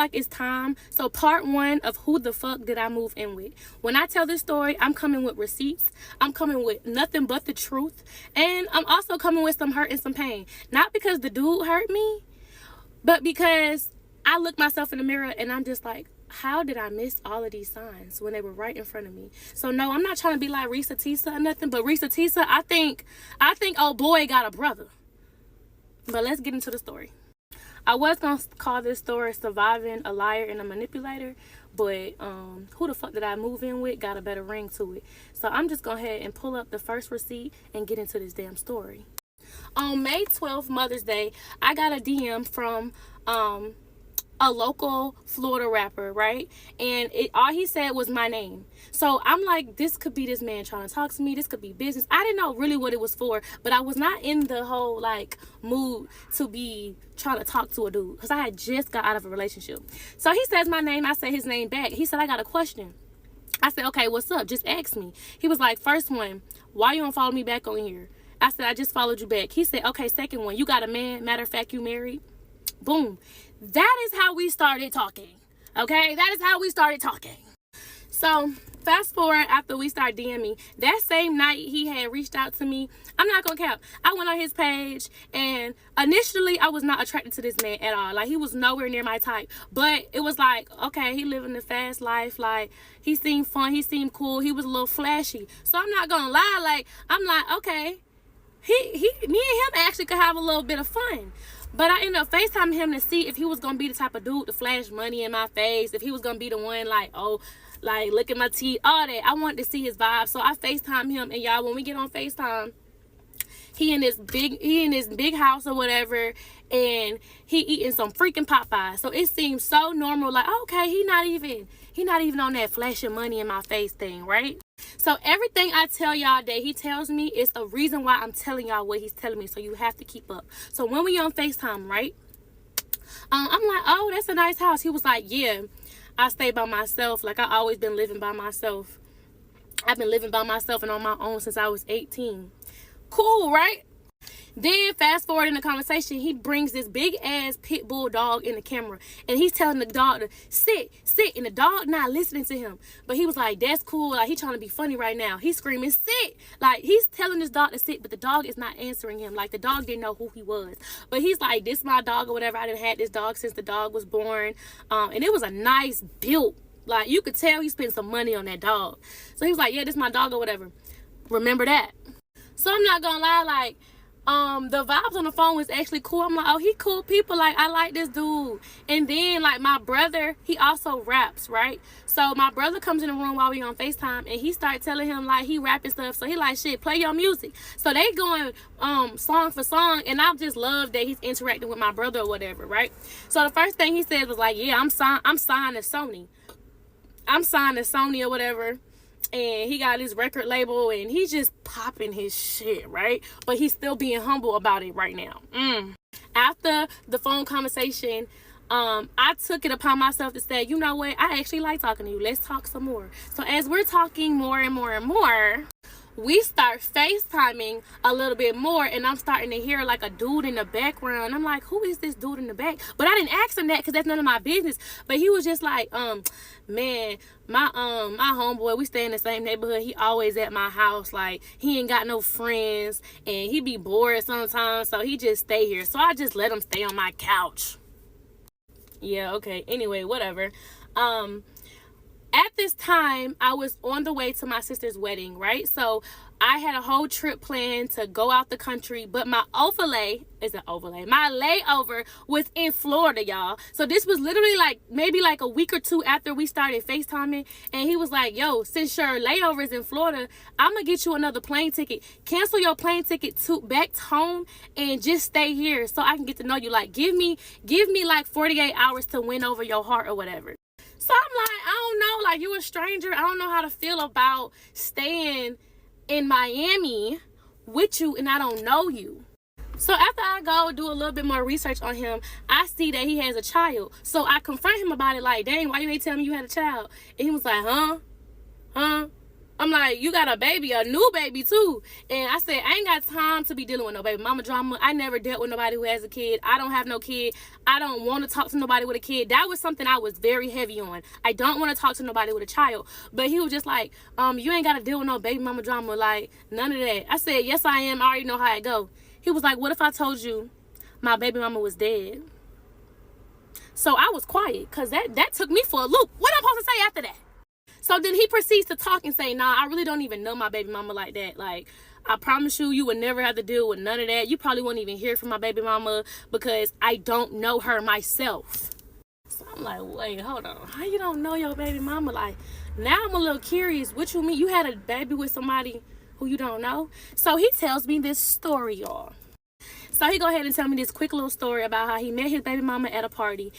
like it's time. So part 1 of who the fuck did I move in with. When I tell this story, I'm coming with receipts. I'm coming with nothing but the truth. And I'm also coming with some hurt and some pain. Not because the dude hurt me, but because I look myself in the mirror and I'm just like, how did I miss all of these signs when they were right in front of me? So no, I'm not trying to be like Risa Tisa or nothing, but Risa Tisa, I think old boy got a brother. But let's get into the story. I was gonna call this story Surviving a Liar and a Manipulator, but who the fuck did I move in with got a better ring to it. So I'm just gonna go ahead and pull up the first receipt and get into this damn story. On May 12th, Mother's Day, I got a DM from a local Florida rapper, right? And all he said was my name. So I'm like, this could be this man trying to talk to me. This could be business. I didn't know really what it was for, but I was not in the whole like mood to be trying to talk to a dude because I had just got out of a relationship. So he says my name. I said his name back. He said, I got a question. I said, okay, what's up? Just ask me. He was like, first one, why you don't follow me back on here? I said, I just followed you back. He said, okay, second one, you got a man? Matter of fact, you married? Boom. That is how we started talking. Okay? That is how we started talking. So, fast forward after we started DMing, that same night he had reached out to me. I'm not gonna cap. I went on his page and initially I was not attracted to this man at all. Like, he was nowhere near my type. But it was like, okay, he living the fast life. Like, he seemed fun. He seemed cool. He was a little flashy. So I'm not gonna lie. Like, I'm like, okay, me and him actually could have a little bit of fun. But I ended up FaceTiming him to see if he was going to be the type of dude to flash money in my face. If he was going to be the one like, oh, like, look at my teeth, all that. I wanted to see his vibe. So I FaceTimed him. And y'all, when we get on FaceTime, he in this big house or whatever. And he eating some freaking Popeyes. So it seems so normal. Like, okay, he not even on that flashing money in my face thing, right? So everything I tell y'all that he tells me is a reason why I'm telling y'all what he's telling me. So you have to keep up. So when we on FaceTime, right? I'm like, oh, that's a nice house. He was like, yeah, I stay by myself. Like, I always been living by myself. I've been living by myself and on my own since I was 18. Cool, right? Then fast forward in the conversation, he brings this big ass pit bull dog in the camera and he's telling the dog to sit, and the dog not listening to him. But he was like, that's cool. Like, he trying to be funny right now. He's screaming, sit. Like, he's telling this dog to sit, but the dog is not answering him. Like, the dog didn't know who he was. But he's like, this my dog or whatever. I done had this dog since the dog was born. And it was a nice build. Like, you could tell he spent some money on that dog. So he was like, yeah, this my dog or whatever. Remember that. So I'm not gonna lie, like, the vibes on the phone was actually cool. I'm like, oh, he cool people. Like, I like this dude. And then, like, my brother, he also raps, right? So my brother comes in the room while we on FaceTime and he started telling him, like, he rapping stuff. So he like, shit, play your music. So they going song for song, and I just love that he's interacting with my brother or whatever, right? So the first thing he said was like, yeah, I'm signed to Sony. I'm signed to Sony or whatever. And he got his record label and he's just popping his shit, right? But he's still being humble about it right now. After the phone conversation, I took it upon myself to say, you know what? I actually like talking to you. Let's talk some more. So as we're talking more and more and more, we start FaceTiming a little bit more, and I'm starting to hear like a dude in the background. I'm like, who is this dude in the back? But I didn't ask him that because that's none of my business. But he was just like, man, my homeboy, we stay in the same neighborhood. He always at my house. Like, he ain't got no friends and he be bored sometimes, so he just stay here. So I just let him stay on my couch. Yeah, okay. Anyway, whatever. At this time, I was on the way to my sister's wedding, right? So I had a whole trip planned to go out the country, but my my layover was in Florida, y'all. So this was literally like maybe like a week or two after we started FaceTiming, and he was like, yo, since your layover is in Florida, I'm gonna get you another plane ticket. Cancel your plane ticket back home and just stay here so I can get to know you. Like, give me like 48 hours to win over your heart or whatever. So I'm like, I don't know, like, you a stranger. I don't know how to feel about staying in Miami with you and I don't know you. So after I go do a little bit more research on him, I see that he has a child. So I confront him about it, like, dang, why you ain't tell me you had a child? And he was like, huh? I'm like, you got a baby, a new baby too. And I said, I ain't got time to be dealing with no baby mama drama. I never dealt with nobody who has a kid. I don't have no kid. I don't want to talk to nobody with a kid. That was something I was very heavy on. I don't want to talk to nobody with a child. But he was just like, you ain't got to deal with no baby mama drama. Like, none of that. I said, yes, I am. I already know how it go. He was like, what if I told you my baby mama was dead? So I was quiet because that took me for a loop. What am I supposed to say after that? So then he proceeds to talk and say, nah, I really don't even know my baby mama like that. Like, I promise you would never have to deal with none of that. You probably won't even hear from my baby mama because I don't know her myself. So I'm like, wait, hold on. How you don't know your baby mama? Like, now I'm a little curious. What you mean? You had a baby with somebody who you don't know? So he tells me this story, y'all. So he go ahead and tell me this quick little story about how he met his baby mama at a party.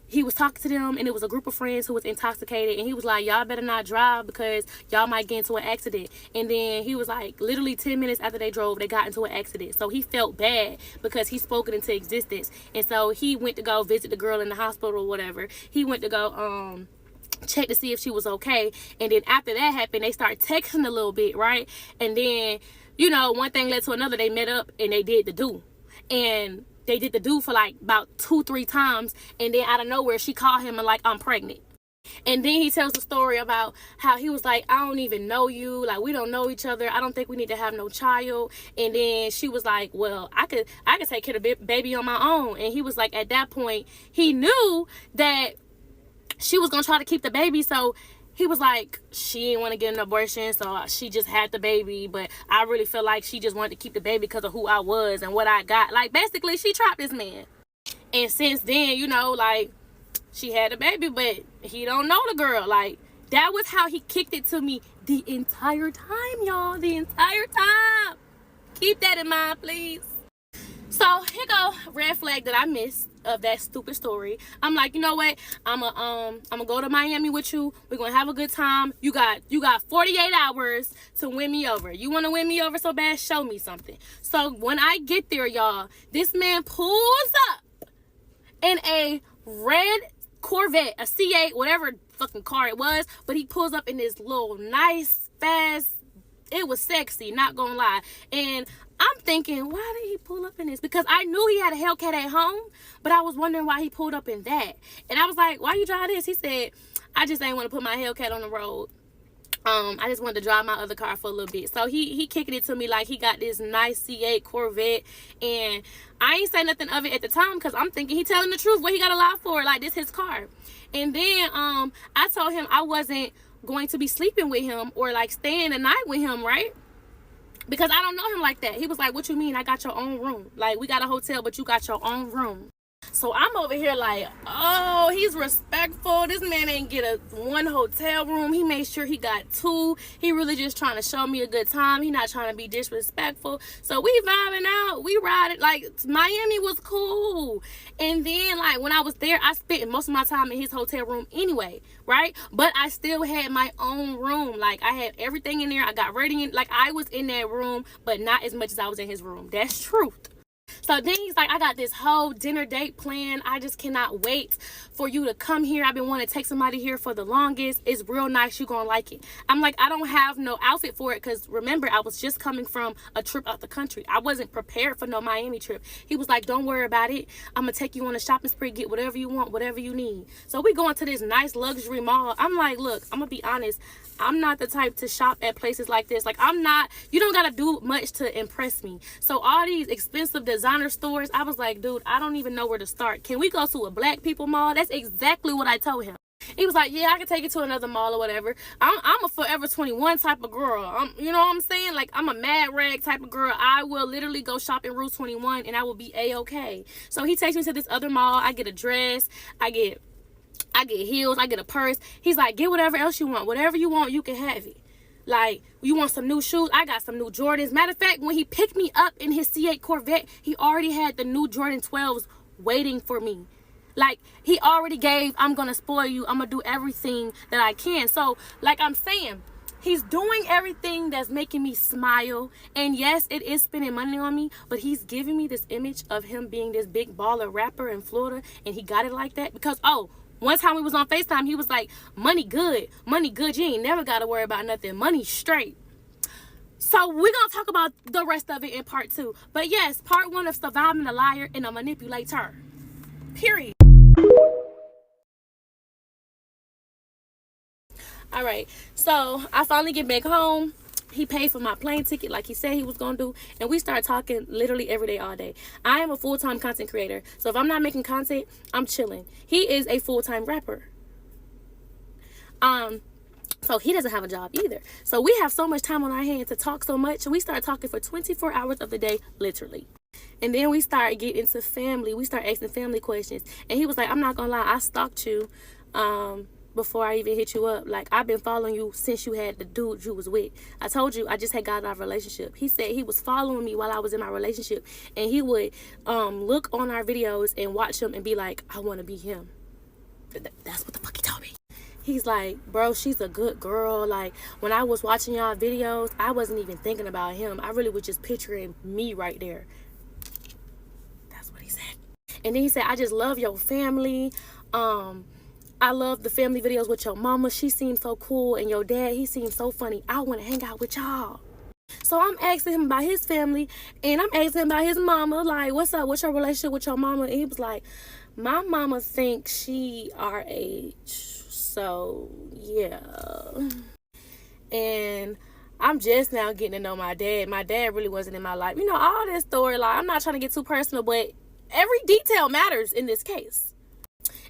He was talking to them, and it was a group of friends who was intoxicated, and he was like, y'all better not drive because y'all might get into an accident. And then he was like, literally 10 minutes after they drove, they got into an accident. So he felt bad because he spoke it into existence. And so he went to go visit the girl in the hospital or whatever. He went to go check to see if she was okay. And then after that happened, they started texting a little bit, right? And then, you know, one thing led to another. They met up and they did the do. And they did the do for like about 2-3 times. And then out of nowhere, she called him and like, I'm pregnant. And then he tells the story about how he was like, I don't even know you. Like, we don't know each other. I don't think we need to have no child. And then she was like, well, I could take care of the baby on my own. And he was like, at that point, he knew that she was going to try to keep the baby. So he was like, she didn't want to get an abortion, so she just had the baby. But I really feel like she just wanted to keep the baby because of who I was and what I got. Like, basically, she trapped this man. And since then, you know, like, she had a baby, but he don't know the girl. Like, that was how he kicked it to me the entire time, y'all. The entire time. Keep that in mind, please. So, here go red flag that I missed of that stupid story. I'm like, you know what? I'm gonna go to Miami with you. We're gonna have a good time. You got 48 hours to win me over. You want to win me over so bad? Show me something. So when I get there, y'all, this man pulls up in a red Corvette, a C8, whatever fucking car it was, but he pulls up in this little nice, fast, it was sexy, not gonna lie. And I'm thinking, why did he pull up in this? Because I knew he had a Hellcat at home, but I was wondering why he pulled up in that. And I was like, why you drive this? He said, I just ain't want to put my Hellcat on the road. I just wanted to drive my other car for a little bit. So he kicking it to me like he got this nice C8 Corvette. And I ain't say nothing of it at the time because I'm thinking he telling the truth. What he got a lot for? Like, this his car. And then I told him I wasn't going to be sleeping with him or like staying the night with him, right? Because I don't know him like that. He was like, what you mean? I got your own room. Like, we got a hotel, but you got your own room. So I'm over here like, oh, he's respectful. This man ain't get one hotel room. He made sure he got 2. He really just trying to show me a good time. He not trying to be disrespectful. So we vibing out. We riding. Like, Miami was cool. And then, like, when I was there, I spent most of my time in his hotel room anyway, right? But I still had my own room. Like, I had everything in there. I got ready in. Like, I was in that room, but not as much as I was in his room. That's truth. So then he's like, I got this whole dinner date planned. I just cannot wait for you to come here. I've been wanting to take somebody here for the longest. It's real nice. You're going to like it. I'm like, I don't have no outfit for it because remember, I was just coming from a trip out the country. I wasn't prepared for no Miami trip. He was like, don't worry about it. I'm going to take you on a shopping spree, get whatever you want, whatever you need. So we going to this nice luxury mall. I'm like, look, I'm going to be honest. I'm not the type to shop at places like this. Like, you don't got to do much to impress me. So all these expensive designer stores, I was like, dude, I don't even know where to start. Can we go to a black people mall? That's exactly what I told him. He was like, yeah, I can take you to another mall or whatever. I'm a Forever 21 type of girl. You know what I'm saying? Like, I'm a mad rag type of girl. I will literally go shop in Route 21 and I will be A-okay. So he takes me to this other mall. I get a dress. I get heels, I get a purse. He's like, get whatever else you want. Whatever you want, you can have it. Like, you want some new shoes? I got some new Jordans. Matter of fact, when he picked me up in his C8 Corvette, he already had the new Jordan 12s waiting for me. Like, he already gave, I'm going to spoil you. I'm going to do everything that I can. So, like I'm saying, he's doing everything that's making me smile. And yes, it is spending money on me, but he's giving me this image of him being this big baller rapper in Florida. And he got it like that because, One time we was on FaceTime, he was like, money good, you ain't never gotta worry about nothing, money straight. So we're gonna talk about the rest of it in part 2. But yes, part 1 of surviving a liar and a manipulator, period. All right, so I finally get back home. He paid for my plane ticket like he said he was gonna do, and we start talking literally every day, all day. I am a full-time content creator, so if I'm not making content, I'm chilling. He is a full-time rapper. So he doesn't have a job either. So we have so much time on our hands to talk so much. We start talking for 24 hours of the day, literally. And then we start getting into family. We start asking family questions. And he was like, I'm not gonna lie, I stalked you before I even hit you up. Like, I've been following you since you had the dude you was with. I told you I just had gotten out of a relationship. He said he was following me while I was in my relationship, and he would look on our videos and watch them and be like, I want to be him. That's what the fuck he told me. He's like, bro, she's a good girl. Like, when I was watching y'all videos, I wasn't even thinking about him. I really was just picturing me right there. That's what he said. And then he said, I just love your family. I love the family videos with your mama. She seems so cool. And your dad, he seems so funny. I want to hang out with y'all. So I'm asking him about his family. And I'm asking him about his mama. Like, what's up? What's your relationship with your mama? And he was like, my mama thinks she our age. So, yeah. And I'm just now getting to know my dad. My dad really wasn't in my life. You know, all this story, like, I'm not trying to get too personal, but every detail matters in this case.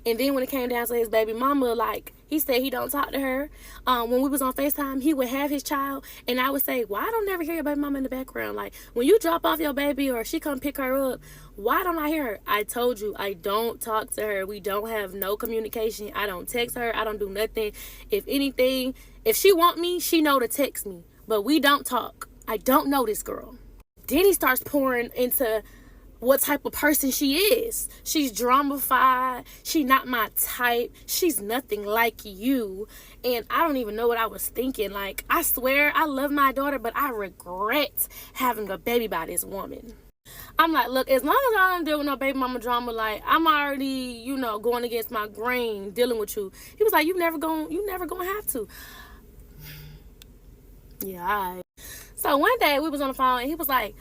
And then when it came down to his baby mama, like, he said he don't talk to her. When we was on FaceTime, he would have his child, and I would say, why I don't never hear your baby mama in the background? Like, when you drop off your baby or she come pick her up, why don't I hear her? I told you, I don't talk to her. We don't have no communication. I don't text her. I don't do nothing. If anything, if she want me, she know to text me. But we don't talk. I don't know this girl. Then he starts pouring into what type of person she is. She's drama-fied. She not my type. She's nothing like you. And I don't even know what I was thinking. Like, I swear I love my daughter, but I regret having a baby by this woman. I'm like, look, as long as I don't deal with no baby mama drama, like, I'm already, you know, going against my grain dealing with you. He was like, you never gonna have to. Yeah, all right. So one day we was on the phone and he was like,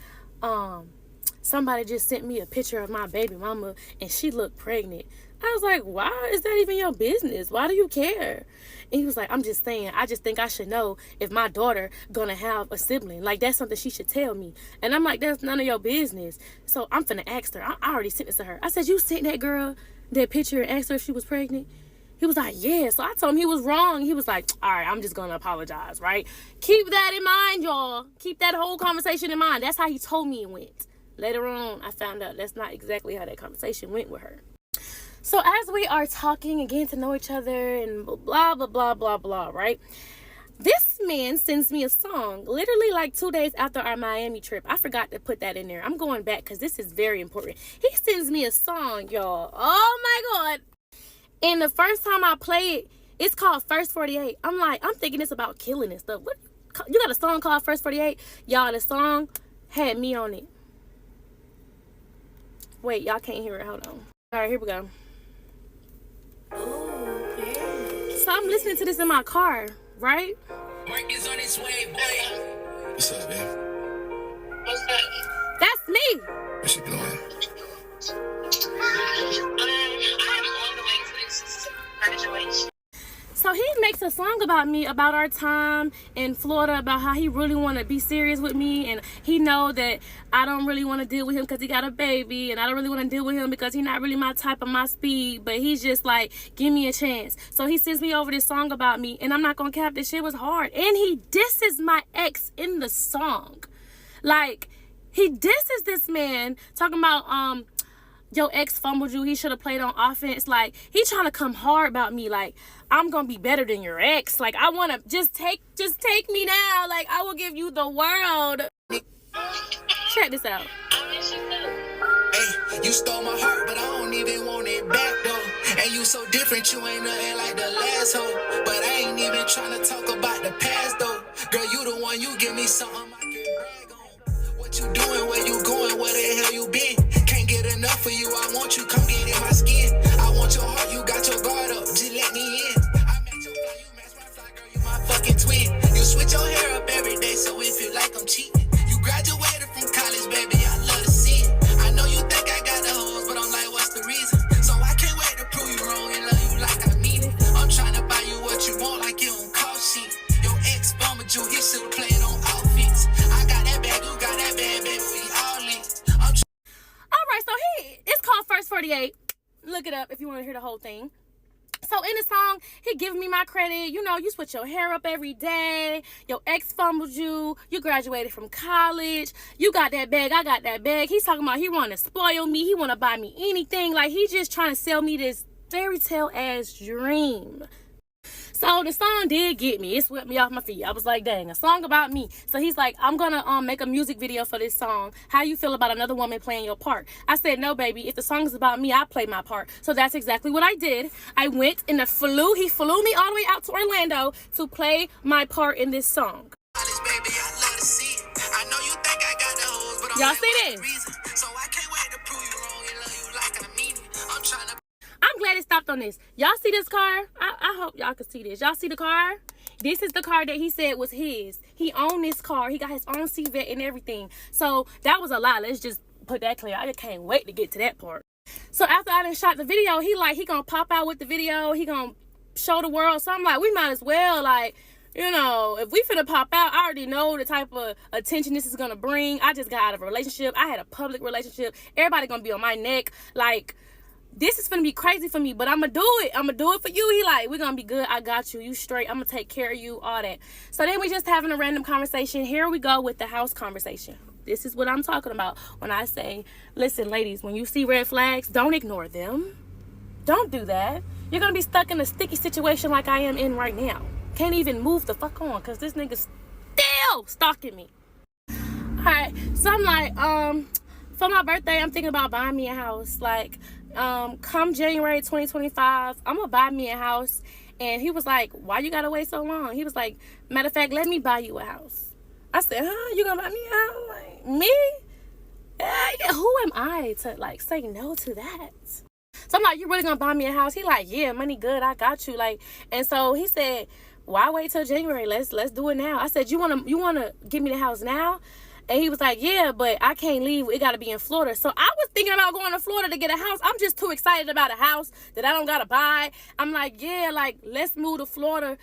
somebody just sent me a picture of my baby mama and she looked pregnant. I was like, why is that even your business? Why do you care? And he was like, I'm just saying, I just think I should know if my daughter gonna have a sibling. Like, that's something she should tell me. And I'm like, that's none of your business. So I'm finna ask her. I already sent this to her. I said, you sent that girl that picture and asked her if she was pregnant? He was like, yeah. So I told him he was wrong. He was like, all right, I'm just gonna apologize, right? Keep that in mind, y'all. Keep that whole conversation in mind. That's how he told me it went. Later on, I found out that's not exactly how that conversation went with her. So as we are talking and getting to know each other and blah, blah, blah, blah, blah, right? This man sends me a song literally like 2 days after our Miami trip. I forgot to put that in there. I'm going back because this is very important. He sends me a song, y'all. Oh, my God. And the first time I play it, it's called First 48. I'm thinking it's about killing and stuff. What? You got a song called First 48? Y'all, the song had me on it. Wait, y'all can't hear it. Hold on. All right, here we go. So I'm listening to this in my car, right? Mark is on his way, boy. What's up, babe? What's up? That's me. What you doing? I'm on the way to this graduation. So he makes a song about me, about our time in Florida, about how he really want to be serious with me, and he know that I don't really want to deal with him because he got a baby, and I don't really want to deal with him because he's not really my type of my speed, but he's just like, give me a chance. So he sends me over this song about me, and I'm not gonna cap, this shit was hard. And he disses my ex in the song. Like, he disses this man, talking about your ex fumbled you, he should have played on offense. Like, he trying to come hard about me, like, I'm gonna be better than your ex. Like, I want to just take me now. Like, I will give you the world. Check this out. Hey, you stole my heart, but I don't even want it back, though. And you so different, you ain't nothing like the last hoe. But I ain't even trying to talk about the past, though. Girl, you the one, you give me something I can brag on. What you doing, where you going, where the hell you been? Can't get enough of you, I want you, come get in my skin. I want your heart, you got your guard up. want to hear the whole thing. So in the song, he giving me my credit. You know, you switch your hair up every day. Your ex fumbled you. You graduated from college. You got that bag. I got that bag. He's talking about he want to spoil me. He want to buy me anything. Like, he just trying to sell me this fairy tale ass dream. So the song did get me. It swept me off my feet. I was like, dang, a song about me. So he's like, I'm gonna make a music video for this song. How you feel about another woman playing your part? I said, no, baby. If the song is about me, I play my part. So that's exactly what I did. I went in the flew. He flew me all the way out to Orlando to play my part in this song. Y'all see this? So I can't wait to prove you wrong and love you like I mean it. I'm trying to. I'm glad it stopped on this. Y'all see this car? I hope y'all can see this. Y'all see the car? This is the car that he said was his. He owned this car. He got his own Corvette and everything. So that was a lot. Let's just put that clear. I just can't wait to get to that part. So after I done shot the video, he gonna pop out with the video. He gonna show the world. So I'm like, we might as well, like, you know, if we finna pop out, I already know the type of attention this is gonna bring. I just got out of a relationship. I had a public relationship. Everybody gonna be on my neck. Like, this is finna be crazy for me, but I'm gonna do it. I'm gonna do it for you. He like, we're gonna be good. I got you. You straight. I'm gonna take care of you, all that. So then we just having a random conversation. Here we go with the house conversation. This is what I'm talking about when I say, listen, ladies, when you see red flags, don't ignore them. Don't do that. You're gonna be stuck in a sticky situation like I am in right now. Can't even move the fuck on because this nigga's still stalking me. All right, so I'm like, for my birthday, I'm thinking about buying me a house. Like, come January 2025, I'm gonna buy me a house. And he was like, why you gotta wait so long? He was like, matter of fact, let me buy you a house. I said, huh? You gonna buy me a house? Like, me? Yeah, who am I to, like, say no to that? So I'm like, you really gonna buy me a house? He like, yeah, money good, I got you. Like, and so he said, why wait till January? Let's do it now. I said, you wanna give me the house now? And he was like, yeah, but I can't leave. It got to be in Florida. So I was thinking about going to Florida to get a house. I'm just too excited about a house that I don't got to buy. I'm like, yeah, like, let's move to Florida.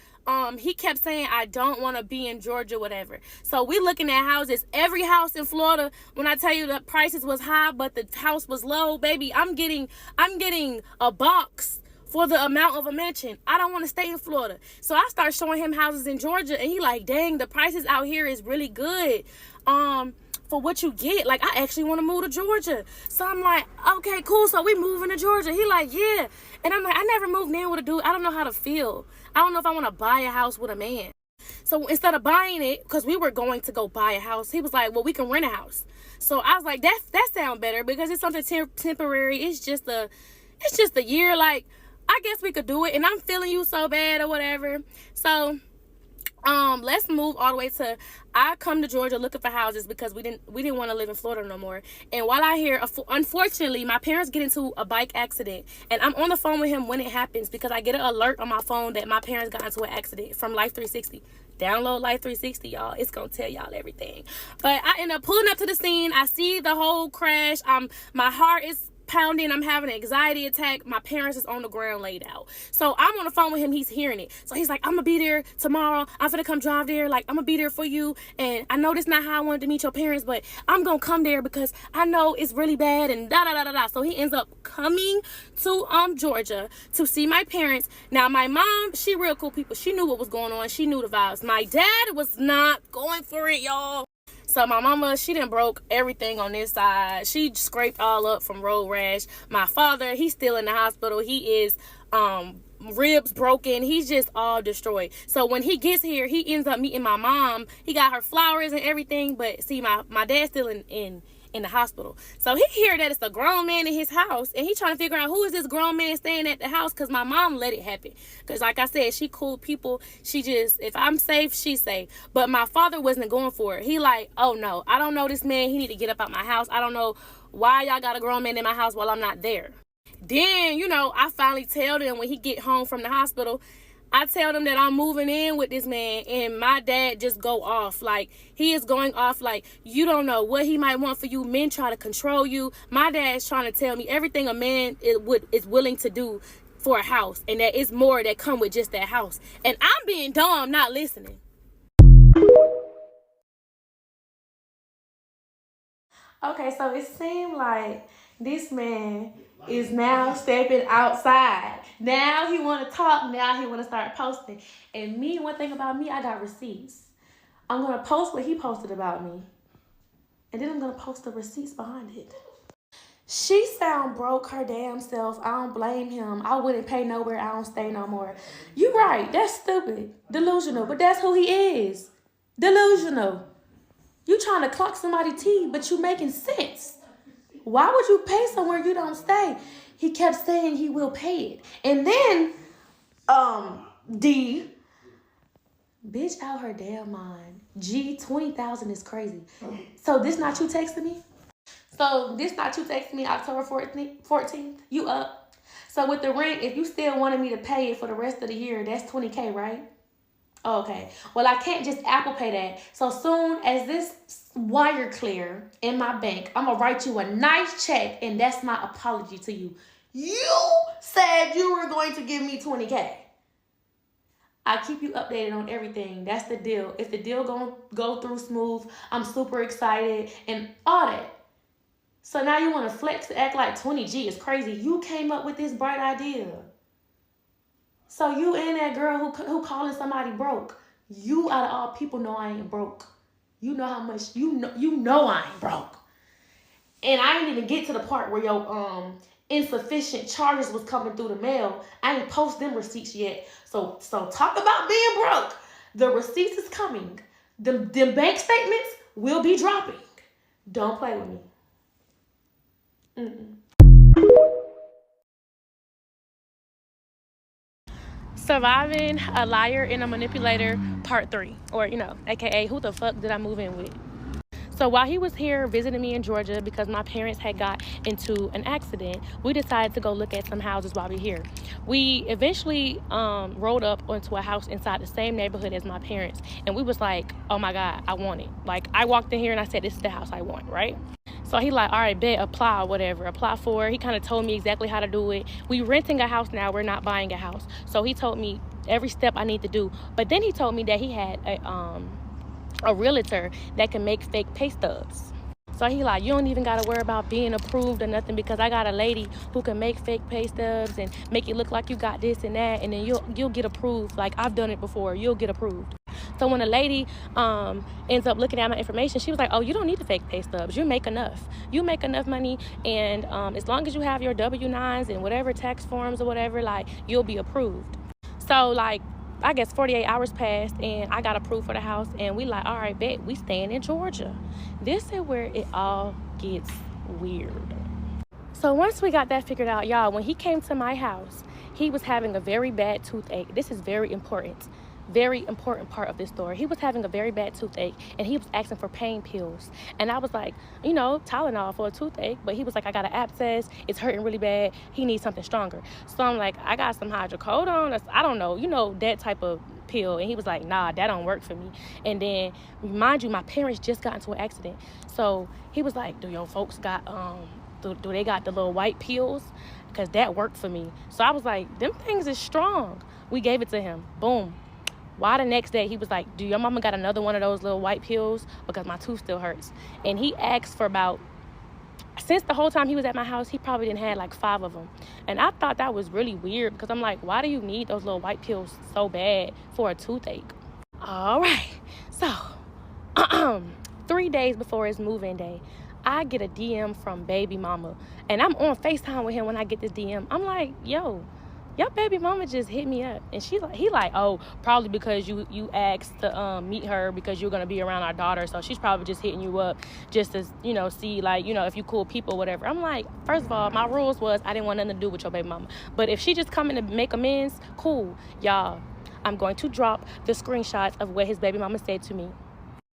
He kept saying, I don't want to be in Georgia, whatever. So we looking at houses. Every house in Florida, when I tell you the prices was high, but the house was low, baby, I'm getting a box for the amount of a mansion. I don't want to stay in Florida. So I start showing him houses in Georgia, and he like, dang, the prices out here is really good. For what you get. Like, I actually want to move to Georgia. So I'm like, okay, cool. So we moving to Georgia. He like, yeah. And I'm like, I never moved in with a dude. I don't know how to feel. I don't know if I want to buy a house with a man. So instead of buying it, because we were going to go buy a house, he was like, well, we can rent a house. So I was like, that sounds better because it's something temporary. It's just a year. Like, I guess we could do it. And I'm feeling you so bad or whatever. So let's move all the way to, I come to Georgia looking for houses because we didn't want to live in Florida no more. And while I hear, unfortunately, my parents get into a bike accident, and I'm on the phone with him when it happens because I get an alert on my phone that my parents got into an accident from Life 360. Download Life 360, y'all. It's gonna tell y'all everything. But I end up pulling up to the scene. I see the whole crash. My heart is pounding. I'm having an anxiety attack. My parents is on the ground laid out. So I'm on the phone with him. He's hearing it. So he's like, I'm gonna be there tomorrow. I'm gonna come drive there. Like, I'm gonna be there for you. And I know this not how I wanted to meet your parents, but I'm gonna come there because I know it's really bad and da da da da da. So he ends up coming to Georgia to see my parents. Now my mom, she real cool people. She knew what was going on. She knew the vibes. My dad was not going for it, y'all. So my mama, she done broke everything on this side. She scraped all up from road rash. My father, he's still in the hospital. He is ribs broken. He's just all destroyed. So when he gets here, he ends up meeting my mom. He got her flowers and everything. But see, my dad's still in the hospital. So he hear that it's a grown man in his house, and he trying to figure out who is this grown man staying at the house, because my mom let it happen. Because like I said, she cool people. She just, if I'm safe, she's safe. But my father wasn't going for it. He like, oh no, I don't know this man. He need to get up out my house. I don't know why y'all got a grown man in my house while I'm not there. Then, you know, I finally tell them when he get home from the hospital, I tell them that I'm moving in with this man, and my dad just go off. Like, he is going off like, you don't know what he might want for you. Men try to control you. My dad's trying to tell me everything a man is willing to do for a house, and that it's more that come with just that house. And I'm being dumb, not listening. Okay, so it seemed like This man is now stepping outside. Now he want to talk. Now he want to start posting. And me, one thing about me, I got receipts. I'm going to post what he posted about me. And then I'm going to post the receipts behind it. She sound broke her damn self. I don't blame him. I wouldn't pay nowhere. I don't stay no more. You right. That's stupid. Delusional. But that's who he is. Delusional. You trying to clock somebody's teeth, but you making sense. Why would you pay somewhere you don't stay? He kept saying he will pay it. And then, D, bitch out her damn mind. G, 20,000 is crazy. So this not you texting me? So this not you texting me October 14th? You up? So with the rent, if you still wanted me to pay it for the rest of the year, that's 20K, right? Okay. Well, I can't just Apple Pay that. So soon as this wire clear in my bank, I'm going to write you a nice check, and that's my apology to you. You said you were going to give me 20K. I keep you updated on everything. That's the deal. If the deal gonna go through smooth, I'm super excited and all that. So now you want to flex to act like 20G is crazy. You came up with this bright idea. So you and that girl who calling somebody broke. You out of all people know I ain't broke. You know how much you know I ain't broke. And I ain't even get to the part where your insufficient charges was coming through the mail. I ain't post them receipts yet. So talk about being broke. The receipts is coming. Them bank statements will be dropping. Don't play with me. Surviving a liar and a manipulator, part 3. Or, aka who the fuck did I move in with? So while he was here visiting me in Georgia because my parents had got into an accident, we decided to go look at some houses while we were here. We eventually rolled up onto a house inside the same neighborhood as my parents. And we was like, oh my God, I want it. Like, I walked in here and I said, this is the house I want, right? So he like, all right, bet, apply or whatever. Apply for it. He kind of told me exactly how to do it. We renting a house now. We're not buying a house. So he told me every step I need to do. But then he told me that he had a realtor that can make fake pay stubs. So he like, you don't even got to worry about being approved or nothing because I got a lady who can make fake pay stubs and make it look like you got this and that, and then you'll get approved. Like, I've done it before. You'll get approved. So when a lady ends up looking at my information, she was like, oh, you don't need the fake pay stubs. You make enough. You make enough money, and as long as you have your W-9s and whatever tax forms or whatever, like, you'll be approved. So, like, I guess 48 hours passed, and I got approved for the house, and we like, all right, bet, we staying in Georgia. This is where it all gets weird. So once we got that figured out, y'all, when he came to my house, he was having a very bad toothache. This is very important part of this story. He was having a very bad toothache, and he was asking for pain pills. And I was like, Tylenol for a toothache. But he was like, I got an abscess. It's hurting really bad. He needs something stronger. So I'm like, I got some hydrocodone. I don't know, that type of pill. And he was like, nah, that don't work for me. And then, mind you, my parents just got into an accident. So he was like, do your folks got, do they got the little white pills? Because that worked for me. So I was like, them things is strong. We gave it to him. Boom. Why the next day he was like, do your mama got another one of those little white pills? Because my tooth still hurts. And he asked for since the whole time he was at my house, he probably didn't have like 5 of them. And I thought that was really weird because I'm like, why do you need those little white pills so bad for a toothache? All right. So 3 days before his move-in day, I get a DM from baby mama. And I'm on FaceTime with him when I get this DM. I'm like, yo, your baby mama just hit me up. And he like, oh, probably because you asked to meet her because you're going to be around our daughter. So she's probably just hitting you up just to, see, like, if you cool people, whatever. I'm like, first of all, my rules was I didn't want nothing to do with your baby mama. But if she just coming to make amends, cool. Y'all, I'm going to drop the screenshots of what his baby mama said to me.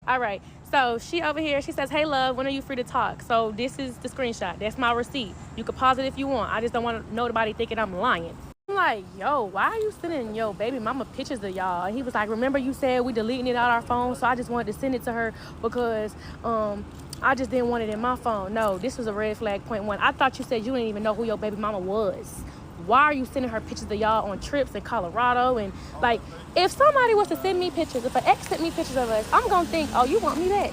All right. So she over here, she says, hey, love, when are you free to talk? So this is the screenshot. That's my receipt. You can pause it if you want. I just don't want nobody thinking I'm lying. I'm like, yo, why are you sending your baby mama pictures of y'all? And he was like, remember you said we deleting it out our phone, so I just wanted to send it to her because I just didn't want it in my phone. No, this was a red flag, point 1. I thought you said you didn't even know who your baby mama was. Why are you sending her pictures of y'all on trips in Colorado? And like, if somebody was to send me pictures, if an ex sent me pictures of us, I'm gonna think, oh, you want me back,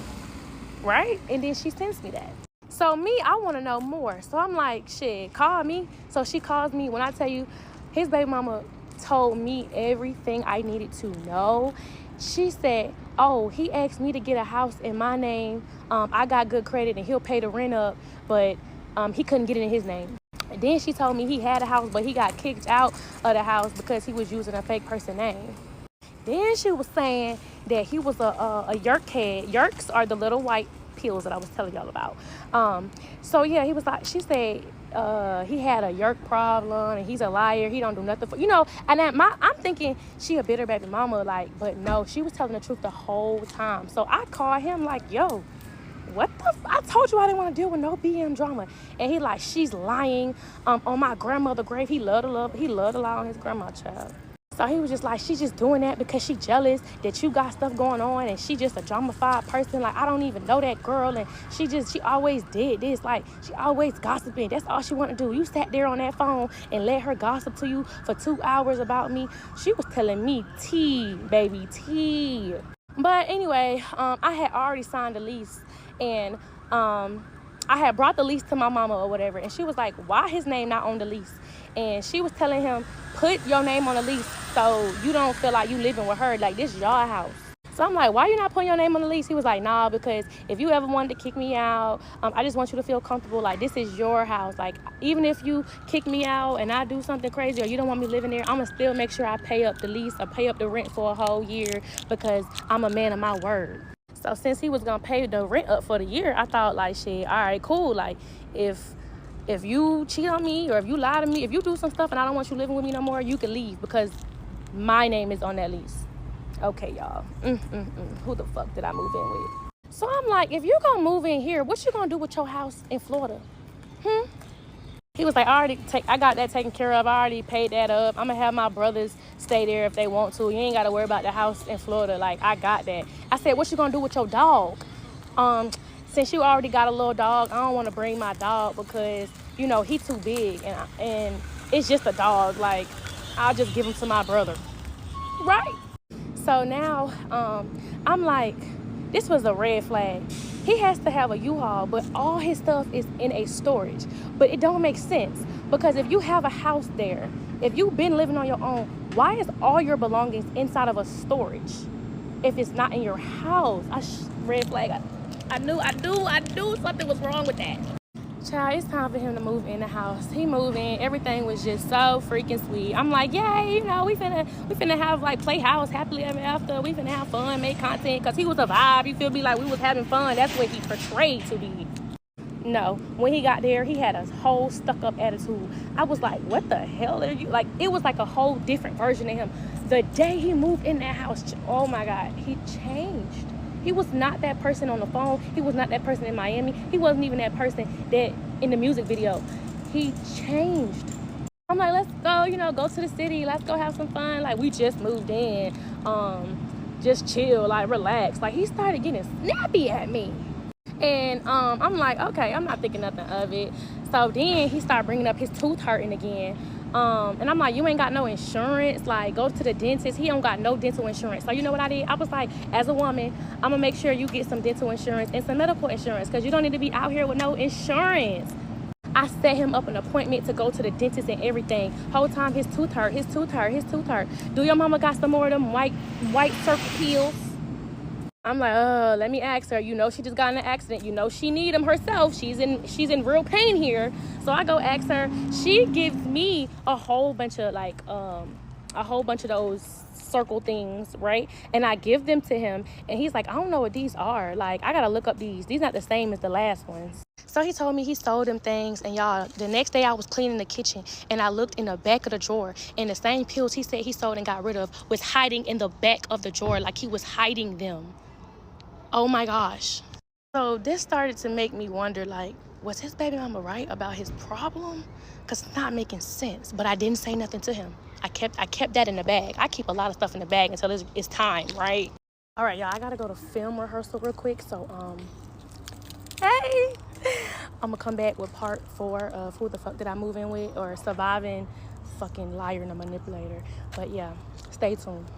right? And then she sends me that. So me, I want to know more. So I'm like, shit, call me. So she calls me. When I tell you, his baby mama told me everything I needed to know. She said, oh, he asked me to get a house in my name. I got good credit and he'll pay the rent up, but he couldn't get it in his name. And then she told me he had a house, but he got kicked out of the house because he was using a fake person name. Then she was saying that he was a yerk head. Yerks are the little white pills that I was telling y'all about. So yeah, he was like, she said he had a yerk problem and he's a liar. He don't do nothing for, and I'm thinking she a bitter baby mama, like, but no, she was telling the truth the whole time. So I called him like, yo, what the I told you I didn't want to deal with no BM drama. And he like, she's lying on my grandmother's grave. He loved to lie on his grandma, child. So he was just like, she's just doing that because she jealous that you got stuff going on and she just a drama-fied person. Like, I don't even know that girl, and she always did this. Like, she always gossiping. That's all she want to do. You sat there on that phone and let her gossip to you for 2 hours about me. She was telling me tea, baby, tea. But anyway, I had already signed the lease, and I had brought the lease to my mama or whatever, and she was like, why his name not on the lease? And she was telling him, put your name on the lease so you don't feel like you living with her. Like, this is your house. So I'm like, why you not putting your name on the lease? He was like, nah, because if you ever wanted to kick me out, I just want you to feel comfortable. Like, this is your house. Like, even if you kick me out and I do something crazy or you don't want me living there, I'm going to still make sure I pay up the lease or pay up the rent for a whole year because I'm a man of my word. So since he was going to pay the rent up for the year, I thought, like, shit, all right, cool. Like, if you cheat on me or if you lie to me, if you do some stuff and I don't want you living with me no more, you can leave because my name is on that lease. Okay, y'all. Who the fuck did I move in with? So I'm like, if you're going to move in here, what you going to do with your house in Florida? He was like, I got that taken care of. I already paid that up. I'm going to have my brothers stay there if they want to. You ain't got to worry about the house in Florida. Like, I got that. I said, what you going to do with your dog? Since you already got a little dog, I don't want to bring my dog because, he too big. And it's just a dog. Like, I'll just give him to my brother. Right? So now I'm like, this was a red flag. He has to have a U-Haul, but all his stuff is in a storage. But it don't make sense because if you have a house there, if you've been living on your own, why is all your belongings inside of a storage if it's not in your house? Red flag. I knew something was wrong with that. Child, it's time for him to move in the house. He moved in. Everything was just so freaking sweet. I'm like, yay, we finna have like playhouse, happily ever after. We finna have fun, make content, because he was a vibe. You feel me? Like we was having fun. That's what he portrayed to be. No, when he got there, he had a whole stuck-up attitude. I was like, what the hell are you? Like, it was like a whole different version of him. The day he moved in that house, oh my God, he changed. He was not that person on the phone. He was not that person in Miami. He wasn't even that person that in the music video. He changed. I'm like, let's go, go to the city. Let's go have some fun. Like, we just moved in. Just chill, like, relax. Like, he started getting snappy at me. And I'm like, okay, I'm not thinking nothing of it. So then he started bringing up his tooth hurting again. And I'm like, you ain't got no insurance. Like, go to the dentist. He don't got no dental insurance. So you know what I did? I was like, as a woman, I'm going to make sure you get some dental insurance and some medical insurance because you don't need to be out here with no insurance. I set him up an appointment to go to the dentist and everything. Whole time his tooth hurt. Do your mama got some more of them white circle pills? I'm like, let me ask her. She just got in an accident. She need them herself. She's in real pain here. So I go ask her. She gives me a whole bunch of those circle things, right? And I give them to him. And he's like, I don't know what these are. Like, I got to look up these. These not the same as the last ones. So he told me he sold them things. And y'all, the next day I was cleaning the kitchen. And I looked in the back of the drawer. And the same pills he said he sold and got rid of was hiding in the back of the drawer. Like he was hiding them. Oh my gosh. So this started to make me wonder, like, was his baby mama right about his problem? Because it's not making sense. But I didn't say nothing to him. I kept that in the bag. I keep a lot of stuff in the bag until it's time, right? All right, y'all, I gotta go to film rehearsal real quick. So, hey, I'm gonna come back with part 4 of Who the Fuck Did I Move In With, or Surviving Fucking Liar and a Manipulator. But yeah, stay tuned.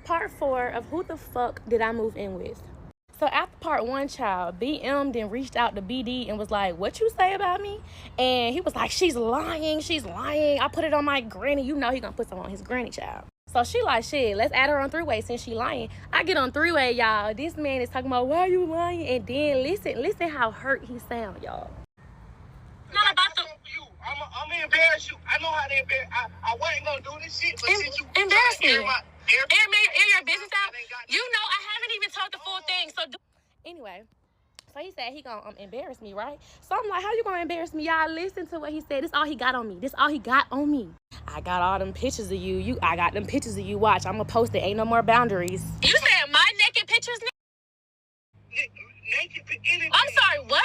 part 4 of who the fuck did I move in with. So after part 1, child, BM then reached out to BD and was like, what you say about me? And he was like, she's lying. I put it on my granny. You know he gonna put something on his granny, child. So she like, shit, let's add her on 3-way since she lying. I get on 3-way, y'all. This man is talking about, why you lying? And then listen how hurt he sound, y'all. Not about the... I'm gonna embarrass you. I know how to embarrass. I wasn't gonna do this shit, but since you embarrass me. Air your business out. You know, I haven't even told the full thing, so... Anyway, so he said he gonna embarrass me, right? So I'm like, how you gonna embarrass me? Y'all listen to what he said. This all he got on me. I got all them pictures of you. I got them pictures of you. Watch, I'm gonna post it. Ain't no more boundaries. You said my naked pictures? I'm sorry, what?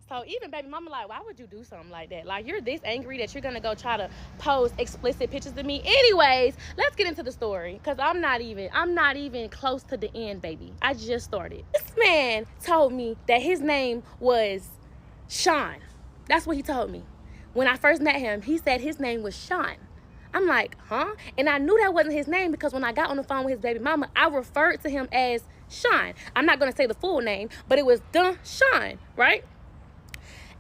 So even baby mama like, why would you do something like that? Like, you're this angry that you're gonna go try to post explicit pictures of me. Anyways, let's get into the story, because I'm not even close to the end, baby. I just started. This man told me that his name was Sean. That's what he told me. When I first met him, he said his name was Sean. I'm like, huh? And I knew that wasn't his name because when I got on the phone with his baby mama, I referred to him as Sean. I'm not gonna say the full name, but it was the Sean, right?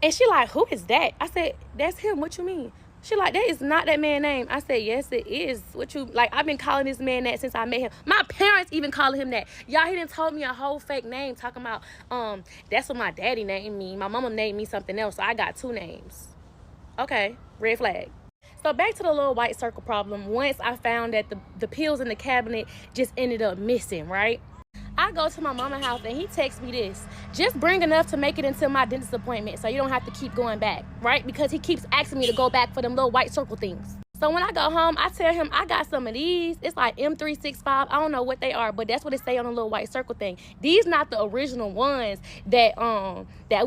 And she like, who is that? I said, that's him. What you mean? She like, that is not that man's name. I said, yes, it is. What you, like, I've been calling this man that since I met him. My parents even calling him that. Y'all, he done told me a whole fake name talking about, that's what my daddy named me. My mama named me something else, so I got 2 names. Okay, red flag. So back to the little white circle problem. Once I found that the pills in the cabinet just ended up missing, right? I go to my mama's house and he texts me this. Just bring enough to make it until my dentist appointment so you don't have to keep going back, right? Because he keeps asking me to go back for them little white circle things. So when I go home, I tell him I got some of these. It's like M365. I don't know what they are, but that's what it say on the little white circle thing. These not the original ones that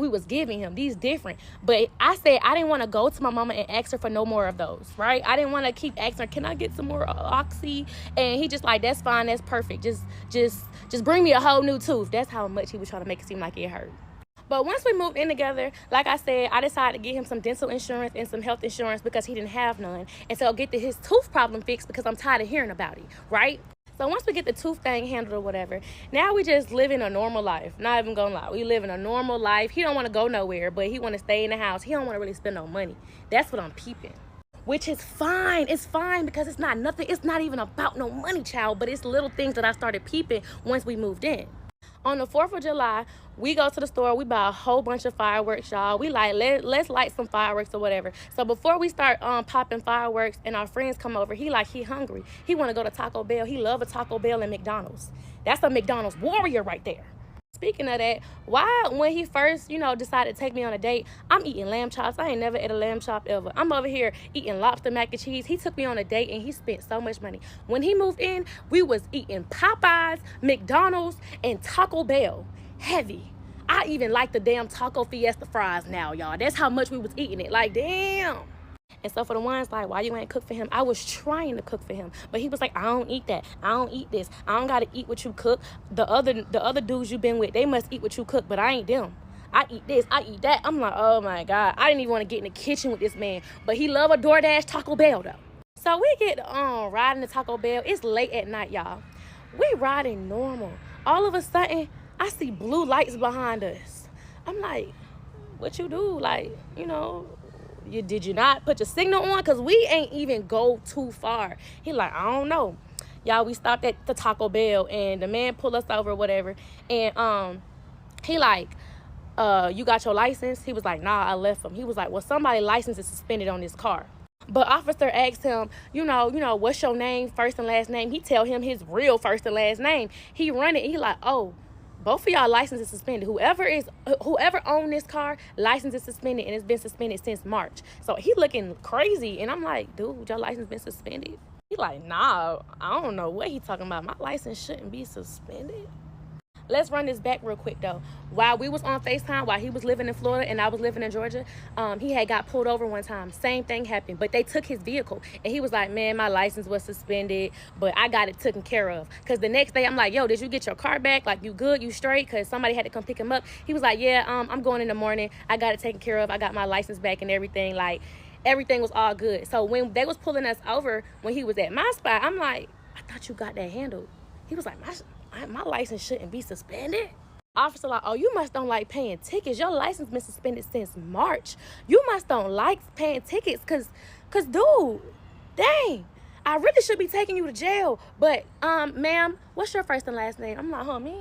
we was giving him. These different. But I said I didn't want to go to my mama and ask her for no more of those, right? I didn't want to keep asking her, can I get some more Oxy? And he just like, that's fine, that's perfect. Just bring me a whole new tooth. That's how much he was trying to make it seem like it hurt. But once we moved in together, like I said, I decided to get him some dental insurance and some health insurance because he didn't have none. And so get his tooth problem fixed because I'm tired of hearing about it, right? So once we get the tooth thing handled or whatever, now we just living a normal life. Not even gonna lie. We living a normal life. He don't want to go nowhere, but he want to stay in the house. He don't want to really spend no money. That's what I'm peeping. Which is fine. It's fine because it's not nothing. It's not even about no money, child. But it's little things that I started peeping once we moved in. On the 4th of July, we go to the store. We buy a whole bunch of fireworks, y'all. We like, let's light some fireworks or whatever. So before we start popping fireworks and our friends come over, he hungry. He want to go to Taco Bell. He love a Taco Bell and McDonald's. That's a McDonald's warrior right there. Speaking of that, when he first, decided to take me on a date, I'm eating lamb chops. I ain't never ate a lamb chop ever. I'm over here eating lobster mac and cheese. He took me on a date and he spent so much money. When he moved in, we was eating Popeyes, McDonald's, and Taco Bell. Heavy. I even like the damn Taco Fiesta fries now, y'all. That's how much we was eating it. Like, damn. And so for the ones like, why you ain't cook for him? I was trying to cook for him. But he was like, I don't eat that. I don't eat this. I don't got to eat what you cook. The other dudes you been with, they must eat what you cook, but I ain't them. I eat this. I eat that. I'm like, oh, my God. I didn't even want to get in the kitchen with this man. But he love a DoorDash Taco Bell, though. So we get riding the Taco Bell. It's late at night, y'all. We riding normal. All of a sudden, I see blue lights behind us. I'm like, what you do? Like, did you not put your signal on? Because we ain't even go too far. He like, I don't know. Y'all, we stopped at the Taco Bell and the man pulled us over or whatever. And he like, you got your license? He was like, nah, I left him. He was like, well, somebody's license is suspended on this car. But officer asked him, what's your name, first and last name? He tell him his real first and last name. He run it. He like, oh, both of y'all license is suspended. Whoever owned this car, license is suspended, and it's been suspended since March. So he looking crazy, and I'm like, dude, your license been suspended? He like, nah, I don't know what he talking about. My license shouldn't be suspended. Let's run this back real quick, though. While we was on FaceTime, while he was living in Florida and I was living in Georgia, he had got pulled over one time. Same thing happened, but they took his vehicle. And he was like, man, my license was suspended, but I got it taken care of. Because the next day, I'm like, yo, did you get your car back? Like, you good? You straight? Because somebody had to come pick him up. He was like, yeah, I'm going in the morning. I got it taken care of. I got my license back and everything. Like, Everything was all good. So when they was pulling us over, when he was at my spot, I'm like, I thought you got that handled. He was like, my license shouldn't be suspended. Officer like, oh, you must don't like paying tickets. Your license been suspended since March. You must don't like paying tickets, cause dude, dang, I really should be taking you to jail. But ma'am, what's your first and last name? I'm like, huh, me?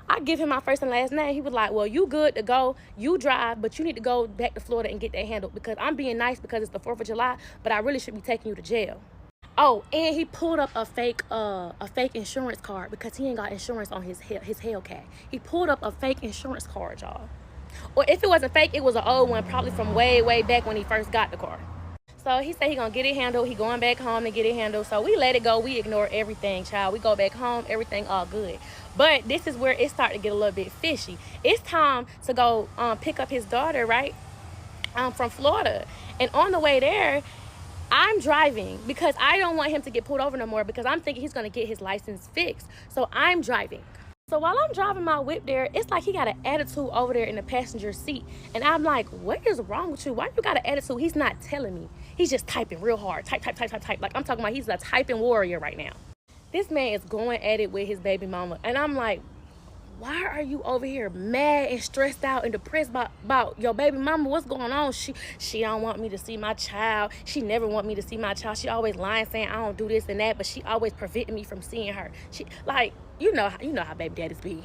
I give him my first and last name. He was like, well, you good to go. You drive, but you need to go back to Florida and get that handled, because I'm being nice because it's the 4th of July, but I really should be taking you to jail. Oh, and he pulled up a fake insurance card because he ain't got insurance on his Hellcat. He pulled up a fake insurance card, y'all. Or if it wasn't fake, it was an old one, probably from way, way back when he first got the car. So he said he gonna get it handled. He going back home to get it handled. So we let it go. We ignore everything, child. We go back home. Everything all good. But this is where it started to get a little bit fishy. It's time to go pick up his daughter, right? From Florida. And on the way there, I'm driving because I don't want him to get pulled over no more, because I'm thinking he's going to get his license fixed. So I'm driving. So while I'm driving my whip there, it's like he got an attitude over there in the passenger seat. And I'm like, what is wrong with you? Why you got an attitude? He's not telling me. He's just typing real hard. Type. Like, I'm talking about he's a typing warrior right now. This man is going at it with his baby mama. And I'm like, why are you over here mad and stressed out and depressed about your baby mama? What's going on? She don't want me to see my child. She never want me to see my child. She always lying, saying I don't do this and that, but she always preventing me from seeing her. She, like, you know how baby daddies be.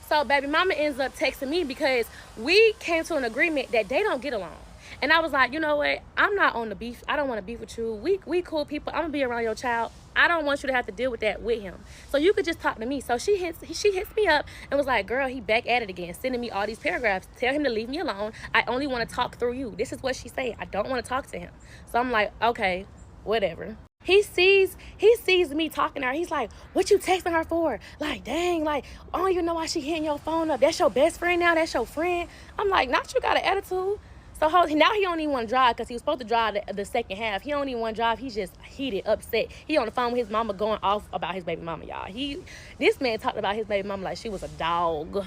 So baby mama ends up texting me because we came to an agreement that they don't get along. And I was like, you know what? I'm not on the beef. I don't want to beef with you. We cool people. I'm gonna be around your child. I don't want you to have to deal with that with him. So you could just talk to me. So she hits me up and was like, girl, he back at it again, sending me all these paragraphs. Tell him to leave me alone. I only want to talk through you. This is what she said. I don't want to talk to him. So I'm like, okay, whatever. He sees me talking to her. He's like, what you texting her for? Like, dang, like, I don't even know why she hitting your phone up. That's your best friend now? That's your friend? I'm like, not you got an attitude. So now he don't even want to drive because he was supposed to drive the second half. He don't even want to drive. He's just heated, upset. He on the phone with his mama going off about his baby mama, y'all. This man talked about his baby mama like she was a dog.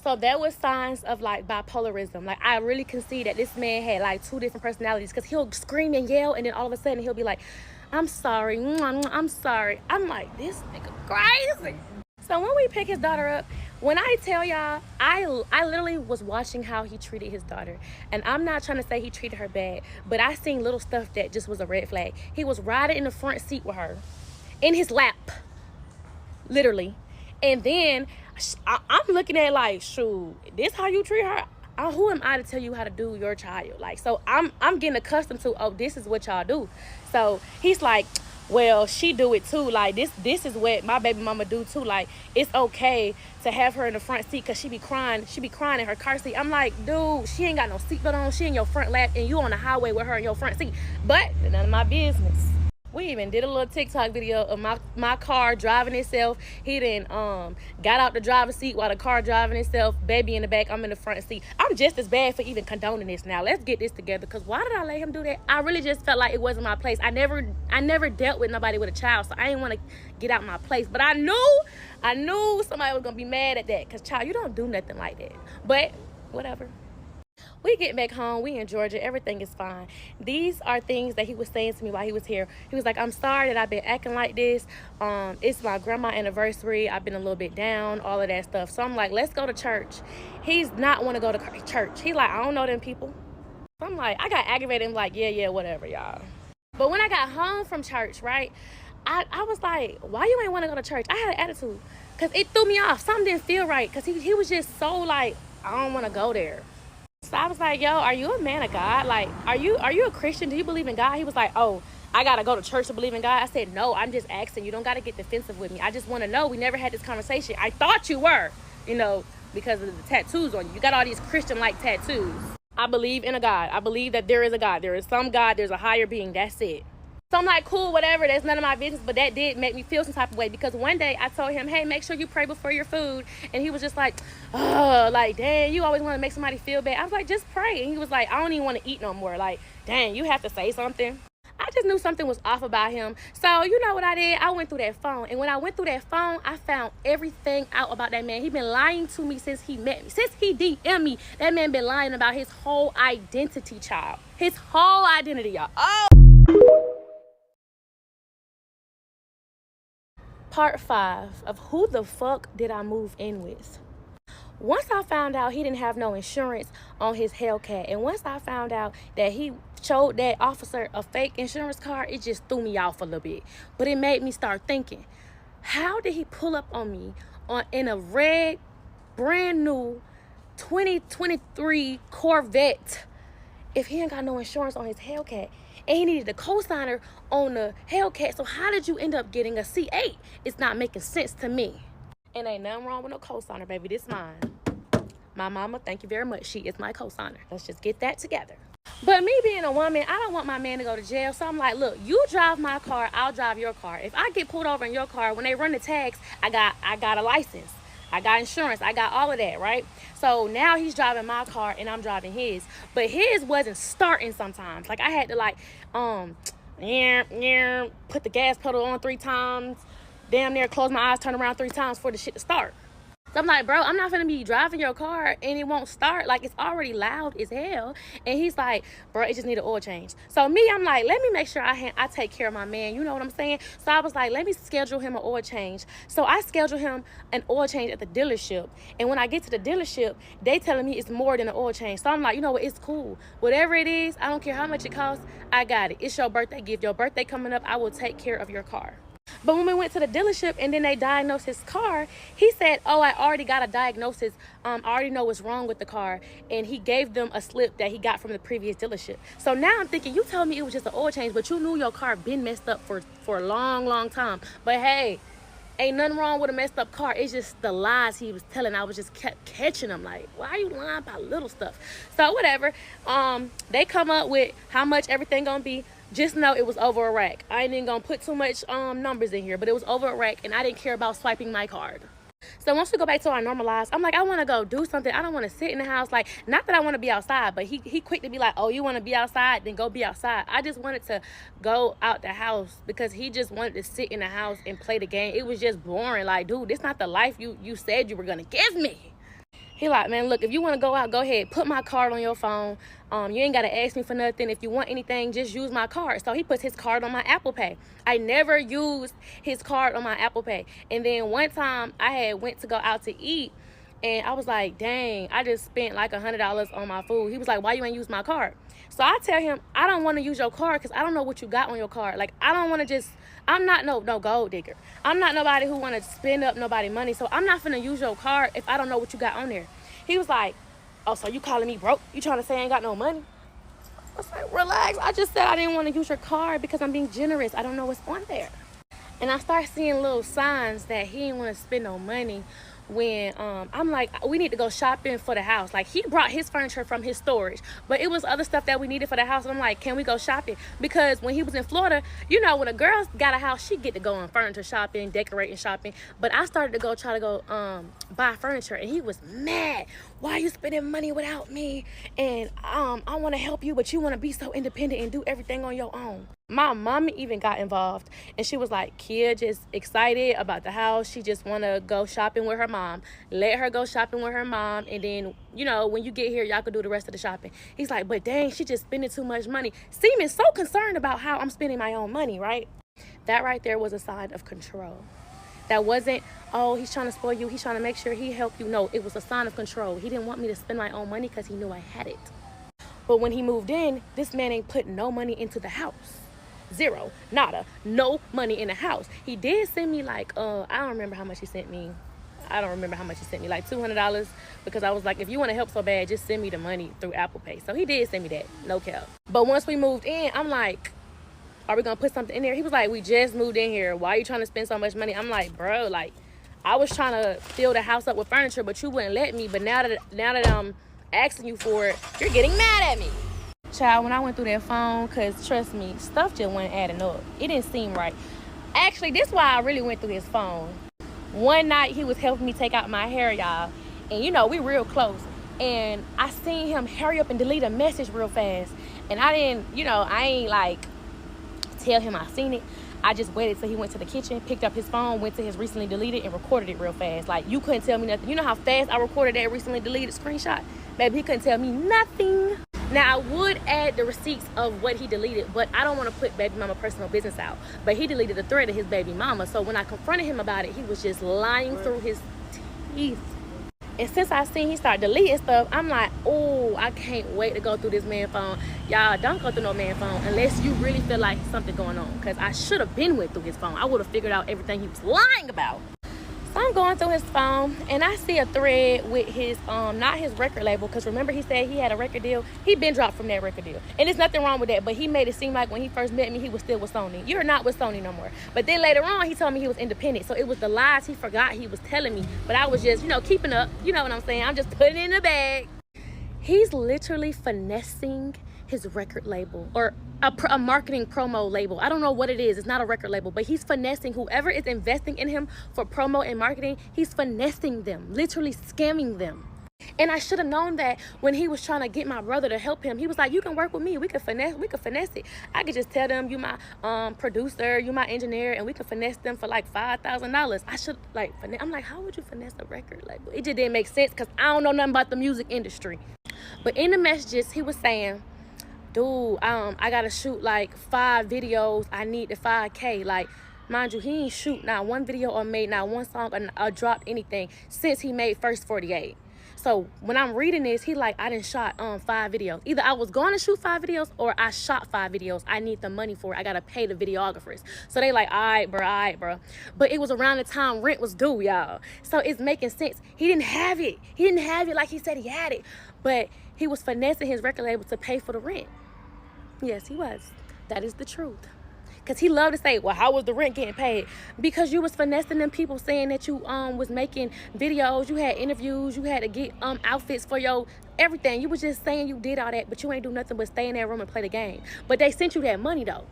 So there was signs of like bipolarism. Like I really can see that this man had like 2 different personalities, because he'll scream and yell and then all of a sudden he'll be like, I'm sorry, I'm sorry. I'm like, this nigga crazy. So when we pick his daughter up, when I tell y'all, I literally was watching how he treated his daughter. And I'm not trying to say he treated her bad, but I seen little stuff that just was a red flag. He was riding in the front seat with her, in his lap, literally. And then I'm looking at it like, shoot, this how you treat her? Who am I to tell you how to do your child? Like, so I'm getting accustomed to, oh, this is what y'all do. So he's like, well, she do it too. Like this is what my baby mama do too. Like, it's okay to have her in the front seat because she be crying in her car seat. I'm like, dude, she ain't got no seatbelt on. She in your front lap and you on the highway with her in your front seat. But none of my business. We even did a little TikTok video of my car driving itself. He then got out the driver's seat while the car driving itself. Baby in the back, I'm in the front seat. I'm just as bad for even condoning this now. Let's get this together, because why did I let him do that? I really just felt like it wasn't my place. I never dealt with nobody with a child, so I didn't want to get out my place. But I knew somebody was gonna be mad at that, because child, you don't do nothing like that. But whatever. We get back home. We in Georgia. Everything is fine. These are things that he was saying to me while he was here. He was like, I'm sorry that I've been acting like this. It's my grandma's anniversary. I've been a little bit down, all of that stuff. So I'm like, let's go to church. He's not want to go to church. He's like, I don't know them people. So I'm like, I got aggravated and like, yeah, whatever, y'all. But when I got home from church, right, I was like, why you ain't want to go to church? I had an attitude because it threw me off. Something didn't feel right, because he was just so like, I don't want to go there. So I was like, yo, are you a man of God? Like, are you a Christian? Do you believe in God? He was like, oh, I got to go to church to believe in God. I said, no, I'm just asking. You don't got to get defensive with me. I just want to know. We never had this conversation. I thought you were, because of the tattoos on you. You got all these Christian-like tattoos. I believe in a God. I believe that there is a God. There is some God. There's a higher being. That's it. So I'm like, cool, whatever. That's none of my business. But that did make me feel some type of way, because one day I told him, hey, make sure you pray before your food. And he was just like, oh, like, dang, you always want to make somebody feel bad. I was like, just pray. And he was like, I don't even want to eat no more. Like, dang, you have to say something. I just knew something was off about him. So you know what I did? I went through that phone. And when I went through that phone, I found everything out about that man. He been lying to me since he met me. Since he DM'd me, that man been lying about his whole identity, child. His whole identity, y'all. Oh! Part 5 of who the fuck did I move in with? Once I found out he didn't have no insurance on his Hellcat, and once I found out that he showed that officer a fake insurance card, it just threw me off a little bit. But it made me start thinking, how did he pull up on me in a red, brand new 2023 Corvette if he ain't got no insurance on his Hellcat? And he needed a co-signer on the Hellcat. So how did you end up getting a C8? It's not making sense to me. And ain't nothing wrong with no co-signer, baby. This mine. My mama, thank you very much. She is my co-signer. Let's just get that together. But me being a woman, I don't want my man to go to jail. So I'm like, look, you drive my car, I'll drive your car. If I get pulled over in your car, when they run the tags, I got a license. I got insurance. I got all of that, right? So now he's driving my car and I'm driving his. But his wasn't starting sometimes. Like I had to put the gas pedal on 3 times. Damn near close my eyes, turn around 3 times for the shit to start. So I'm like, bro, I'm not gonna be driving your car and it won't start. Like, it's already loud as hell. And he's like, bro, it just need an oil change. So me, I'm like, let me make sure I take care of my man. You know what I'm saying? So I was like, let me schedule him an oil change. So I schedule him an oil change at the dealership. And when I get to the dealership, they telling me it's more than an oil change. So I'm like, you know what? It's cool. Whatever it is, I don't care how much it costs. I got it. It's your birthday gift. Your birthday coming up. I will take care of your car. But when we went to the dealership and then they diagnosed his car, he said, oh, I already got a diagnosis. I already know what's wrong with the car. And he gave them a slip that he got from the previous dealership. So now I'm thinking, you told me it was just an oil change, but you knew your car been messed up for a long, long time. But hey, ain't nothing wrong with a messed up car. It's just the lies he was telling. I was just kept catching him like, why are you lying about little stuff? So whatever. They come up with how much everything gonna be. Just know it was over a rack. I ain't even gonna put too much numbers in here, but it was over a rack and I didn't care about swiping my card. So once we go back to our normal lives, I'm like, I want to go do something. I don't want to sit in the house. Like, not that I want to be outside, but he quick to be like, oh, you want to be outside? Then go be outside. I just wanted to go out the house because he just wanted to sit in the house and play the game. It was just boring. Like, dude, this not the life you said you were going to give me. He like, man, look, if you want to go out, go ahead. Put my card on your phone. You ain't got to ask me for nothing. If you want anything, just use my card. So he puts his card on my Apple Pay. I never used his card on my Apple Pay. And then one time I had went to go out to eat. And I was like, dang, I just spent like $100 on my food. He was like, why you ain't use my card? So I tell him, I don't want to use your card because I don't know what you got on your card. Like, I don't want to just, I'm not no gold digger. I'm not nobody who want to spend up nobody money. So I'm not finna use your card if I don't know what you got on there. He was like, oh, so you calling me broke? You trying to say I ain't got no money? I was like, relax. I just said I didn't want to use your card because I'm being generous. I don't know what's on there. And I start seeing little signs that he didn't want to spend no money when I'm like, we need to go shopping for the house. Like, he brought his furniture from his storage, but it was other stuff that we needed for the house. I'm like, can we go shopping? Because when he was in Florida, you know, when a girl got a house, she get to go on furniture shopping, decorating shopping. But I started to try to go buy furniture, and he was mad. Why are you spending money without me? And I want to help you, but you want to be so independent and do everything on your own. My mom even got involved, and she was like, Kia just excited about the house. She just want to go shopping with her mom. Let her go shopping with her mom, and then, you know, when you get here, y'all could do the rest of the shopping. He's like, but dang, she just spending too much money. Seeming so concerned about how I'm spending my own money, right? That right there was a sign of control. That wasn't, oh, he's trying to spoil you. He's trying to make sure he help you. No, it was a sign of control. He didn't want me to spend my own money because he knew I had it. But when he moved in, this man ain't put no money into the house. Zero, nada, no money in the house. He did send me like, I don't remember how much he sent me. Like $200, because I was like, if you want to help so bad, just send me the money through Apple Pay. So he did send me that, no cap. But once we moved in, I'm like, are we gonna put something in there? He was like, we just moved in here. Why are you trying to spend so much money? I'm like, bro, like, I was trying to fill the house up with furniture, but you wouldn't let me. But now that I'm asking you for it, you're getting mad at me. Child, when I went through that phone, because trust me, stuff just wasn't adding up. It didn't seem right. Actually, this is why I really went through his phone. One night, he was helping me take out my hair, y'all. And, you know, we real close. And I seen him hurry up and delete a message real fast. And I didn't, you know, I ain't like tell him I seen it. I just waited till he went to the kitchen, picked up his phone, went to his recently deleted, and recorded it real fast. Like, you couldn't tell me nothing. You know how fast I recorded that recently deleted screenshot? Baby, he couldn't tell me nothing. Now, I would add the receipts of what he deleted, but I don't want to put baby mama personal business out. But he deleted the thread of his baby mama. So when I confronted him about it, he was just lying through his teeth. And since I seen he start deleting stuff, I'm like, oh, I can't wait to go through this man's phone. Y'all, don't go through no man's phone unless you really feel like something going on. Because I should have been went through his phone. I would have figured out everything he was lying about. So I'm going through his phone, and I see a thread with his, not his record label, because remember he said he had a record deal? He been dropped from that record deal. And there's nothing wrong with that, but he made it seem like when he first met me, he was still with Sony. You're not with Sony no more. But then later on, he told me he was independent. So it was the lies he forgot he was telling me. But I was just, keeping up. You know what I'm saying? I'm just putting it in the bag. He's literally finessing his record label, or a marketing promo label. I don't know what it is. It's not a record label, but he's finessing whoever is investing in him for promo and marketing. He's finessing them, literally scamming them. And I should have known that when he was trying to get my brother to help him. He was like, you can work with me. We could finesse it. I could just tell them you my producer, you my engineer, and we could finesse them for like $5,000. I should I'm like, how would you finesse a record label? It just didn't make sense because I don't know nothing about the music industry. But in the messages, he was saying, dude, I gotta shoot like 5 videos. I need the 5K. Like, mind you, he ain't shoot not one video or made not one song or dropped anything since he made First 48. So when I'm reading this, he like, I done shot 5 videos. Either I was going to shoot 5 videos or I shot 5 videos. I need the money for it. I gotta pay the videographers. So they like, all right, bro. But it was around the time rent was due, y'all. So it's making sense. He didn't have it. He didn't have it like he said he had it. But he was finessing his record label to pay for the rent. Yes, he was. That is the truth. Because he loved to say, well, how was the rent getting paid? Because you was finessing them people saying that you was making videos, you had interviews, you had to get outfits for your everything. You was just saying you did all that, but you ain't do nothing but stay in that room and play the game. But they sent you that money, though.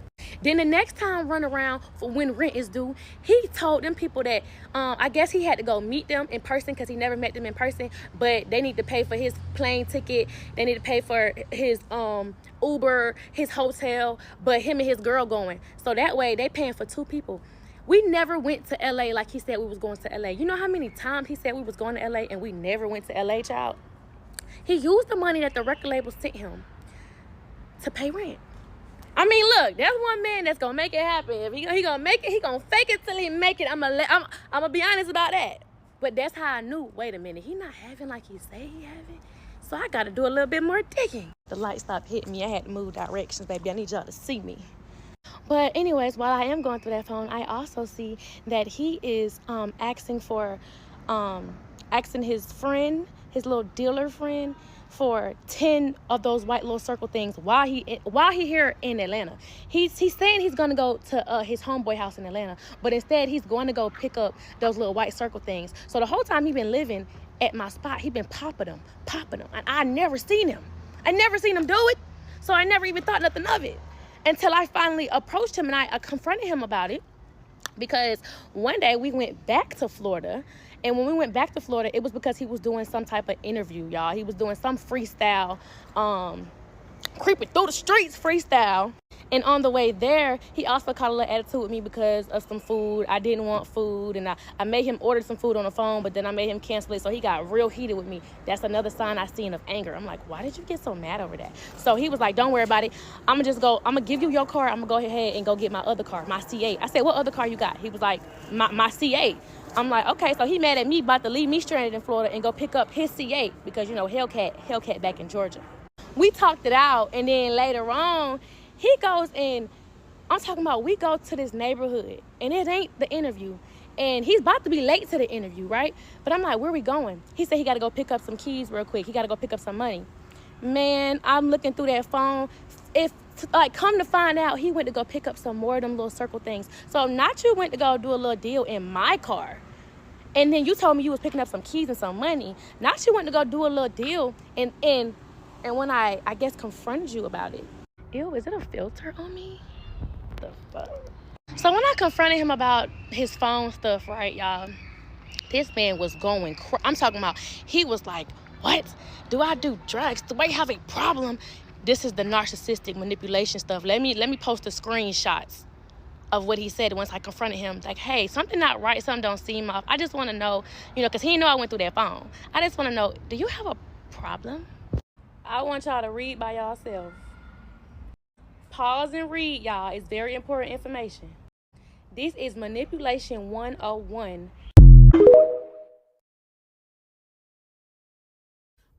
Then the next time run around for when rent is due, he told them people that I guess he had to go meet them in person because he never met them in person, but they need to pay for his plane ticket. They need to pay for his Uber, his hotel, but him and his girl going. So that way they paying for 2 people. We never went to LA like he said we was going to LA. You know how many times he said we was going to LA and we never went to LA, child? He used the money that the record label sent him to pay rent. I mean, look, there's one man that's gonna make it happen. If he gonna make it, he gonna fake it till he make it. I'm gonna be honest about that. But that's how I knew. Wait a minute, he not having like he say he having. So I gotta do a little bit more digging. The light stopped hitting me. I had to move directions, baby. I need y'all to see me. But anyways, while I am going through that phone, I also see that he is asking his friend, his little dealer friend, for 10 of those white little circle things while he here in Atlanta. He's saying he's gonna go to his homeboy house in Atlanta, but instead he's going to go pick up those little white circle things. So the whole time he been living at my spot, he been popping them, and I never seen him do it. So I never even thought nothing of it until I finally approached him and I confronted him about it. Because one day we went back to Florida, and when we went back to Florida, it was because he was doing some type of interview, y'all. He was doing some freestyle, creeping through the streets freestyle. And on the way there, he also caught a little attitude with me because of some food. I didn't want food, and I made him order some food on the phone, but then I made him cancel it, so he got real heated with me. That's another sign I seen of anger. I'm like, why did you get so mad over that? So he was like, don't worry about it. I'm going to give you your car. I'm going to go ahead and go get my other car, my C8. I said, what other car you got? He was like, my C8. I'm like, okay, so he mad at me about to leave me stranded in Florida and go pick up his C8 because, Hellcat back in Georgia. We talked it out, and then later on, he goes and I'm talking about we go to this neighborhood, and it ain't the interview. And he's about to be late to the interview, right? But I'm like, where we going? He said he got to go pick up some keys real quick. He got to go pick up some money. Man, I'm looking through that phone. Come to find out, he went to go pick up some more of them little circle things. So not you went to go do a little deal in my car, and then you told me you was picking up some keys and some money. Not you went to go do a little deal, and when I guess confronted you about it. Ew, is it a filter on me? The fuck? So when I confronted him about his phone stuff, right, y'all, this man was going I'm talking about, he was like, what? Do I do drugs? Do I have a problem This is the narcissistic manipulation stuff. Let me post the screenshots of what he said once I confronted him. Like, hey, something not right, something don't seem off. I just want to know, because he didn't know I went through that phone. I just want to know, do you have a problem? I want y'all to read by yourself. Pause and read, y'all. It's very important information. This is Manipulation 101.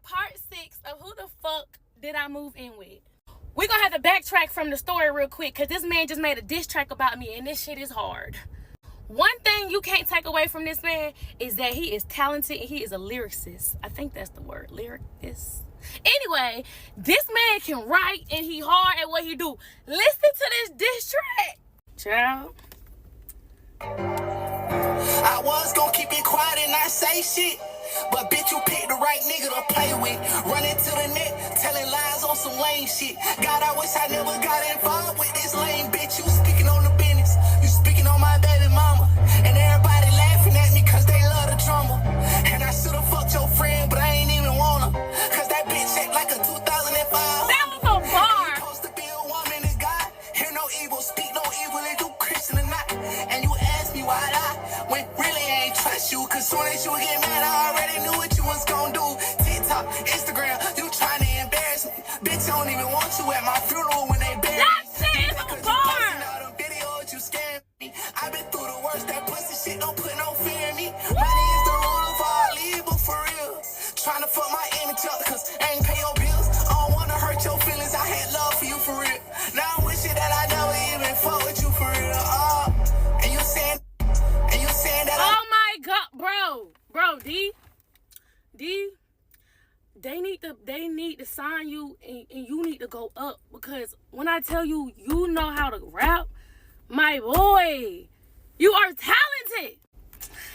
Part 6 of Who the Fuck Did I Move In With? We're going to have to backtrack from the story real quick because this man just made a diss track about me and this shit is hard. One thing you can't take away from this man is that he is talented and he is a lyricist. I think that's the word, lyricist. Anyway, this man can write and he hard at what he do. Listen to this diss track. Child. I was gonna keep it quiet and not say shit, but bitch, you picked the right nigga to play with. Running to the net, telling lies on some lame shit. God, I wish I never got involved with this lame bitch. You speaking on the business, you speaking on my baby mama, and everybody laughing at me cause they love the drama. And I should've fucked your friend, but I ain't even wanna, cause that bitch shaped like a 2005. That was a bar. You supposed to be a woman of God, hear no evil, speak no evil, if you Christian or not. And you ask me why I when really I ain't trust you, cause soon as you get mad, I already knew what you was gonna do. TikTok, Instagram, you trying to embarrass me. Bitch, I don't even want you at my funeral when they bury me. That shit is a bar. All them videos, you scared me. I've been through the worst, that pussy shit don't put no fear in me. Money is the rule of all evil, for real. Trying to fuck my image up, cause I ain't pay your bills. I don't wanna hurt your feelings, I had love for you, for real. Now I wish it that I never even fuck with you, for real. And you saying that oh my god, bro, D, they need to sign you and you need to go up, because when I tell you, you know how to rap, my boy, you are talented.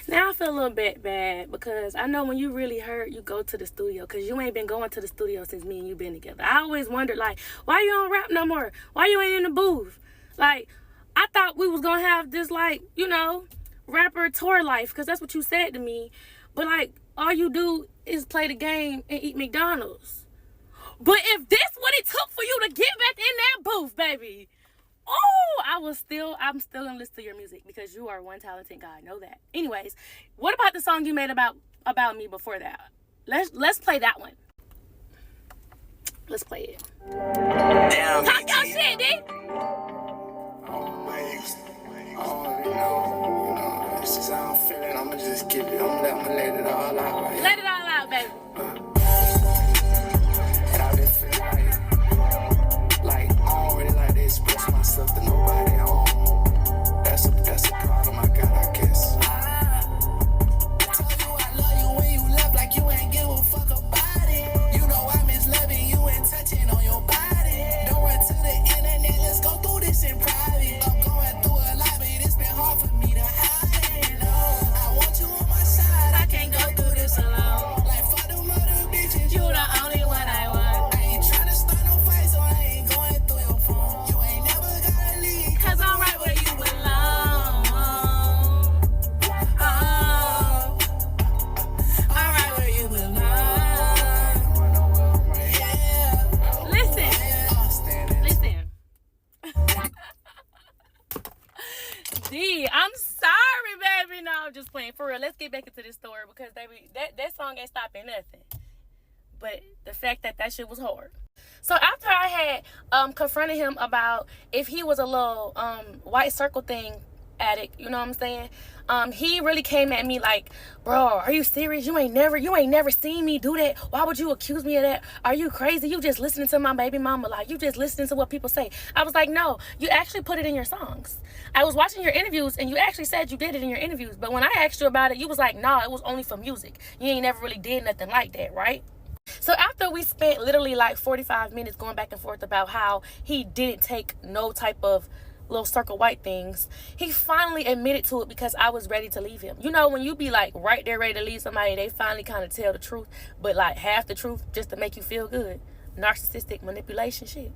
Now I feel a little bit bad because I know when you really hurt, you go to the studio, because you ain't been going to the studio since me and you been together. I always wondered, like, why you don't rap no more? Why you ain't in the booth? Like, I thought we was gonna have this, like, rapper tour life, because that's what you said to me. But, like, all you do is play the game and eat McDonald's. But if this what it took for you to get back in that booth, baby, I'm still gonna listen to your music, because you are one talented guy. Know that. Anyways, what about the song you made about me before that? Let's play that one. Let's play it. damn, Talk your shit, D. This is how I'm feeling. I'ma just keep it. I'ma let it all out. Right? Let it all out, baby. And I've been feeling like I don't really like to express myself to nobody. That's a problem I got, I guess. I told you I love you when you left, like you ain't give a fuck about it. You know I miss loving you and touching on your body. Don't run to the internet, let's go through this in private. I'm going through a lot, but it's been hard for me to hide it. I want you on my side, I can't go through this alone. Like fuck them other bitches, you the only one I want. I ain't tryna start no fight, so I ain't going through your phone. You ain't never gotta leave, Cause I'm right where you belong. I'm right where you belong. Listen. D, I'm sorry, baby. No, I'm just playing. For real, let's get back into this story, because, baby, that song ain't stopping nothing. But the fact that shit was hard. So after I had confronted him about if he was a little white circle thing addict, you know what I'm saying? He really came at me like, bro, are you serious? You ain't never seen me do that. Why would you accuse me of that? Are you crazy? You just listening to my baby mama. Like, you just listening to what people say. I was like, no, you actually put it in your songs. I was watching your interviews and you actually said you did it in your interviews. But when I asked you about it, you was like, nah, it was only for music. You ain't never really did nothing like that, right? So after we spent literally like 45 minutes going back and forth about how he didn't take no type of little circle white things, he finally admitted to it, because I was ready to leave him. You know, when you be like right there ready to leave somebody, they finally kind of tell the truth, but like half the truth just to make you feel good. Narcissistic manipulation shit.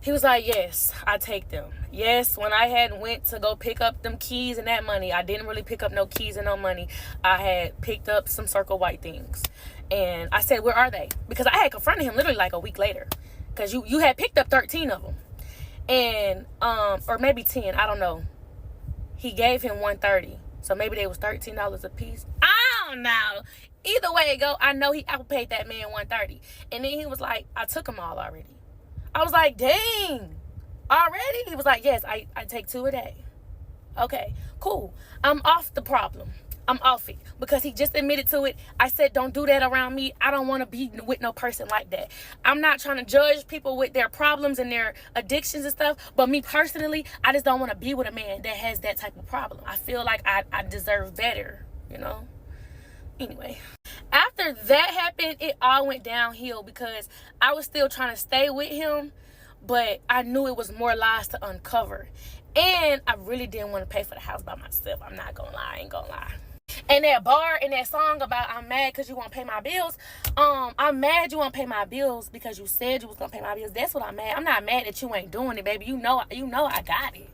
He was like, yes, I take them. Yes, when I had went to go pick up them keys and that money, I didn't really pick up no keys and no money. I had picked up some circle white things. And I said, where are they? Because I had confronted him literally like a week later. because you had picked up 13 of them, and or maybe 10, I don't know. He gave him 130, so maybe they was $13 a piece. I don't know. Either way it go, I know he Apple paid that man 130, and then he was like, I took them all already. I was like, dang, already? He was like, yes, I take 2 a day. Okay, cool. I'm off the problem. I'm off it because he just admitted to it. I said, don't do that around me. I don't want to be with no person like that. I'm not trying to judge people with their problems and their addictions and stuff. But me personally, I just don't want to be with a man that has that type of problem. I feel like I deserve better, you know? Anyway, after that happened, it all went downhill because I was still trying to stay with him, but I knew it was more lies to uncover. And I really didn't want to pay for the house by myself. I'm not gonna lie, I ain't gonna lie. And that bar and that song about I'm mad because you won't pay my bills. I'm mad you won't pay my bills because you said you was gonna pay my bills. That's what I'm mad. I'm not mad that you ain't doing it, baby. You know I got it.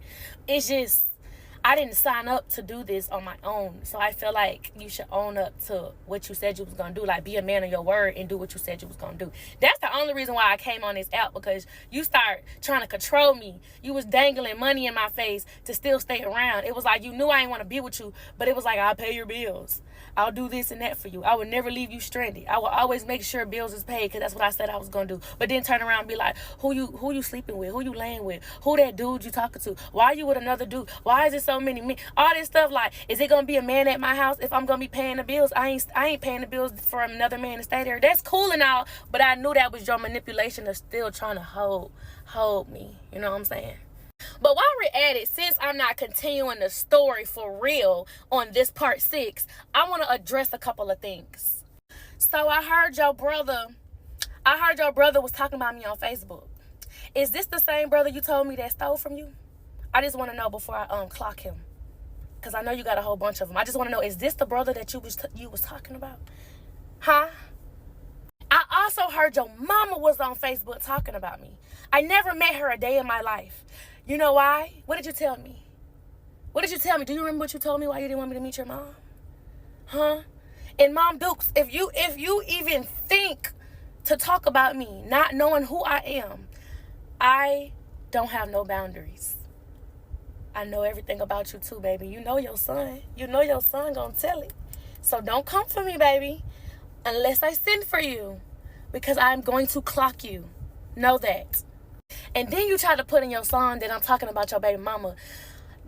It's just I didn't sign up to do this on my own. So I feel like you should own up to what you said you was going to do. Like, be a man of your word and do what you said you was going to do. That's the only reason why I came on this app, because you start trying to control me. You was dangling money in my face to still stay around. It was like you knew I didn't want to be with you, but it was like, I'll pay your bills. I'll do this and that for you. I would never leave you stranded. I will always make sure bills is paid because that's what I said I was going to do. But then turn around and be like, who you sleeping with? Who you laying with? Who that dude you talking to? Why are you with another dude? Why is it so many men? All this stuff, like, is it going to be a man at my house if I'm going to be paying the bills? I ain't paying the bills for another man to stay there. That's cool and all, but I knew that was your manipulation of still trying to hold me. You know what I'm saying? But while we're at it, since I'm not continuing the story for real on this part 6, I want to address a couple of things. So I heard your brother was talking about me on Facebook. Is this the same brother you told me that stole from you? I just want to know before I clock him, because I know you got a whole bunch of them. I just want to know, is this the brother that you was talking about? Huh? I also heard your mama was on Facebook talking about me. I never met her a day in my life. You know why? What did you tell me? What did you tell me? Do you remember what you told me why you didn't want me to meet your mom? Huh? And Mom Dukes, if you even think to talk about me, not knowing who I am, I don't have no boundaries. I know everything about you too, baby. You know your son. You know your son gonna tell it. So don't come for me, baby, unless I send for you, because I'm going to clock you. Know that. And then you try to put in your song that I'm talking about your baby mama.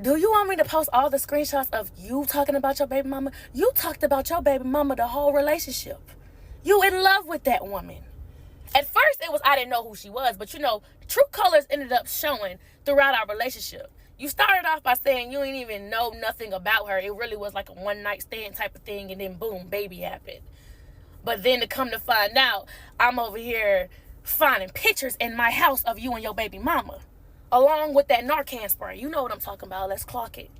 Do you want me to post all the screenshots of you talking about your baby mama? You talked about your baby mama the whole relationship. You in love with that woman. At first, it was I didn't know who she was, but true colors ended up showing throughout our relationship. You started off by saying you didn't even know nothing about her. It really was like a one-night stand type of thing, and then boom, baby happened. But then to come to find out, I'm over here finding pictures in my house of you and your baby mama, along with that Narcan spray. You know what I'm talking about. Let's clock it.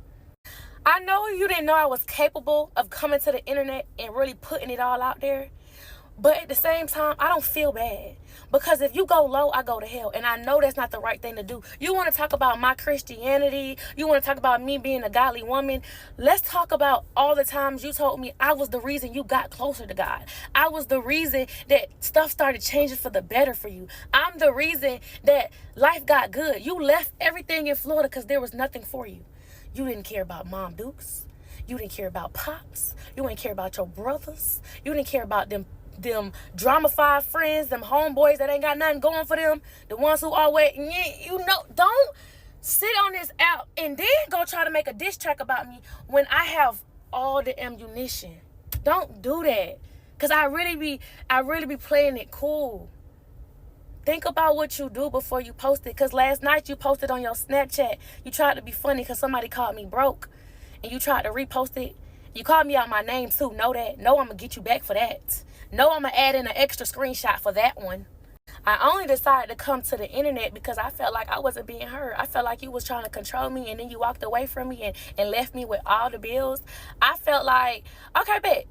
I know you didn't know I was capable of coming to the internet and really putting it all out there. But at the same time, I don't feel bad, because if you go low, I go to hell. And I know that's not the right thing to do. You want to talk about my Christianity. You want to talk about me being a godly woman. Let's talk about all the times you told me I was the reason you got closer to God. I was the reason that stuff started changing for the better for you. I'm the reason that life got good. You left everything in Florida because there was nothing for you. You didn't care about Mom Dukes. You didn't care about Pops. You didn't care about your brothers. You didn't care about them drama-fied friends, them homeboys that ain't got nothing going for them, the ones who always, don't sit on this app and then go try to make a diss track about me when I have all the ammunition. Don't do that, because I really be playing it cool. Think about what you do before you post it, because last night you posted on your Snapchat. You tried to be funny because somebody called me broke, and you tried to repost it. You called me out my name too. Know that. Know I'm going to get you back for that. Know I'm going to add in an extra screenshot for that one. I only decided to come to the internet because I felt like I wasn't being heard. I felt like you was trying to control me, and then you walked away from me and left me with all the bills. I felt like, okay, bet.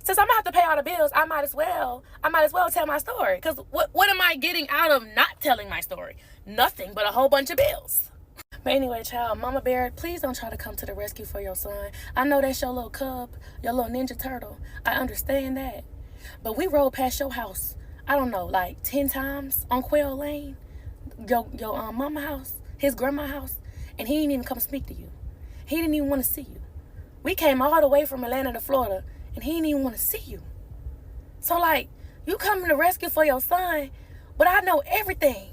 Since I'm going to have to pay all the bills, I might as well tell my story. Because what am I getting out of not telling my story? Nothing but a whole bunch of bills. But anyway, child, Mama Bear, please don't try to come to the rescue for your son. I know that's your little cub, your little Ninja Turtle. I understand that. But we rode past your house I don't know, like 10 times on Quail Lane, your mama house, his grandma house, and he didn't even come speak to you. He didn't even want to see you. We came all the way from Atlanta to Florida, and he didn't even want to see you. So, like, you coming to rescue for your son, but I know everything.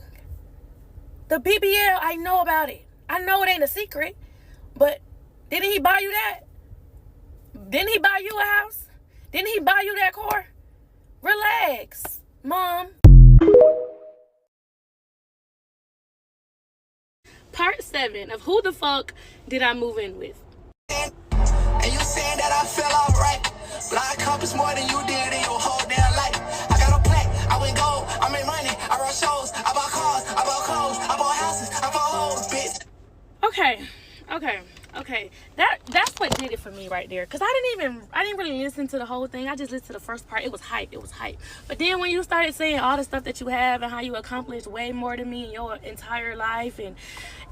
The BBL, I know about it. I know it ain't a secret, but didn't he buy you that? Didn't he buy you a house? Didn't he buy you that car? Relax, Mom. Part 7 of Who the Fuck Did I Move In With? And you saying that I fell off right, but I accomplished more than you did in your whole damn life. I got a plaque, I went gold, I made money, I run shows, I bought cars, I bought clothes, I bought houses, I bought hoes, bitch. Okay. That's what did it for me right there. Cause I didn't really listen to the whole thing. I just listened to the first part. It was hype. But then when you started saying all the stuff that you have and how you accomplished way more than me in your entire life, and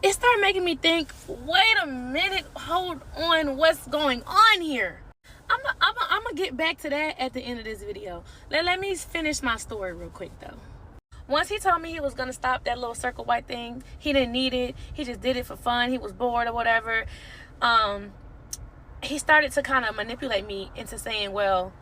it started making me think, wait a minute, hold on, what's going on here? I'm gonna get back to that at the end of this video. Let me finish my story real quick though. Once he told me he was gonna stop that little circle white thing, he didn't need it. He just did it for fun. He was bored or whatever. He started to kind of manipulate me into saying, well,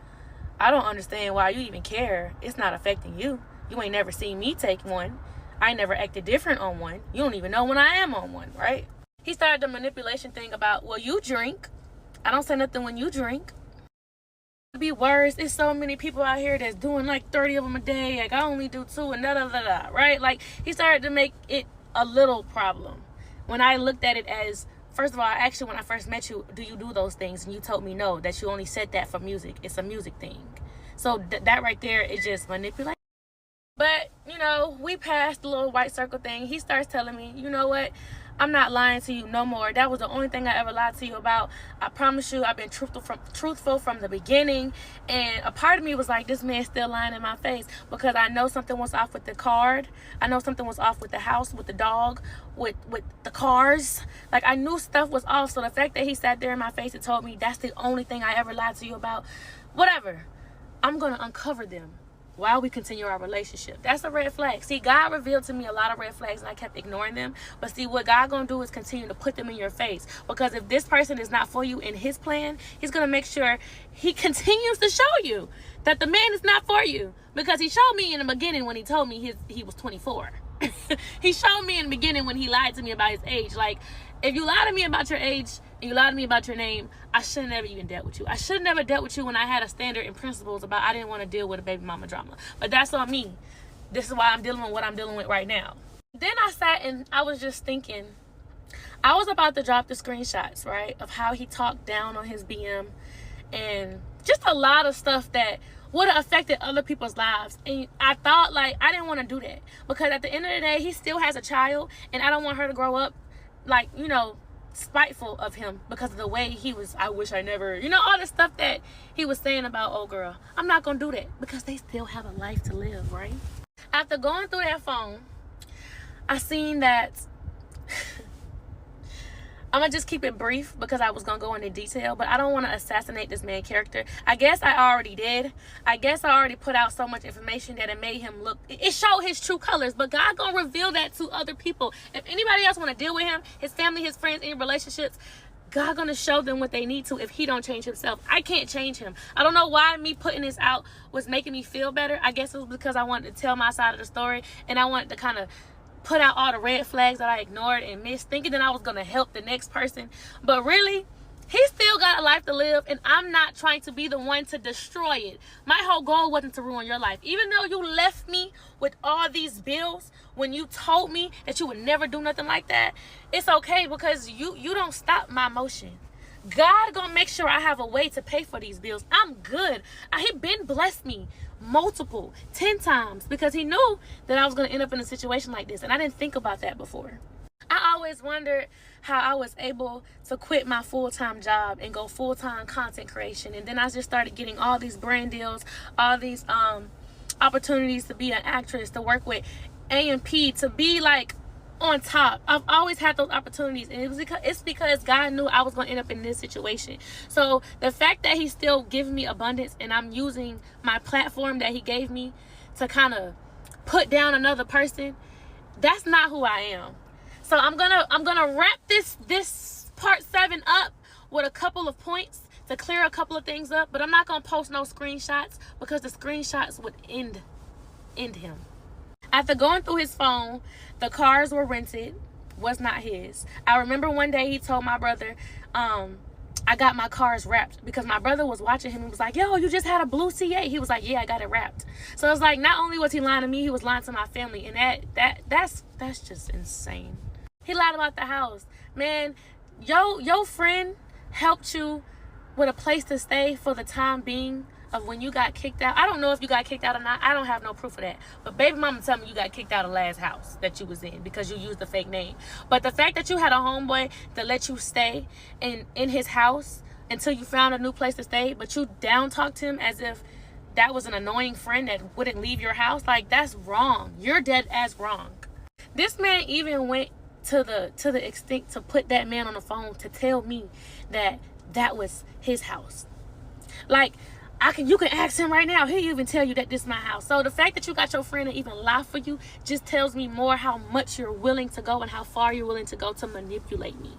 I don't understand why you even care. It's not affecting you. You ain't never seen me take one. I never acted different on one. You don't even know when I am on one, right? He started the manipulation thing about, well, you drink. I don't say nothing when you drink. It'd be worse. There's so many people out here that's doing like 30 of them a day. Like, I only do 2 and da-da-da-da, right? Like, he started to make it a little problem. When I looked at it as, first of all, actually, when I first met you, do you do those things? And you told me no, that you only said that for music. It's a music thing. So that right there is just manipulation. But, you know, we passed the little white circle thing. He starts telling me, you know what? I'm not lying to you no more. That was the only thing I ever lied to you about. I promise you, I've been truthful from the beginning. And a part of me was like, this man's still lying in my face, because I know something was off with the card. I know something was off with the house, with the dog, with the cars. Like, I knew stuff was off. So the fact that he sat there in my face and told me that's the only thing I ever lied to you about, whatever, I'm going to uncover them while we continue our relationship. That's a red flag. See, God revealed to me a lot of red flags, and I kept ignoring them. But see, what God gonna do is continue to put them in your face, because if this person is not for you in his plan, he's gonna make sure he continues to show you that the man is not for you. Because he showed me in the beginning when he told me he was 24. He showed me in the beginning when he lied to me about his age. Like, if you lie to me about your age and you lie to me about your name, I should have never even dealt with you. I should have never dealt with you when I had a standard and principles about I didn't want to deal with a baby mama drama. But that's on me. This is why I'm dealing with what I'm dealing with right now. Then I sat and I was just thinking, I was about to drop the screenshots, right, of how he talked down on his BM and just a lot of stuff that would have affected other people's lives. And I thought, like, I didn't want to do that, because at the end of the day, he still has a child, and I don't want her to grow up like, you know, spiteful of him because of the way he was. I wish I never, you know, all the stuff that he was saying about old girl. I'm not gonna do that, because they still have a life to live, right? After going through that phone, I seen that I'm gonna just keep it brief, because I was gonna go into detail, but I don't want to assassinate this man's character. I guess I already did. I guess I already put out so much information that it made him look, it showed his true colors, but God gonna reveal that to other people. If anybody else want to deal with him, his family, his friends, any relationships, God gonna show them what they need to if he don't change himself. I can't change him. I don't know why me putting this out was making me feel better. I guess it was because I wanted to tell my side of the story, and I wanted to kind of put out all the red flags that I ignored and missed, thinking that I was going to help the next person. But really, he still got a life to live, and I'm not trying to be the one to destroy it. My whole goal wasn't to ruin your life. Even though you left me with all these bills when you told me that you would never do nothing like that, it's okay, because you don't stop my motion. God gonna make sure I have a way to pay for these bills. I'm good. He been blessed me multiple 10 times, because he knew that I was going to end up in a situation like this, and I didn't think about that before. I always wondered how I was able to quit my full-time job and go full-time content creation, and then I just started getting all these brand deals, all these opportunities to be an actress, to work with A&P, to be like on top. I've always had those opportunities, and it's because God knew I was going to end up in this situation. So the fact that he's still giving me abundance, and I'm using my platform that he gave me kind of put down another person. That's not who I am. So I'm gonna wrap this part 7 up with a couple of points to clear a couple of things up, but I'm not gonna post no screenshots because the screenshots would end him. After going through his phone, the cars were rented, was not his. I remember one day he told my brother, I got my cars wrapped, because my brother was watching him and was like, yo, you just had a blue C8. He was like, yeah, I got it wrapped. So it's like, not only was he lying to me, he was lying to my family, and that's just insane. He lied about the house. Man, your friend helped you with a place to stay for the time being of when you got kicked out. I don't know if you got kicked out or not. I don't have no proof of that. But baby mama tell me you got kicked out of the last house that you was in because you used a fake name. But the fact that you had a homeboy that let you stay in his house until you found a new place to stay, but you down talked him as if that was an annoying friend that wouldn't leave your house, like, that's wrong. You're dead as wrong. This man even went to the extent to put that man on the phone to tell me that was his house. Like, you can ask him right now. He'll even tell you that this is my house. So the fact that you got your friend to even lie for you just tells me more how much you're willing to go and how far you're willing to go to manipulate me.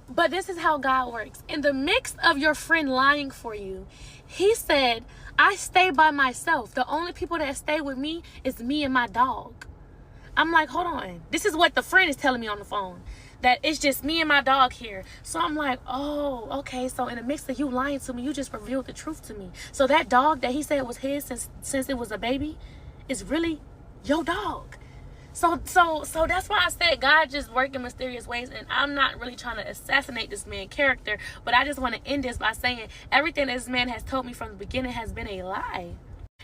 But this is how God works. In the mix of your friend lying for you, he said, I stay by myself. The only people that stay with me is me and my dog. I'm like, hold on. This is what the friend is telling me on the phone, that it's just me and my dog here. So I'm like, oh, okay. So in the mix of you lying to me, you just revealed the truth to me. So that dog that he said was his since it was a baby is really your dog. So that's why I said God just works in mysterious ways, and I'm not really trying to assassinate this man's character, but I just want to end this by saying everything that this man has told me from the beginning has been a lie.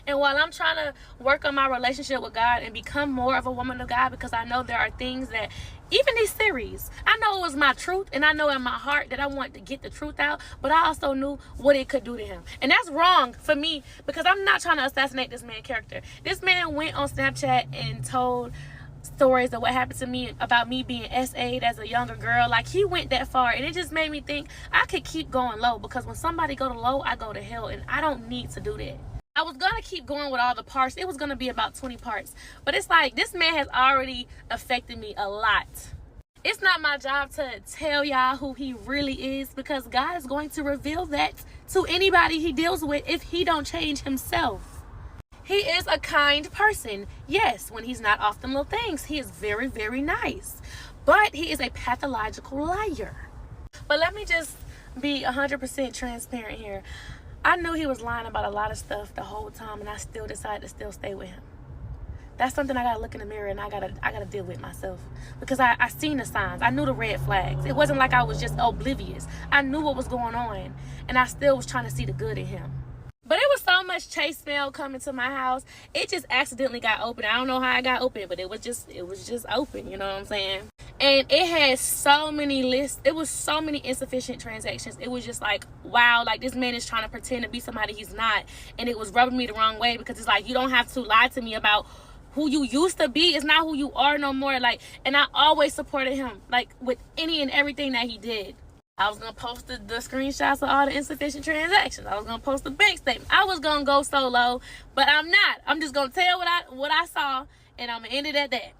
And while I'm trying to work on my relationship with God and become more of a woman of God, because I know there are things that, even this series, I know it was my truth, and I know in my heart that I want to get the truth out, but I also knew what it could do to him. And that's wrong for me, because I'm not trying to assassinate this man's character. This man went on Snapchat and told stories of what happened to me about me being SA'd as a younger girl. Like, he went that far, and it just made me think I could keep going low, because when somebody go to low, I go to hell, and I don't need to do that. I was gonna keep going with all the parts. It was gonna be about 20 parts, but it's like, this man has already affected me a lot. It's not my job to tell y'all who he really is, because God is going to reveal that to anybody he deals with if he don't change himself. He is a kind person. Yes, when he's not off them little things, he is very, very nice. But he is a pathological liar. But let me just be 100% transparent here. I knew he was lying about a lot of stuff the whole time, and I still decided to still stay with him. That's something I gotta look in the mirror and I gotta deal with myself, because I seen the signs. I knew the red flags. It wasn't like I was just oblivious. I knew what was going on, and I still was trying to see the good in him. But it was so much chase mail coming to my house. It just accidentally got open. I don't know how it got open, but it was just open, you know what I'm saying? And it had so many lists. It was so many insufficient transactions. It was just like, wow, like, this man is trying to pretend to be somebody he's not. And it was rubbing me the wrong way, because it's like, you don't have to lie to me about who you used to be. It's not who you are no more. Like, and I always supported him, like, with any and everything that he did. I was gonna post the screenshots of all the insufficient transactions. I was gonna post the bank statement. I was gonna go solo, but I'm not. I'm just gonna tell what I saw, and I'm gonna end it at that.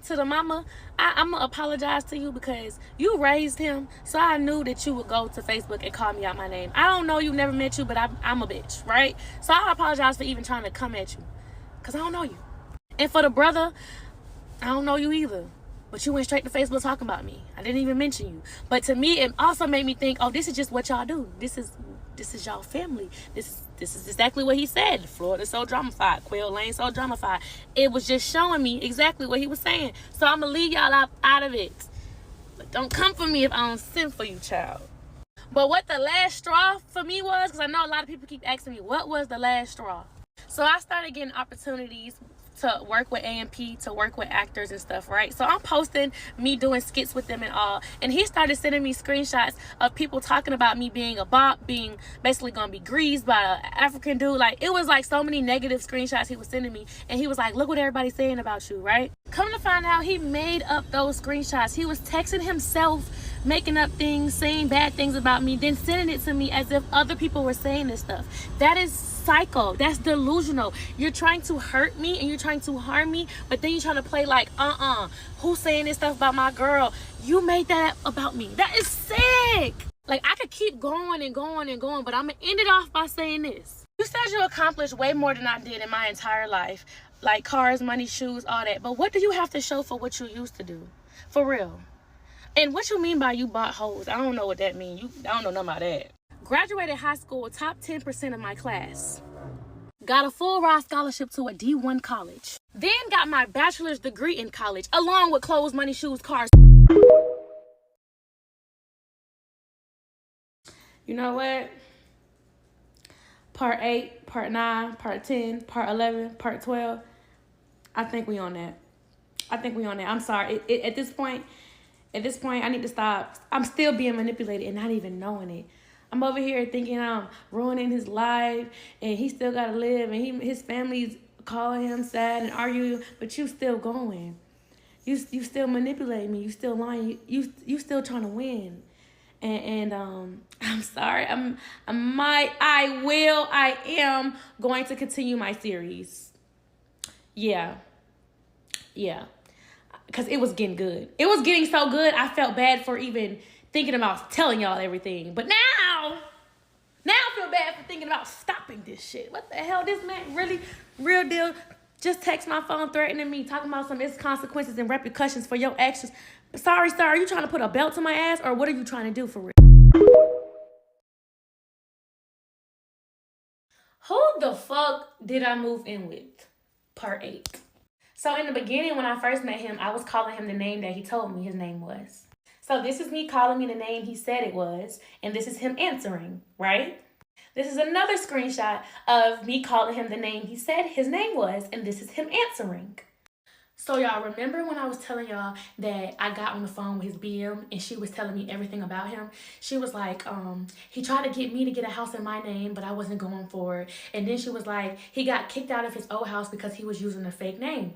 To the mama, I'm gonna apologize to you, because you raised him, so I knew that you would go to Facebook and call me out my name. I don't know you, never met you, but I'm a bitch, right? So I apologize for even trying to come at you, because I don't know you. And for the brother, I don't know you either, but you went straight to Facebook talking about me. I didn't even mention you. But to me, it also made me think, oh, this is just what y'all do. This is y'all family. This is exactly what he said. Florida's so dramified. Quail Lane so dramified. It was just showing me exactly what he was saying. So I'm going to leave y'all out of it. But don't come for me if I don't send for you, child. But what the last straw for me was, because I know a lot of people keep asking me, what was the last straw? So I started getting opportunities to work with AMP, to work with actors and stuff, right? So I'm posting me doing skits with them and all, and he started sending me screenshots of people talking about me being a bop, being basically gonna be greased by an African dude. Like, it was like so many negative screenshots he was sending me, and he was like, look what everybody's saying about you, right? Come to find out, he made up those screenshots. He was texting himself, making up things, saying bad things about me, then sending it to me as if other people were saying this stuff. That is psycho. That's delusional. You're trying to hurt me and you're trying to harm me, but then you're trying to play like, who's saying this stuff about my girl? You made that about me. That is sick. Like, I could keep going and going and going, but I'm gonna end it off by saying this. You said you accomplished way more than I did in my entire life. Like cars, money, shoes, all that. But what do you have to show for what you used to do? For real. And what you mean by you bought hoes? I don't know what that means. I don't know nothing about that. Graduated high school, top 10% of my class. Got a full ride scholarship to a D1 college. Then got my bachelor's degree in college, along with clothes, money, shoes, cars. You know what? Part 8, part 9, part 10, part 11, part 12. I think we on that. I'm sorry. At this point, I need to stop. I'm still being manipulated and not even knowing it. I'm over here thinking I'm ruining his life and he still got to live and his family's calling him sad and arguing, but you still going. You still manipulating me. You still lying. You still trying to win. And I'm sorry. I am going to continue my series. Yeah. Because it was getting good. It was getting so good, I felt bad for even thinking about telling y'all everything. But now I feel bad for thinking about stopping this shit. What the hell? This man really, real deal, just text my phone threatening me, talking about some its consequences and repercussions for your actions. Sorry, sir, are you trying to put a belt to my ass, or what are you trying to do for real? Who the fuck did I move in with? Part 8. So in the beginning, when I first met him, I was calling him the name that he told me his name was. So this is me calling me the name he said it was, and this is him answering, right? This is another screenshot of me calling him the name he said his name was, and this is him answering. So y'all remember when I was telling y'all that I got on the phone with his BM and she was telling me everything about him? She was like, he tried to get me to get a house in my name, but I wasn't going for it. And then she was like, he got kicked out of his old house because he was using a fake name.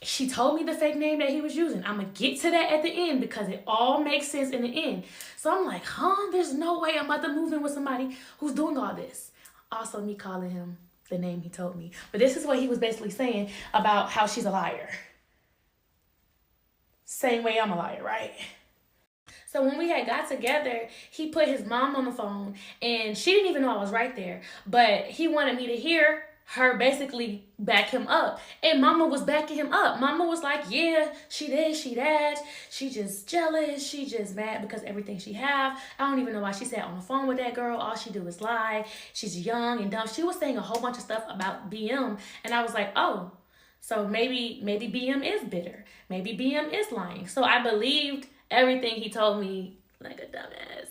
She told me the fake name that he was using. I'm going to get to that at the end because it all makes sense in the end. So I'm like, there's no way I'm about to move in with somebody who's doing all this. Also me calling him the name he told me. But this is what he was basically saying about how she's a liar. Same way I'm a liar, right? So when we had got together, he put his mom on the phone and she didn't even know I was right there. But he wanted me to hear her basically back him up. And mama was backing him up. Mama was like, yeah, she this, she that. She just jealous. She just mad because everything she have. I don't even know why she sat on the phone with that girl. All she do is lie. She's young and dumb. She was saying a whole bunch of stuff about BM. And I was like, oh. So maybe BM is bitter. Maybe BM is lying. So I believed everything he told me like a dumbass.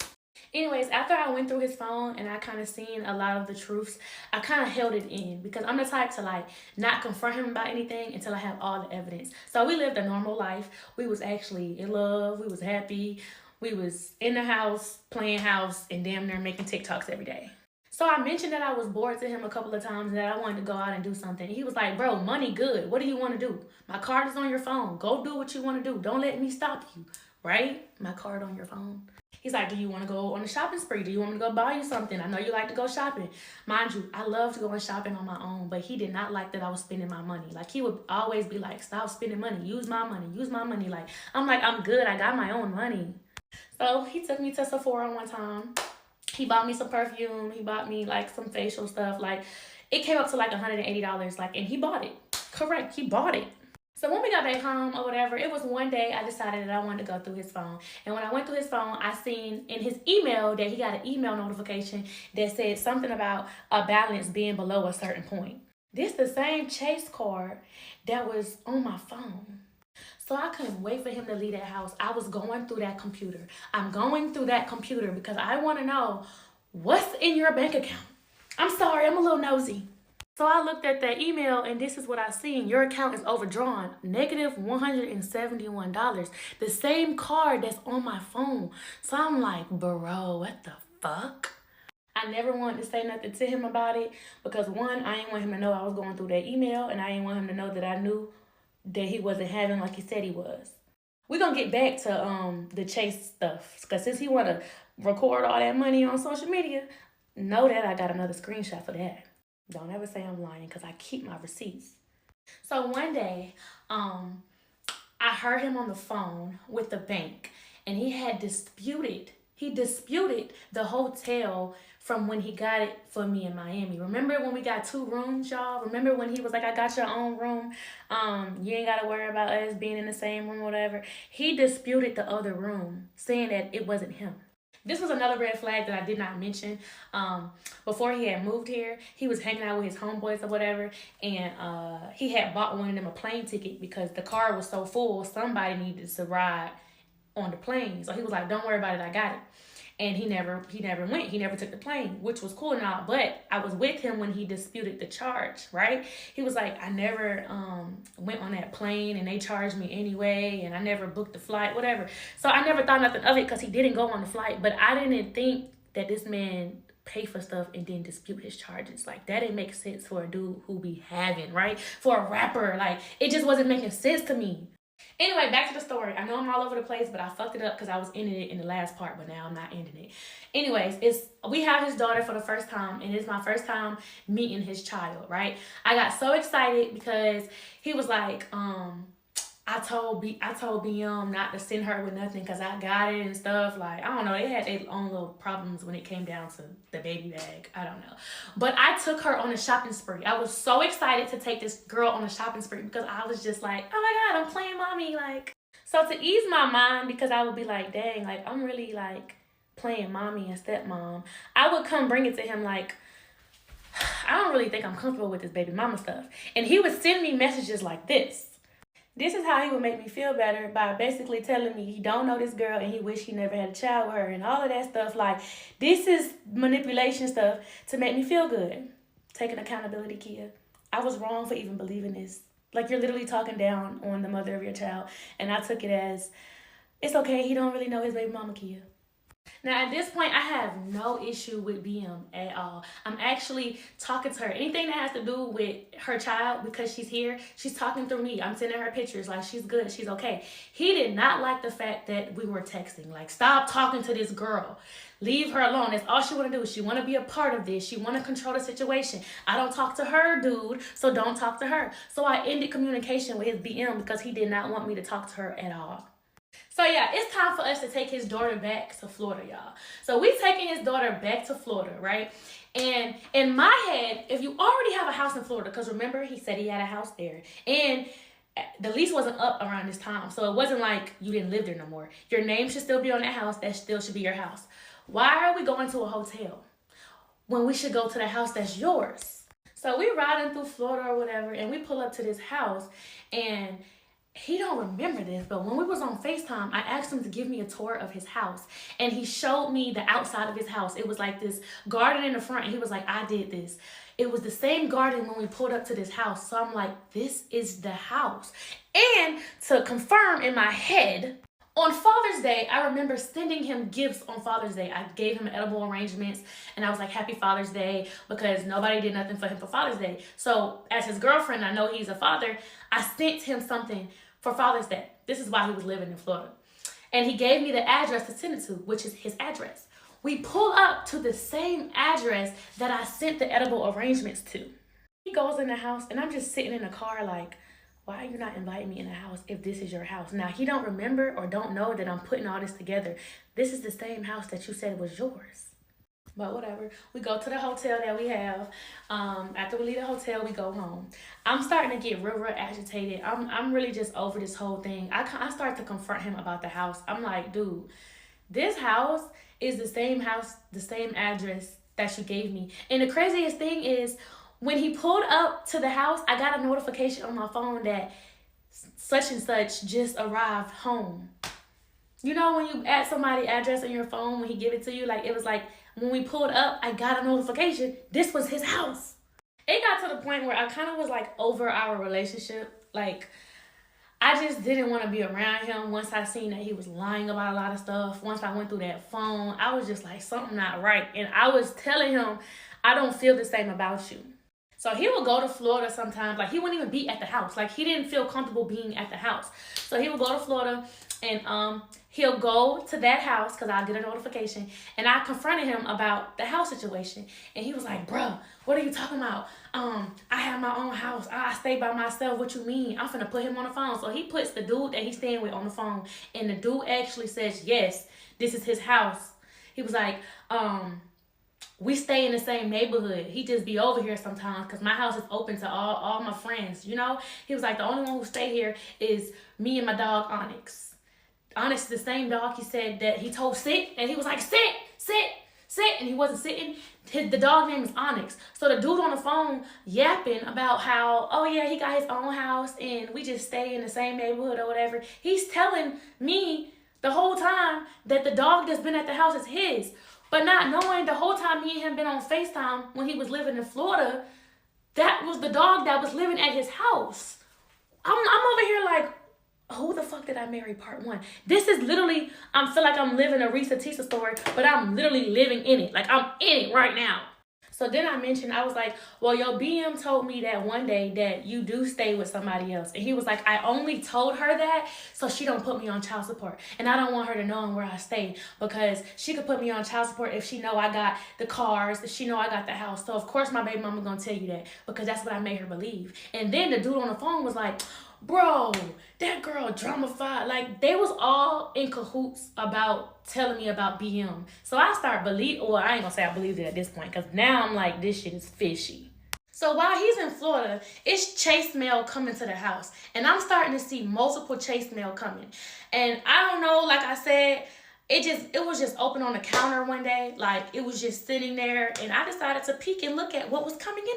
Anyways, after I went through his phone and I kind of seen a lot of the truths, I kind of held it in because I'm the type to like not confront him about anything until I have all the evidence. So we lived a normal life. We was actually in love. We was happy. We was in the house, playing house, and damn near making TikToks every day. So I mentioned that I was bored to him a couple of times and that I wanted to go out and do something. He was like, bro, money good. What do you want to do? My card is on your phone. Go do what you want to do. Don't let me stop you, right? My card on your phone. He's like, do you want to go on a shopping spree? Do you want me to go buy you something? I know you like to go shopping. Mind you, I love to go shopping on my own, but he did not like that I was spending my money. Like, he would always be like, stop spending money. Use my money. Use my money. Like, I'm like, I'm good. I got my own money. So he took me to Sephora one time. He bought me some perfume. He bought me like some facial stuff. Like, it came up to like $180. Like, and he bought it. Correct. He bought it. So when we got back home or whatever, it was one day I decided that I wanted to go through his phone. And when I went through his phone, I seen in his email that he got an email notification that said something about a balance being below a certain point. This the same Chase card that was on my phone. So I couldn't wait for him to leave that house. I was going through that computer. I'm going through that computer because I want to know what's in your bank account. I'm sorry, I'm a little nosy. So I looked at that email and this is what I seen. Your account is overdrawn, negative $171. The same card that's on my phone. So I'm like, bro, what the fuck? I never wanted to say nothing to him about it because one, I didn't want him to know I was going through that email and I didn't want him to know that I knew that he wasn't having like he said he was. We're going to get back to the Chase stuff because since he want to record all that money on social media, know that I got another screenshot for that. Don't ever say I'm lying because I keep my receipts. So one day, I heard him on the phone with the bank, and he disputed the hotel from when he got it for me in Miami. Remember when we got 2 rooms, y'all? Remember when he was like, I got your own room. You ain't gotta worry about us being in the same room or whatever. He disputed the other room, saying that it wasn't him. This was another red flag that I did not mention. Before he had moved here, he was hanging out with his homeboys or whatever, and he had bought one of them a plane ticket because the car was so full, somebody needed to ride on the plane. So he was like, "Don't worry about it, I got it." And he never went. He never took the plane, which was cool and all. But I was with him when he disputed the charge, right? He was like, "I never went on that plane, and they charged me anyway, and I never booked the flight, whatever." So I never thought nothing of it because he didn't go on the flight. But I didn't think that this man pay for stuff and then dispute his charges. Like, that didn't make sense for a dude who be having, right? For a rapper, like, it just wasn't making sense to me. Anyway, back to the story. I know I'm all over the place, but I fucked it up because I was ending it in the last part, but now I'm not ending it. Anyways, we have his daughter for the first time, and it's my first time meeting his child, right? I got so excited because he was like, I told BM not to send her with nothing because I got it and stuff. Like, I don't know. They had their own little problems when it came down to the baby bag. I don't know. But I took her on a shopping spree. I was so excited to take this girl on a shopping spree because I was just like, oh my God, I'm playing mommy. Like, so to ease my mind, because I would be like, dang, like, I'm really like playing mommy and stepmom, I would come bring it to him like, I don't really think I'm comfortable with this baby mama stuff. And he would send me messages like this. This is how he would make me feel better, by basically telling me he don't know this girl and he wish he never had a child with her and all of that stuff. Like, this is manipulation stuff to make me feel good. Taking accountability, Kia. I was wrong for even believing this. Like, you're literally talking down on the mother of your child, and I took it as, it's okay, he don't really know his baby mama, Kia. Now, at this point, I have no issue with BM at all. I'm actually talking to her. Anything that has to do with her child, because she's here, she's talking through me. I'm sending her pictures like she's good, she's okay. He did not like the fact that we were texting. Like, stop talking to this girl. Leave her alone. That's all she want to do. She want to be a part of this. She want to control the situation. I don't talk to her, dude, so don't talk to her. So I ended communication with his BM because he did not want me to talk to her at all. So yeah, it's time for us to take his daughter back to Florida, y'all. So we taking his daughter back to Florida, right? And in my head, if you already have a house in Florida, because remember, he said he had a house there, and the lease wasn't up around this time, so it wasn't like you didn't live there no more. Your name should still be on that house. That still should be your house. Why are we going to a hotel when we should go to the house that's yours? So we riding through Florida or whatever, and we pull up to this house, and he don't remember this, but when we was on FaceTime, I asked him to give me a tour of his house, and he showed me the outside of his house. It was like this garden in the front, and he was like, I did this. It was the same garden when we pulled up to this house. So I'm like, this is the house. And to confirm in my head, on Father's Day, I remember sending him gifts on Father's Day. I gave him edible arrangements, and I was like, Happy Father's Day, because nobody did nothing for him for Father's Day. So as his girlfriend, I know he's a father, I sent him something for Father's Day. This is why he was living in Florida. And he gave me the address to send it to, which is his address. We pull up to the same address that I sent the edible arrangements to. He goes in the house, and I'm just sitting in the car like, why are you not inviting me in the house if this is your house? Now, he don't remember or don't know that I'm putting all this together. This is the same house that you said was yours. But whatever. We go to the hotel that we have. After we leave the hotel, we go home. I'm starting to get real agitated. I'm really just over this whole thing. I start to confront him about the house. I'm like, dude, this house is the same house, the same address that you gave me. And the craziest thing is, when he pulled up to the house, I got a notification on my phone that such and such just arrived home. You know when you add somebody's address on your phone, when he give it to you, like, it was like, when we pulled up, I got a notification. This was his house. It got to the point where I kind of was like over our relationship. Like, I just didn't want to be around him once I seen that he was lying about a lot of stuff. Once I went through that phone, I was just like, something not right. And I was telling him, I don't feel the same about you. So he would go to Florida sometimes. Like, he wouldn't even be at the house. Like, he didn't feel comfortable being at the house. So he would go to Florida, and he'll go to that house because I'll get a notification. And I confronted him about the house situation. And he was like, bruh, what are you talking about? I have my own house. I stay by myself. What you mean? I'm finna put him on the phone. So he puts the dude that he's staying with on the phone. And the dude actually says, yes, this is his house. He was like, we stay in the same neighborhood. He just be over here sometimes because my house is open to all my friends, you know? He was like, the only one who stay here is me and my dog, Onyx. Onyx is the same dog he said that he told sit, and he was like, sit, and he wasn't sitting. The dog name is Onyx. So the dude on the phone yapping about how, oh yeah, he got his own house and we just stay in the same neighborhood or whatever. He's telling me the whole time that the dog that's been at the house is his. But not knowing the whole time me and him been on FaceTime when he was living in Florida, that was the dog that was living at his house. I'm over here like, who the fuck did I marry part 1? This is literally, I feel like I'm living a Risa Tisa story, but I'm literally living in it. Like, I'm in it right now. So then I mentioned, I was like, well, your BM told me that one day that you do stay with somebody else. And he was like, I only told her that so she don't put me on child support. And I don't want her to know where I stay because she could put me on child support if she know I got the cars, if she know I got the house. So of course my baby mama gonna tell you that because that's what I made her believe. And then the dude on the phone was like, bro, that girl dramified. Like, they was all in cahoots about telling me about BM. So I start believe. Well, I ain't gonna say I believed it at this point because now I'm like, this shit is fishy. So while he's in Florida, it's chase mail coming to the house. And I'm starting to see multiple chase mail coming. And I don't know, like I said, it was just open on the counter one day. Like, it was just sitting there. And I decided to peek and look at what was coming in.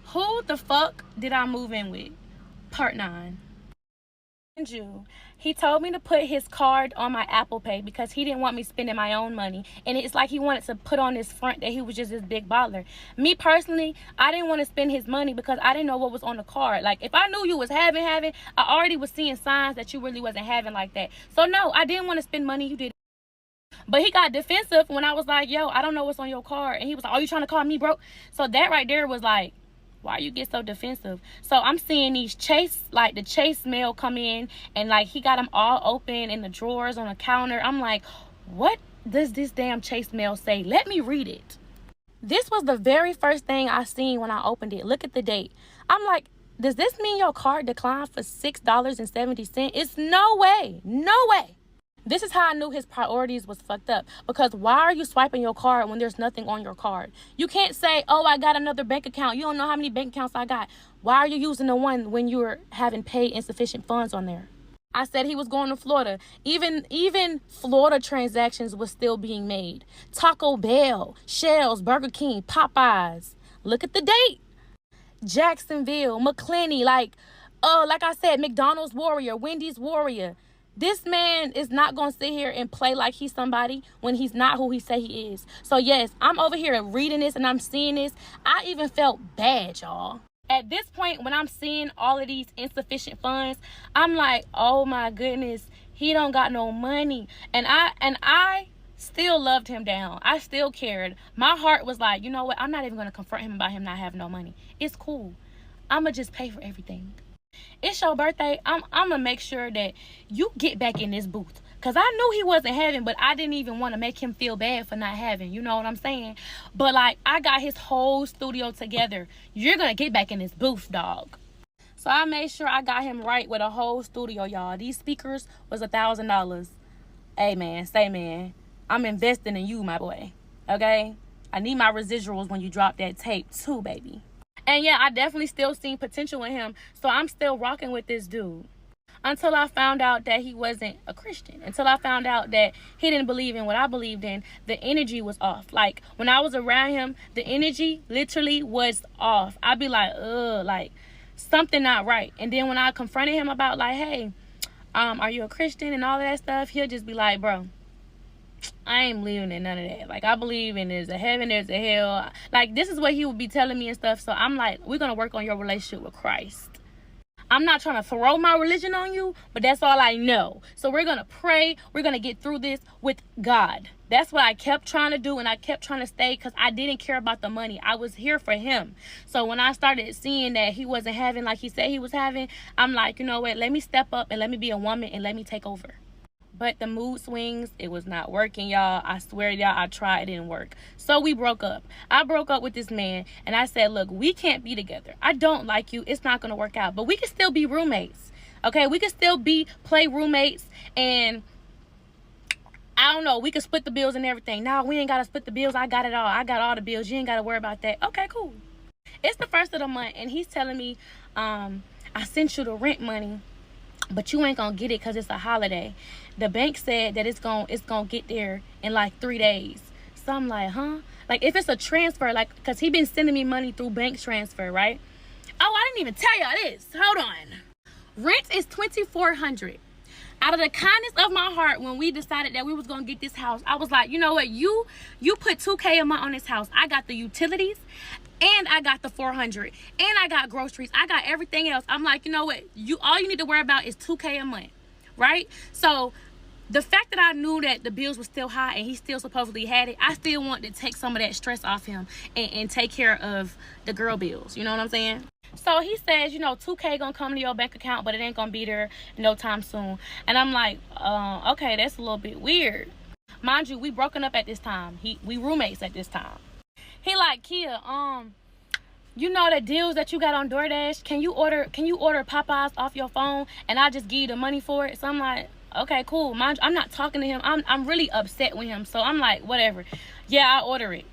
Who the fuck did I move in with? Part 9. He told me to put his card on my Apple Pay because he didn't want me spending my own money. And it's like he wanted to put on his front that he was just this big baller. Me personally, I didn't want to spend his money because I didn't know what was on the card. Like, if I knew you was having, I already was seeing signs that you really wasn't having like that. So no, I didn't want to spend money. You did. But he got defensive when I was like, yo, I don't know what's on your card. And he was like, oh, you trying to call me broke? So that right there was like, why you get so defensive? So I'm seeing these the chase mail come in, and like he got them all open in the drawers on the counter. I'm like, what does this damn chase mail say? Let me read it. This was the very first thing I seen when I opened it. Look at the date. I'm like, does this mean your card declined for $6.70? It's no way. No way. This is how I knew his priorities was fucked up. Because why are you swiping your card when there's nothing on your card? You can't say, oh, I got another bank account. You don't know how many bank accounts I got. Why are you using the one when you're having paid insufficient funds on there? I said he was going to Florida. Even Florida transactions was still being made. Taco Bell, Shell's, Burger King, Popeyes. Look at the date. Jacksonville, McClenny, like I said, McDonald's Warrior, Wendy's Warrior. This man is not going to sit here and play like he's somebody when he's not who he say he is. So, yes, I'm over here reading this and I'm seeing this. I even felt bad, y'all. At this point, when I'm seeing all of these insufficient funds, I'm like, oh, my goodness, he don't got no money. And I still loved him down. I still cared. My heart was like, you know what? I'm not even going to confront him about him not having no money. It's cool. I'm going to just pay for everything. It's your birthday. I'm gonna make sure that you get back in this booth. Because I knew he wasn't having, but I didn't even want to make him feel bad for not having. You know what I'm saying? But, like, I got his whole studio together. You're going to get back in this booth, dog. So I made sure I got him right with a whole studio, y'all. These speakers was $1,000. Hey, man. Say, man. I'm investing in you, my boy. Okay? I need my residuals when you drop that tape, too, baby. And yeah, I definitely still seen potential in him. So I'm still rocking with this dude. Until I found out that he wasn't a Christian. Until I found out that he didn't believe in what I believed in. The energy was off. Like, when I was around him, the energy literally was off. I'd be like, ugh, like, something not right. And then when I confronted him about, like, hey, are you a Christian and all of that stuff, he'll just be like, bro, I ain't believing in none of that. Like, I believe in there's a heaven, there's a hell. Like, this is what he would be telling me and stuff. So I'm like, we're going to work on your relationship with Christ. I'm not trying to throw my religion on you, but that's all I know. So we're going to pray. We're going to get through this with God. That's what I kept trying to do, and I kept trying to stay because I didn't care about the money. I was here for him. So when I started seeing that he wasn't having like he said he was having, I'm like, you know what, let me step up and let me be a woman and let me take over. But the mood swings, it was not working, y'all. I swear to y'all, I tried, it didn't work. So we broke up. I broke up with this man, and I said, look, we can't be together. I don't like you. It's not going to work out. But we can still be roommates, okay? We can still play roommates, and I don't know, we can split the bills and everything. No, we ain't got to split the bills. I got it all. I got all the bills. You ain't got to worry about that. Okay, cool. It's the first of the month, and he's telling me, I sent you the rent money, but you ain't gonna get it because it's a holiday. The bank said that it's gonna get there in like 3 days. So I'm like, huh? Like, if it's a transfer, like, because he been sending me money through bank transfer, right? Oh, I didn't even tell y'all this. Hold on. Rent is $2,400. Out of the kindness of my heart, when we decided that we was gonna get this house, I was like, you know what, you put $2,000 a month on this house. I got the utilities, and I got the $400, and I got groceries. I got everything else. I'm like, you know what, all you need to worry about is $2,000 a month, right? So the fact that I knew that the bills were still high and he still supposedly had it, I still wanted to take some of that stress off him and take care of the girl bills. You know what I'm saying? So he says, you know, $2,000 gonna come to your bank account, but it ain't gonna be there no time soon. And I'm like, okay, that's a little bit weird. Mind you, we broken up at this time. We roommates at this time. He like, Kia, you know the deals that you got on DoorDash? Can you order Popeyes off your phone and I'll just give you the money for it? So I'm like, okay, cool. Mind you, I'm not talking to him. I'm really upset with him. So I'm like, whatever. Yeah, I'll order it.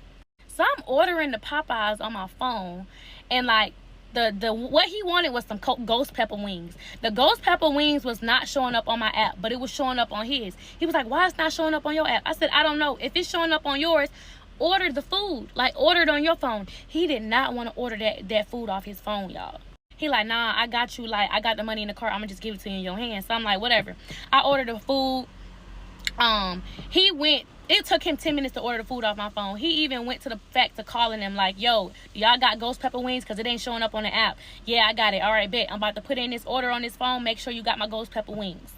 So I'm ordering the Popeyes on my phone, and like the what he wanted was some ghost pepper wings. The ghost pepper wings was not showing up on my app, but it was showing up on his. He was like, why it's not showing up on your app? I said, I don't know. If it's showing up on yours, order the food. Like, order it on your phone. He did not want to order that food off his phone, y'all. He like, nah, I got you. Like, I got the money in the cart. I'm gonna just give it to you in your hand. So I'm like, whatever. I ordered the food. He went. It took him 10 minutes to order the food off my phone. He even went to the fact of calling him like, yo, y'all got ghost pepper wings? Because it ain't showing up on the app. Yeah, I got it. All right, bet. I'm about to put in this order on this phone. Make sure you got my ghost pepper wings.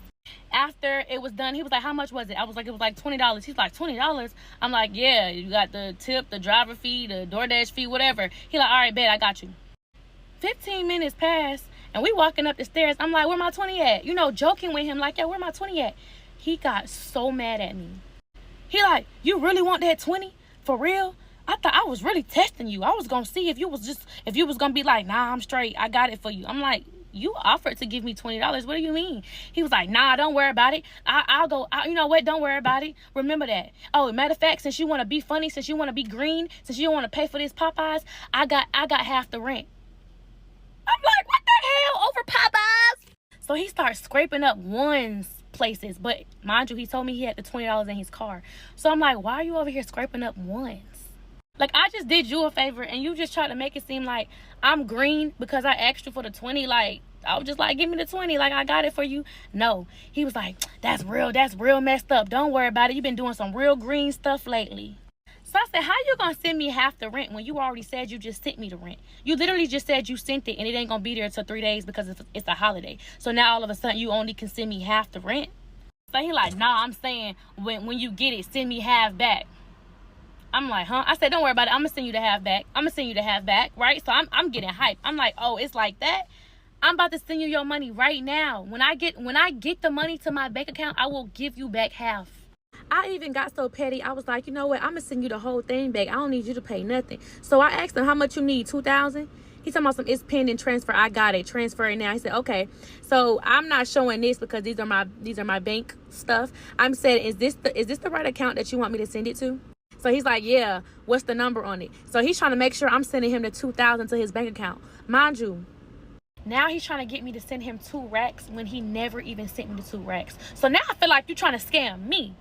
After it was done, he was like, how much was it? I was like, it was like $20. He's like, $20? I'm like, yeah, you got the tip, the driver fee, the DoorDash fee, whatever. He like, all right, bet, I got you. 15 minutes passed, and we walking up the stairs. I'm like, where my 20 at? You know, joking with him like, yo, where my 20 at? He got so mad at me. He like, you really want that 20? For real? I thought I was really testing you. I was going to see if you was going to be like, nah, I'm straight. I got it for you. I'm like, you offered to give me $20. What do you mean? He was like, nah, don't worry about it. I'll go. You know what? Don't worry about it. Remember that. Oh, matter of fact, since you want to be funny, since you want to be green, since you don't want to pay for this Popeyes, I got half the rent. I'm like, what the hell? Over Popeyes? So he starts scraping up ones places, but mind you, he told me he had the $20 in his car. So I'm like, why are you over here scraping up ones? Like, I just did you a favor and you just try to make it seem like I'm green because I asked you for the 20. Like, I was just like, give me the 20, like I got it for you. No, he was like, that's real messed up. Don't worry about it. You've been doing some real green stuff lately. So I said, how you gonna send me half the rent when you already said you just sent me the rent? You literally just said you sent it and it ain't gonna be there until 3 days because it's a holiday. So now all of a sudden you only can send me half the rent? So he like, nah, I'm saying when you get it, send me half back. I'm like, huh? I said, don't worry about it. I'm gonna send you the half back. Right? So I'm getting hyped. I'm like, oh, it's like that? I'm about to send you your money right now. When I get the money to my bank account, I will give you back half. I even got so petty. I was like, you know what? I'm gonna send you the whole thing back. I don't need you to pay nothing. So I asked him, how much you need? $2,000? He's talking about some, it's pending transfer. I got it. Transfer it now. He said, okay. So I'm not showing this because these are my bank stuff. I'm saying, is this the right account that you want me to send it to? So he's like, yeah. What's the number on it? So he's trying to make sure I'm sending him the $2,000 to his bank account. Mind you, now he's trying to get me to send him 2 racks when he never even sent me the 2 racks. So now I feel like you're trying to scam me.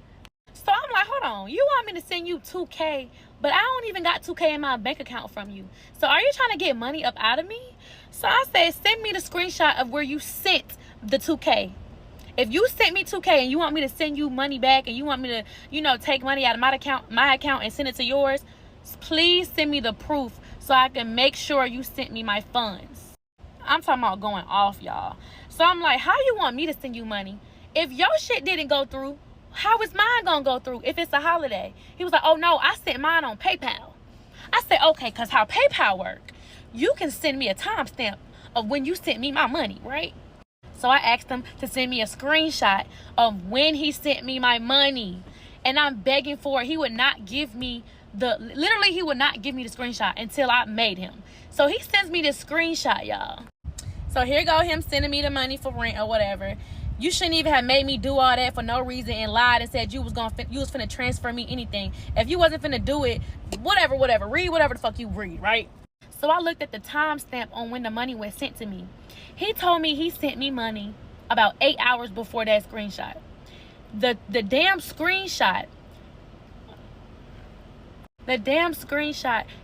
So I'm like, hold on, you want me to send you $2,000, but I don't even got $2,000 in my bank account from you. So are you trying to get money up out of me? So I said, send me the screenshot of where you sent the $2,000. If you sent me $2,000 and you want me to send you money back and you want me to, you know, take money out of my account and send it to yours, please send me the proof so I can make sure you sent me my funds. I'm talking about going off, y'all. So I'm like, how you want me to send you money? If your shit didn't go through, how is mine gonna go through if it's a holiday? He was like, oh no, I sent mine on PayPal. I said, okay, because how PayPal work, you can send me a timestamp of when you sent me my money, right? So I asked him to send me a screenshot of when he sent me my money. And I'm begging for it. He would not give me he would not give me the screenshot until I made him. So he sends me this screenshot, y'all. So here go him sending me the money for rent or whatever. You shouldn't even have made me do all that for no reason and lied and said you was finna transfer me anything. If you wasn't finna do it, whatever, read whatever the fuck you read, right? So I looked at the timestamp on when the money was sent to me. He told me he sent me money about 8 hours before that screenshot. The damn screenshot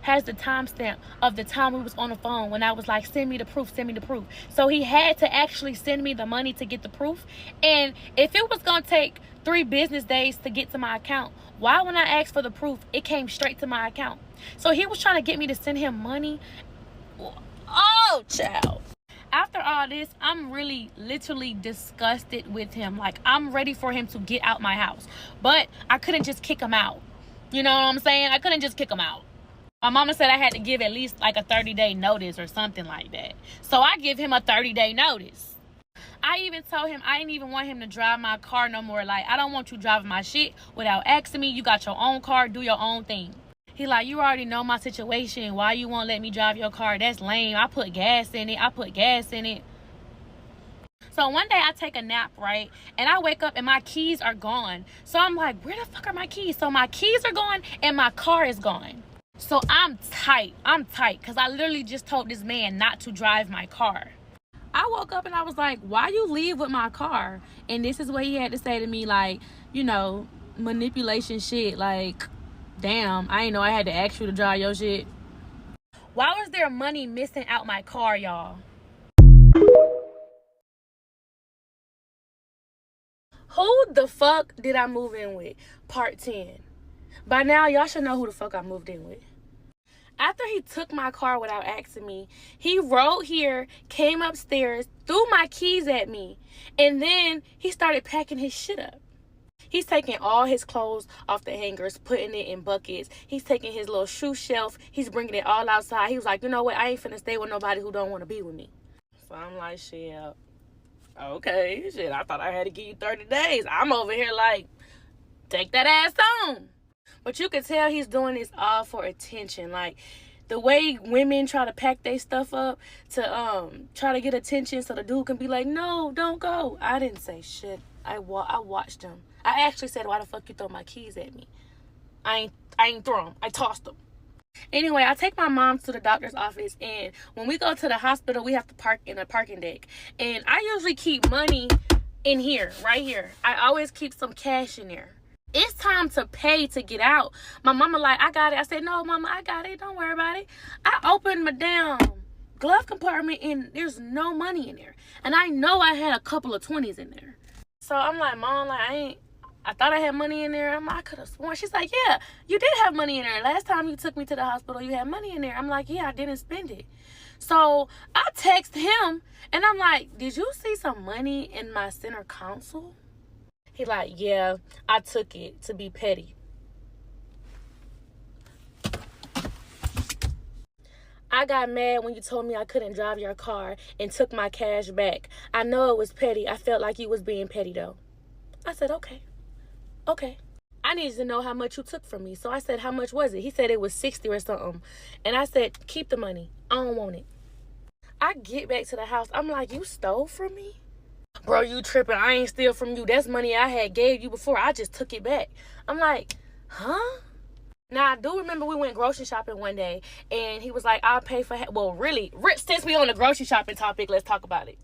has the timestamp of the time we was on the phone when I was like, send me the proof. So he had to actually send me the money to get the proof. And if it was going to take 3 business days to get to my account, why when I asked for the proof, it came straight to my account? So he was trying to get me to send him money. Oh, child. After all this, I'm really literally disgusted with him. Like, I'm ready for him to get out my house. But I couldn't just kick him out. You know what I'm saying? I couldn't just kick him out. My mama said I had to give at least like a 30-day notice or something like that. So I give him a 30-day notice. I even told him I didn't even want him to drive my car no more. Like, I don't want you driving my shit without asking me. You got your own car. Do your own thing. He like, you already know my situation. Why you won't let me drive your car? That's lame. I put gas in it. So one day I take a nap, right? And I wake up and my keys are gone. So I'm like, where the fuck are my keys? So my keys are gone and my car is gone. So I'm tight because I literally just told this man not to drive my car. I woke up and I was like, why you leave with my car? And this is what he had to say to me, like, you know, manipulation shit. Like, damn, I didn't know I had to ask you to drive your shit. Why was there money missing out my car, y'all? Who the fuck did I move in with? Part 10. By now, y'all should know who the fuck I moved in with. After he took my car without asking me, he rode here, came upstairs, threw my keys at me, and then he started packing his shit up. He's taking all his clothes off the hangers, putting it in buckets. He's taking his little shoe shelf. He's bringing it all outside. He was like, you know what? I ain't finna stay with nobody who don't want to be with me. So I'm like, shit, okay, shit, I thought I had to give you 30 days. I'm over here like, take that ass on. But you can tell he's doing this all for attention. Like, the way women try to pack their stuff up to try to get attention so the dude can be like, no, don't go. I didn't say shit. I watched him. I actually said, why the fuck you throw my keys at me? I ain't throw them. I tossed them. Anyway, I take my mom to the doctor's office, and when we go to the hospital, we have to park in a parking deck. And I usually keep money in here, right here. I always keep some cash in there. It's time to pay to get out. My mama like, I got it. I said, no, mama, I got it. Don't worry about it. I opened my damn glove compartment, and there's no money in there. And I know I had a couple of 20s in there. So I'm like, Mom, like, I thought I had money in there. I could have sworn. She's like, yeah, you did have money in there. Last time you took me to the hospital, you had money in there. I'm like, yeah, I didn't spend it. So I text him, and I'm like, did you see some money in my center console? He like, yeah, I took it to be petty. I got mad when you told me I couldn't drive your car and took my cash back. I know it was petty. I felt like you was being petty, though. I said, okay. I needed to know how much you took from me. So I said, how much was it? He said it was 60 or something. And I said, keep the money. I don't want it. I get back to the house. I'm like, you stole from me? Bro, you tripping. I ain't steal from you. That's money I had gave you before. I just took it back. I'm like, huh? Now, I do remember we went grocery shopping one day, and he was like, I'll pay for... Well, really, since we on the grocery shopping topic, let's talk about it.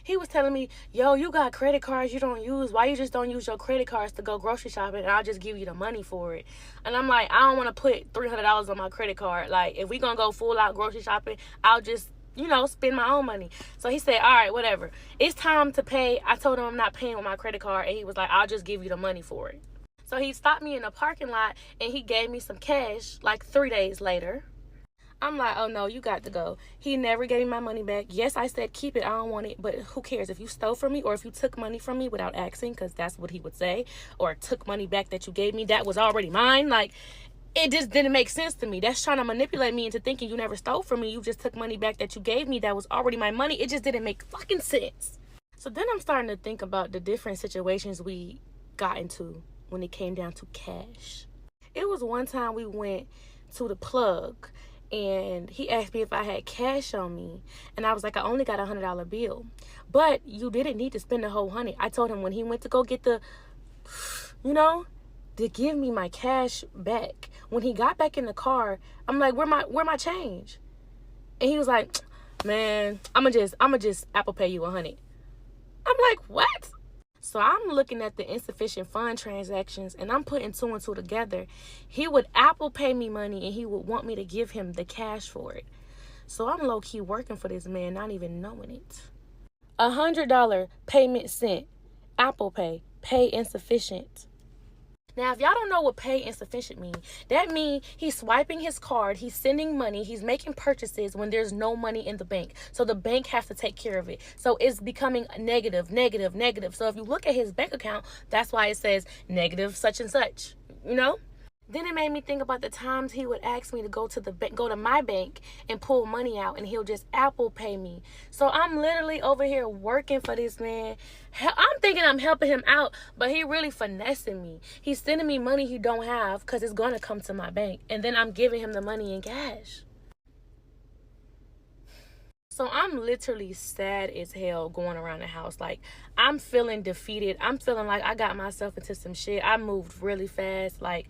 He was telling me, yo, you got credit cards you don't use. Why you just don't use your credit cards to go grocery shopping, and I'll just give you the money for it? And I'm like, I don't want to put $300 on my credit card. Like, if we going to go full out grocery shopping, I'll just... spend my own money. So he said, all right, whatever. It's time to pay. I told him I'm not paying with my credit card. And he was like, I'll just give you the money for it. So he stopped me in the parking lot and he gave me some cash like 3 days later. I'm like, oh no, you got to go. He never gave me my money back. Yes, I said keep it, I don't want it, but who cares if you stole from me or if you took money from me without asking, because that's what he would say, or took money back that you gave me that was already mine. Like, it just didn't make sense to me. That's trying to manipulate me into thinking you never stole from me. You just took money back that you gave me that was already my money. It just didn't make fucking sense. So then I'm starting to think about the different situations we got into when it came down to cash. It was one time we went to the plug and he asked me if I had cash on me, and I was like, I only got $100 bill, but you didn't need to spend the whole 100. I told him when he went to go get the, to give me my cash back. When he got back in the car, I'm like, where my change? And he was like, man, I'ma just Apple Pay you 100. I'm like, what? So I'm looking at the insufficient fund transactions and I'm putting two and two together. He would Apple Pay me money and he would want me to give him the cash for it. So I'm low-key working for this man, not even knowing it. $100 payment sent. Apple Pay insufficient. Now, if y'all don't know what pay insufficient means, that means he's swiping his card, he's sending money, he's making purchases when there's no money in the bank. So the bank has to take care of it. So it's becoming negative. So if you look at his bank account, that's why it says negative such and such, Then it made me think about the times he would ask me to go to my bank and pull money out, and he'll just Apple Pay me. So I'm literally over here working for this man. I'm thinking I'm helping him out, but he really finessing me. He's sending me money he don't have because it's going to come to my bank, and then I'm giving him the money in cash. So I'm literally sad as hell going around the house. Like, I'm feeling defeated. I'm feeling like I got myself into some shit. I moved really fast. Like,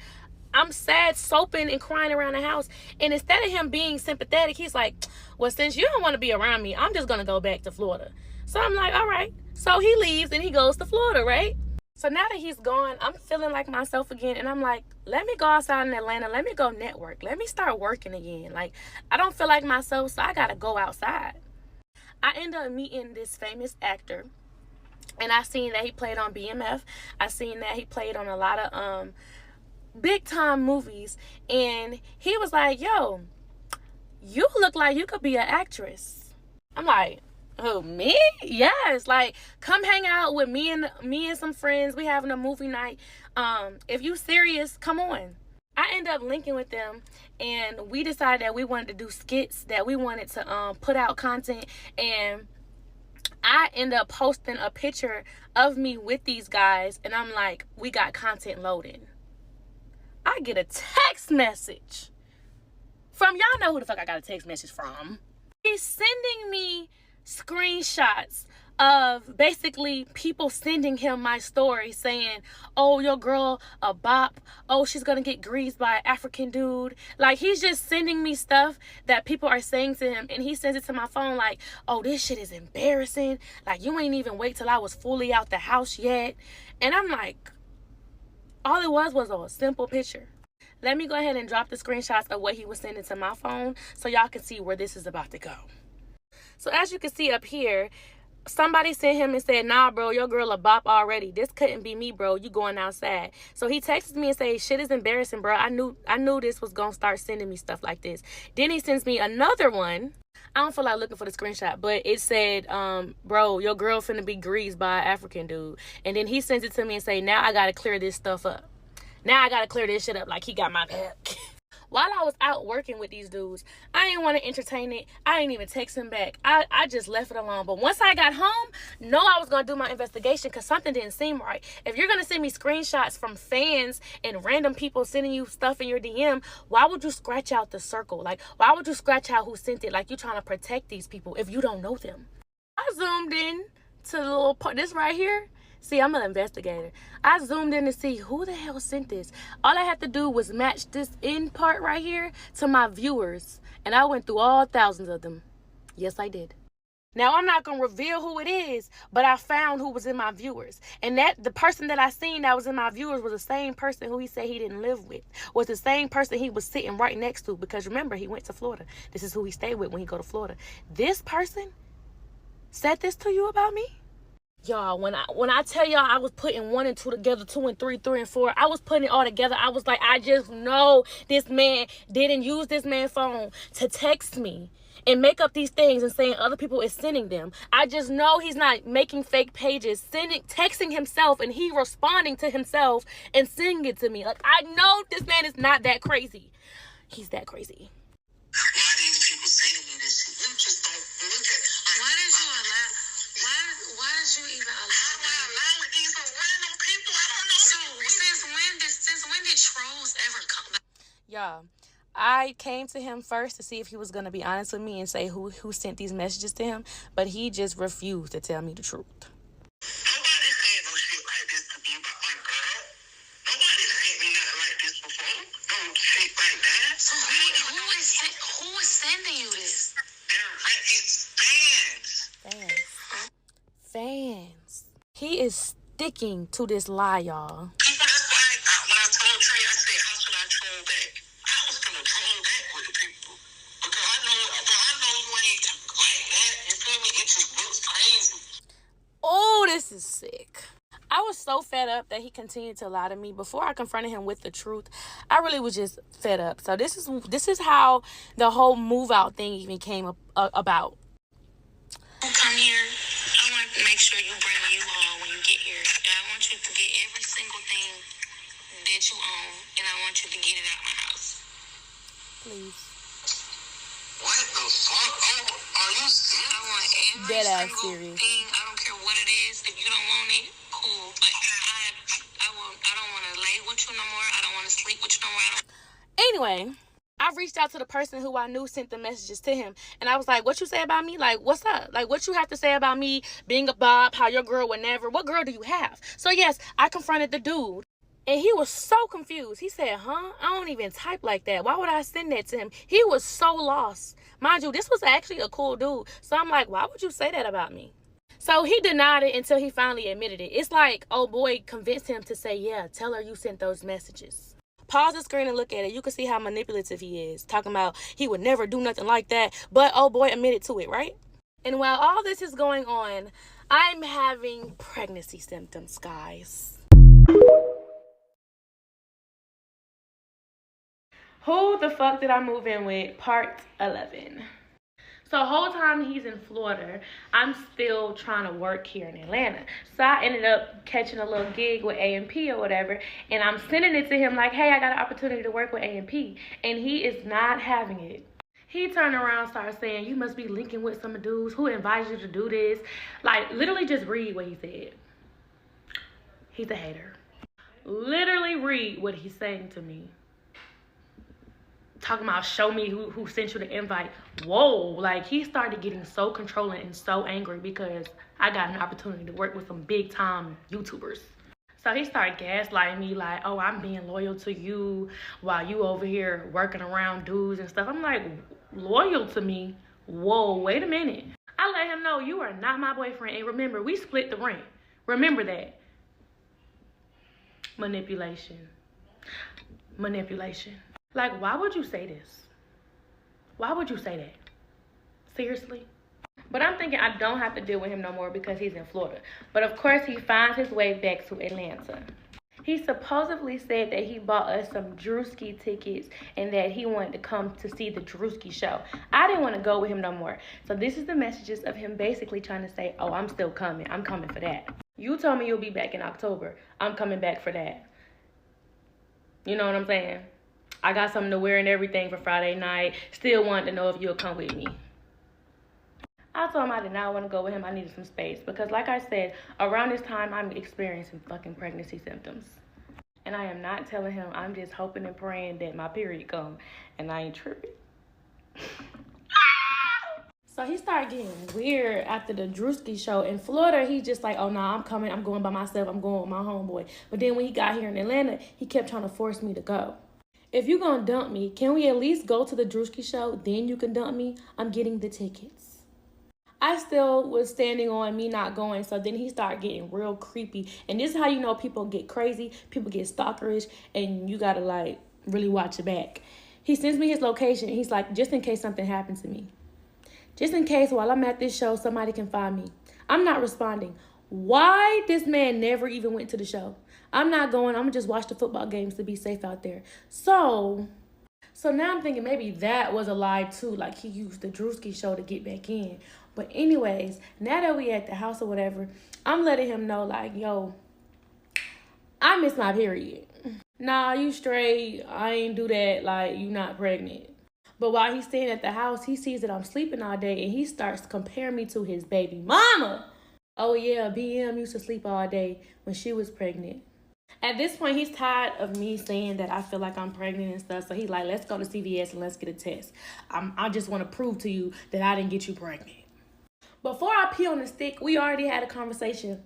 I'm sad, soaping and crying around the house. And instead of him being sympathetic, he's like, well, since you don't want to be around me, I'm just going to go back to Florida. So I'm like, all right. So he leaves and he goes to Florida, right? So now that he's gone, I'm feeling like myself again. And I'm like, let me go outside in Atlanta. Let me go network. Let me start working again. Like, I don't feel like myself, so I got to go outside. I end up meeting this famous actor. And I seen that he played on BMF. I seen that he played on a lot of big time movies, and he was like, yo, you look like you could be an actress. I'm like, oh, me? Yes. Like, come hang out with me and some friends. We having a movie night. If you serious, come on. I end up linking with them, and we decided that we wanted to do skits, that we wanted to put out content, and I end up posting a picture of me with these guys, and I'm like, we got content loading. I get a text message from, y'all know who the fuck I got a text message from. He's sending me screenshots of basically people sending him my story saying, oh, your girl a bop. Oh, she's gonna get greased by an African dude. Like, he's just sending me stuff that people are saying to him, and he sends it to my phone like, oh, this shit is embarrassing. Like, you ain't even wait till I was fully out the house yet. And I'm like, all it was a simple picture. Let me go ahead and drop the screenshots of what he was sending to my phone so y'all can see where this is about to go. So as you can see up here, somebody sent him and said, nah, bro, your girl a bop already. This couldn't be me, bro. You going outside. So he texted me and said, shit is embarrassing, bro. I knew this was going to start sending me stuff like this. Then he sends me another one. I don't feel like looking for the screenshot, but it said, bro, your girl finna be greased by an African dude. And then he sends it to me and say, now I got to clear this stuff up. Now I got to clear this shit up like he got my back. While I was out working with these dudes, I didn't want to entertain it. I didn't even text him back. I just left it alone. But once I got home, I was going to do my investigation because something didn't seem right. If you're going to send me screenshots from fans and random people sending you stuff in your DM, why would you scratch out the circle? Like, why would you scratch out who sent it? Like, you're trying to protect these people if you don't know them. I zoomed in to the little part, this right here. See, I'm an investigator. I zoomed in to see who the hell sent this. All I had to do was match this end part right here to my viewers. And I went through all thousands of them. Yes, I did. Now, I'm not going to reveal who it is, but I found who was in my viewers. And the person that I seen that was in my viewers was the same person who he said he didn't live with. Was the same person he was sitting right next to. Because remember, he went to Florida. This is who he stayed with when he go to Florida. This person said this to you about me? Y'all, when I tell y'all I was putting 1 and 2 together, 2 and 3, 3 and 4, I was putting it all together. I was like, I just know this man didn't use this man's phone to text me and make up these things and saying other people is sending them. I just know he's not making fake pages, texting himself, and he responding to himself and sending it to me. Like, I know this man is not that crazy. He's that crazy. Why these people sending you this shit? You just don't look at. Like, why did you allow? Why did you even allow? Allowing these random people? I don't know. So since when did trolls ever come back? Y'all, I came to him first to see if he was gonna be honest with me and say who sent these messages to him, but he just refused to tell me the truth. Nobody said no shit like this to me about my girl. Nobody sent me nothing like this before. No shit like that. So who is sending you this? It's fans. Fans. He is sticking to this lie, y'all. People, that's why when I told Trey, I said, how should I troll back? I was gonna troll back with the people. Because I know you ain't like that. You feel me? It just looks crazy. Oh, this is sick. I was so fed up that he continued to lie to me. Before I confronted him with the truth, I really was just fed up. So this is how the whole move out thing even came about. Come here. I want to make sure you bring you all when you get here. And I want you to get every single thing that you own, and I want you to get it out my house. Please. What the fuck? Oh, are you serious? I want every Dead-ass single serious. thing. I don't care what it is. If you don't want it, cool. But I don't want to lay with you no more. I don't want to sleep with you no more. Anyway, I reached out to the person who I knew sent the messages to him. And I was like, what you say about me? Like, what's up? Like, what you have to say about me being a Bob, how your girl would never. What girl do you have? So, yes, I confronted the dude. And he was so confused. He said, I don't even type like that. Why would I send that to him? He was so lost. Mind you, this was actually a cool dude. So I'm like, why would you say that about me? So he denied it until he finally admitted it. It's like, oh boy convinced him to say, yeah, tell her you sent those messages. Pause the screen and look at it. You can see how manipulative he is. Talking about he would never do nothing like that. But oh boy admitted to it, right? And while all this is going on, I'm having pregnancy symptoms, guys. Who the fuck did I move in with? Part 11. So the whole time he's in Florida, I'm still trying to work here in Atlanta. So I ended up catching a little gig with A&P or whatever, and I'm sending it to him like, hey, I got an opportunity to work with A&P, and he is not having it. He turned around, started saying, you must be linking with some dudes. Who invited you to do this? Like, literally just read what he said. He's a hater. Literally read what he's saying to me. Talking about show me who sent you the invite. Whoa, like he started getting so controlling and so angry because I got an opportunity to work with some big time YouTubers. So he started gaslighting me like, oh, I'm being loyal to you while you over here working around dudes and stuff. I'm like, loyal to me? Whoa, wait a minute. I let him know you are not my boyfriend. And remember, we split the rent. Remember that. Manipulation. Like, why would you say this? Why would you say that? Seriously? But I'm thinking I don't have to deal with him no more because he's in Florida. But of course, he finds his way back to Atlanta. He supposedly said that he bought us some Drewski tickets and that he wanted to come to see the Drewski show. I didn't want to go with him no more. So this is the messages of him basically trying to say, oh, I'm still coming. I'm coming for that. You told me you'll be back in October. I'm coming back for that. You know what I'm saying? I got something to wear and everything for Friday night. Still wanted to know if you'll come with me. I told him I did not want to go with him. I needed some space. Because like I said, around this time, I'm experiencing fucking pregnancy symptoms. And I am not telling him. I'm just hoping and praying that my period come. And I ain't tripping. So he started getting weird after the Drewski show. In Florida, he just like, oh, nah, I'm coming. I'm going by myself. I'm going with my homeboy. But then when he got here in Atlanta, he kept trying to force me to go. If you're going to dump me, can we at least go to the Drewski show? Then you can dump me. I'm getting the tickets. I still was standing on me not going. So then he started getting real creepy. And this is how you know people get crazy. People get stalkerish. And you got to like really watch your back. He sends me his location. He's like, just in case something happens to me. Just in case while I'm at this show, somebody can find me. I'm not responding. Why this man never even went to the show? I'm not going. I'm gonna just watch the football games to be safe out there. So now I'm thinking maybe that was a lie too. Like he used the Drewski show to get back in. But anyways, now that we at the house or whatever, I'm letting him know like, yo, I miss my period. Nah, you straight. I ain't do that. Like, you not pregnant. But while he's staying at the house, he sees that I'm sleeping all day and he starts comparing me to his baby mama. Oh yeah, BM used to sleep all day when she was pregnant. At this point, he's tired of me saying that I feel like I'm pregnant and stuff. So he's like, let's go to CVS and let's get a test. I just want to prove to you that I didn't get you pregnant. Before I pee on the stick, we already had a conversation.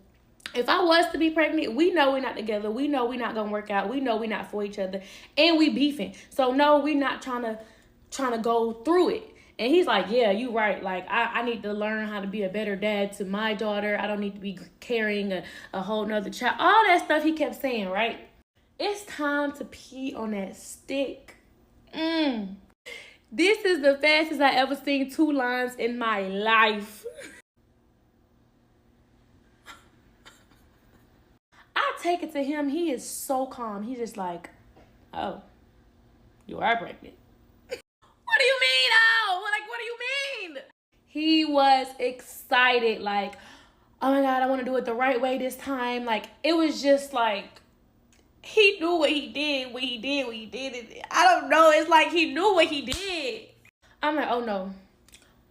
If I was to be pregnant, we know we're not together. We know we're not going to work out. We know we're not for each other. And we beefing. So no, we're not trying to go through it. And he's like, yeah, you right. Like, I need to learn how to be a better dad to my daughter. I don't need to be carrying a whole nother child. All that stuff he kept saying, right? It's time to pee on that stick. This is the fastest I ever seen 2 lines in my life. I take it to him. He is so calm. He's just like, oh, you are pregnant. What do you mean, oh? Like, what do you mean? He was excited, like, oh my God, I want to do it the right way this time. Like, it was just like, he knew what he did, what he did. I don't know. It's like he knew what he did. I'm like, oh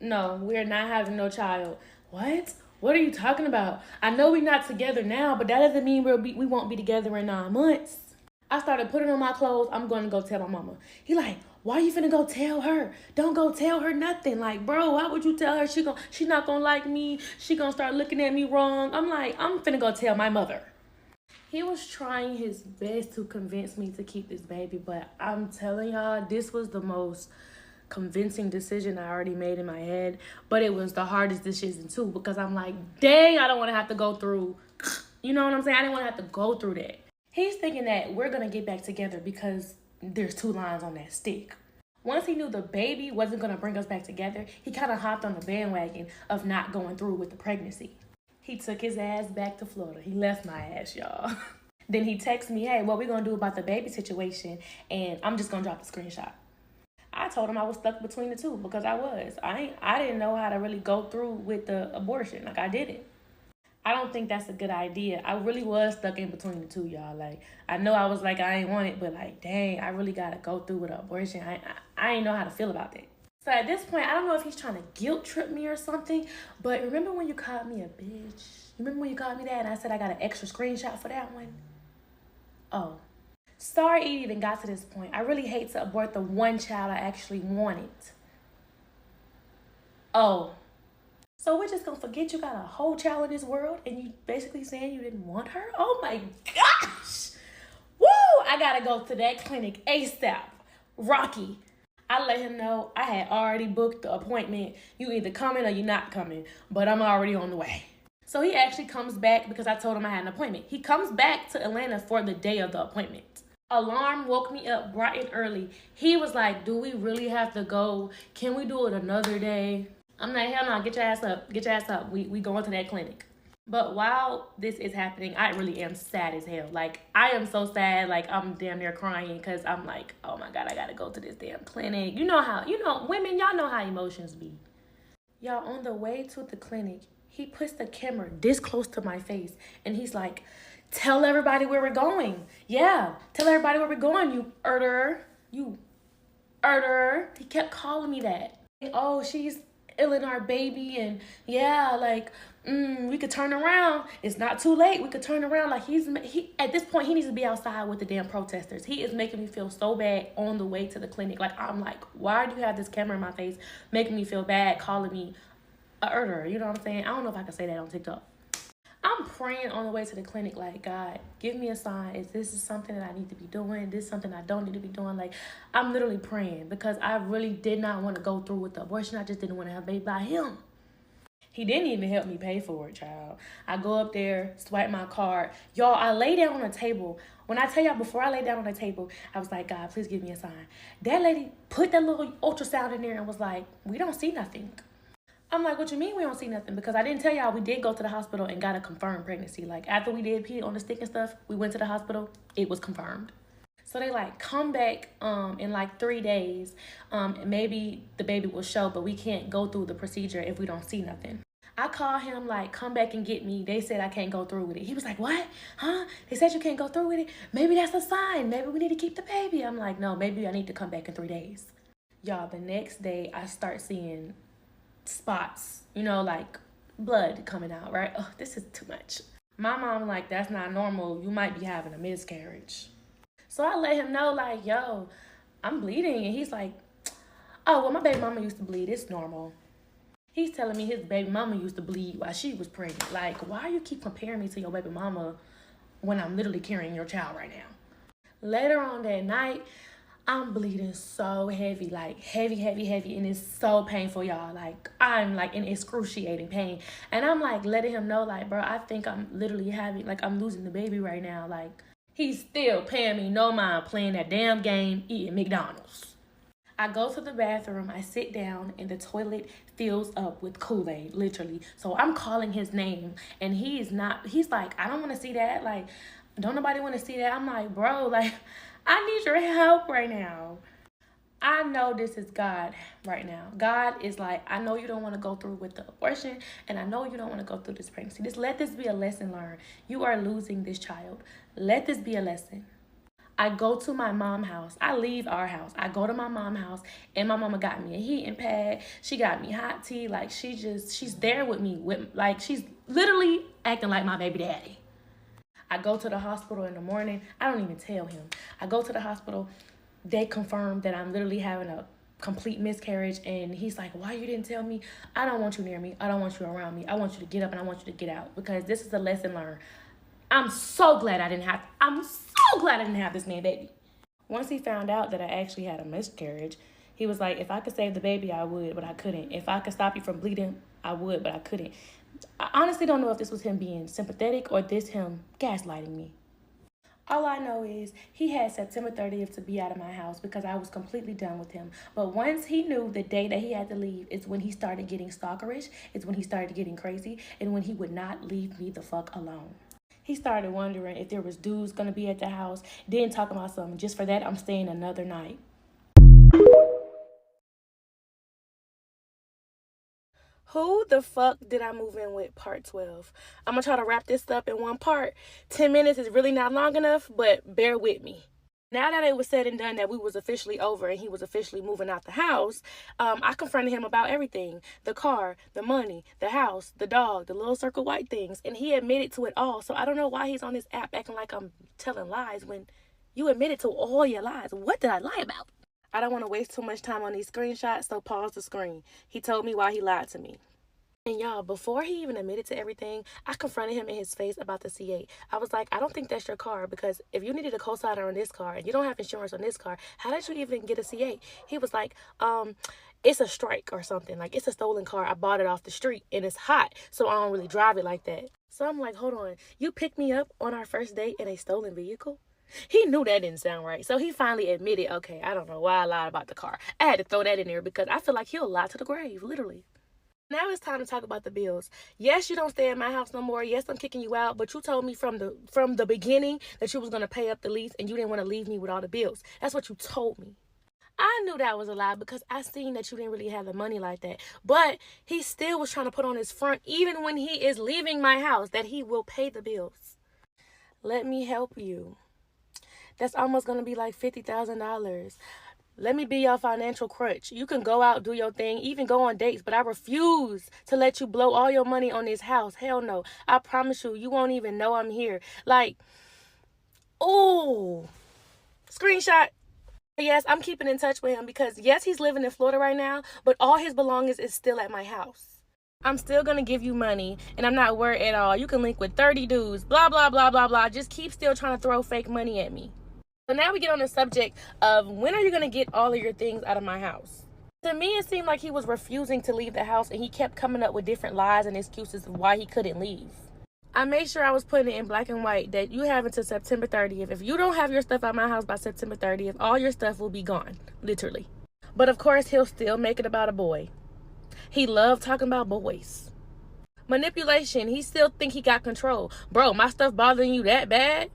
no, we're not having no child. What? What are you talking about? I know we're not together now, but that doesn't mean we won't be together in 9 months. I started putting on my clothes. I'm going to go tell my mama. He like, why you finna go tell her? Don't go tell her nothing. Like, bro, why would you tell her? She not gonna like me. She gonna start looking at me wrong. I'm like, I'm finna go tell my mother. He was trying his best to convince me to keep this baby, but I'm telling y'all, this was the most convincing decision I already made in my head. But it was the hardest decision too, because I'm like, dang, I don't want to have to go through, you know what I'm saying? I didn't want to have to go through that. He's thinking that we're going to get back together because there's 2 lines on that stick. Once he knew the baby wasn't going to bring us back together, he kind of hopped on the bandwagon of not going through with the pregnancy. He took his ass back to Florida. He left my ass, y'all. Then he texted me, hey, what we going to do about the baby situation? And I'm just going to drop a screenshot. I told him I was stuck between the two because I was. I didn't know how to really go through with the abortion. Like, I didn't. I don't think that's a good idea. I really was stuck in between the two, y'all. Like, I know I was like, I ain't want it, but like, dang, I really got to go through with an abortion. I ain't know how to feel about that. So at this point, I don't know if he's trying to guilt trip me or something, but remember when you called me a bitch? Remember when you called me that and I said I got an extra screenshot for that one? Oh. Sorry it even got to this point. I really hate to abort the one child I actually wanted. Oh. So we're just gonna forget you got a whole child in this world and you basically saying you didn't want her? Oh my gosh! Woo! I gotta go to that clinic ASAP. Rocky. I let him know I had already booked the appointment. You either coming or you're not coming, but I'm already on the way. So he actually comes back because I told him I had an appointment. He comes back to Atlanta for the day of the appointment. Alarm woke me up bright and early. He was like, do we really have to go? Can we do it another day? I'm like, hell no, get your ass up. Get your ass up. We going to that clinic. But while this is happening, I really am sad as hell. Like, I am so sad. Like, I'm damn near crying because I'm like, oh my God, I got to go to this damn clinic. You know, women, y'all know how emotions be. Y'all, on the way to the clinic, he puts the camera this close to my face and he's like, tell everybody where we're going. Yeah, tell everybody where we're going, you erderer. You erderer. He kept calling me that. Oh, she's ill in our baby and yeah, like, we could turn around. It's not too late. We could turn around. Like, he at this point, he needs to be outside with the damn protesters. He is making me feel so bad on the way to the clinic. Like, I'm like, why do you have this camera in my face making me feel bad, calling me a erderer? You know what I'm saying? I don't know if I can say that on TikTok. I'm praying on the way to the clinic, like, God, give me a sign. If this is something that I need to be doing, this is something I don't need to be doing. Like, I'm literally praying because I really did not want to go through with the abortion. I just didn't want to have a baby by him. He didn't even help me pay for it, child. I go up there, swipe my card. Y'all, I lay down on a table. When I tell y'all, before I lay down on the table, I was like, God, please give me a sign. That lady put that little ultrasound in there and was like, we don't see nothing. I'm like, what you mean we don't see nothing? Because I didn't tell y'all we did go to the hospital and got a confirmed pregnancy. Like, after we did pee on the stick and stuff, we went to the hospital. It was confirmed. So they like come back in like 3 days. Maybe the baby will show, but we can't go through the procedure if we don't see nothing. I called him like, come back and get me. They said I can't go through with it. He was like, what? Huh? They said you can't go through with it? Maybe that's a sign. Maybe we need to keep the baby. I'm like, no, maybe I need to come back in 3 days. Y'all, the next day I start seeing spots, you know, like blood coming out, right? Oh, this is too much. My mom like, that's not normal. You might be having a miscarriage. So I let him know, like, yo, I'm bleeding. And he's like, oh, well, my baby mama used to bleed. It's normal. He's telling me his baby mama used to bleed while she was pregnant. Like, why you keep comparing me to your baby mama when I'm literally carrying your child right now? Later on that night, I'm bleeding so heavy, like heavy, and it's so painful, y'all. Like, I'm like in excruciating pain. And I'm like letting him know, like, bro, I think I'm literally having, like, I'm losing the baby right now. Like, he's still paying me no mind playing that damn game, eating McDonald's. I go to the bathroom, I sit down, and the toilet fills up with Kool-Aid, literally. So I'm calling his name, and he's like, I don't want to see that. Like, don't nobody want to see that. I'm like, bro, like, I need your help right now. I know this is God right now. God is like, I know you don't want to go through with the abortion, and I know you don't want to go through this pregnancy. Let this be a lesson learned. You are losing this child. Let this be a lesson. I go to my mom's house. I leave our house. I go to my mom's house, and my mama got me a heating pad. She got me hot tea. Like, she's there with me. Like, she's literally acting like my baby daddy. I go to the hospital in the morning. I don't even tell him. I go to the hospital. They confirmed that I'm literally having a complete miscarriage, and he's like, why you didn't tell me? I don't want you near me. I don't want you around me. I want you to get up, and I want you to get out, because this is a lesson learned. I'm so glad I didn't have this man baby. Once he found out that I actually had a miscarriage, he was like, if I could save the baby, I would, but I couldn't. If I could stop you from bleeding, I would, but I couldn't. I honestly don't know if this was him being sympathetic or this him gaslighting me. All I know is he had September 30th to be out of my house because I was completely done with him. But once he knew the day that he had to leave is when he started getting stalkerish, it's when he started getting crazy, and when he would not leave me the fuck alone. He started wondering if there was dudes going to be at the house, then talking about something. Just for that, I'm staying another night. Who the fuck did I move in with? Part 12. I'm going to try to wrap this up in one part. 10 minutes is really not long enough, but bear with me. Now that it was said and done that we was officially over and he was officially moving out the house, I confronted him about everything. The car, the money, the house, the dog, the little circle white things. And he admitted to it all. So I don't know why he's on this app acting like I'm telling lies when you admitted to all your lies. What did I lie about? I don't want to waste too much time on these screenshots, so pause the screen. He told me why he lied to me. And y'all, before he even admitted to everything, I confronted him in his face about the C8. I was like, I don't think that's your car, because if you needed a co-signer on this car and you don't have insurance on this car, how did you even get a C8? He was like, it's a strike or something. Like, it's a stolen car. I bought it off the street and it's hot, so I don't really drive it like that. So I'm like, hold on. You picked me up on our first date in a stolen vehicle? He knew that didn't sound right. So he finally admitted, okay, I don't know why I lied about the car. I had to throw that in there because I feel like he'll lie to the grave, literally. Now it's time to talk about the bills. Yes, you don't stay at my house no more. Yes, I'm kicking you out, but you told me from the beginning that you was going to pay up the lease and you didn't want to leave me with all the bills. That's what you told me. I knew that was a lie because I seen that you didn't really have the money like that. But he still was trying to put on his front, even when he is leaving my house, that he will pay the bills. Let me help you. That's almost going to be like $50,000. Let me be your financial crutch. You can go out, do your thing, even go on dates, but I refuse to let you blow all your money on this house. Hell no. I promise you, you won't even know I'm here. Like, ooh. Screenshot. Yes, I'm keeping in touch with him because, yes, he's living in Florida right now, but all his belongings is still at my house. I'm still going to give you money, and I'm not worried at all. You can link with 30 dudes, blah, blah, blah, blah, blah. Just keep still trying to throw fake money at me. So now we get on the subject of when are you going to get all of your things out of my house? To me, it seemed like he was refusing to leave the house, and he kept coming up with different lies and excuses of why he couldn't leave. I made sure I was putting it in black and white that you have until September 30th. If you don't have your stuff out of my house by September 30th, all your stuff will be gone, literally. But of course, he'll still make it about a boy. He loved talking about boys. Manipulation. He still think he got control. Bro, my stuff bothering you that bad?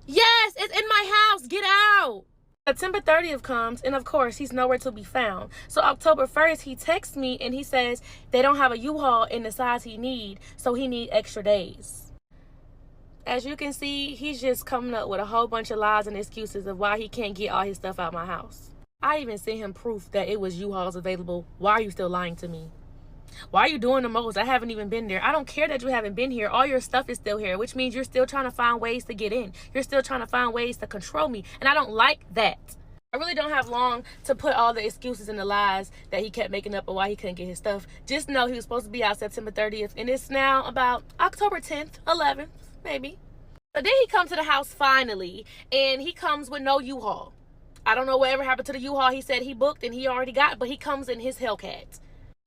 Yes, it's in my house. Get out. September 30th comes, and of course, he's nowhere to be found. So October 1st, he texts me, and he says they don't have a U-Haul in the size he need, so he need extra days. As you can see, he's just coming up with a whole bunch of lies and excuses of why he can't get all his stuff out of my house. I even sent him proof that it was U-Hauls available. Why are you still lying to me? Why are you doing the most? I haven't even been there. I don't care that you haven't been here. All your stuff is still here, which means you're still trying to find ways to get in. You're still trying to find ways to control me, and I don't like that. I really don't have long to put all the excuses and the lies that he kept making up of why he couldn't get his stuff. Just know he was supposed to be out September 30th, and it's now about October 10th, 11th, maybe. But then he comes to the house finally, and he comes with no U-Haul. I don't know whatever happened to the U-Haul he said he booked and he already got, but he comes in his Hellcat.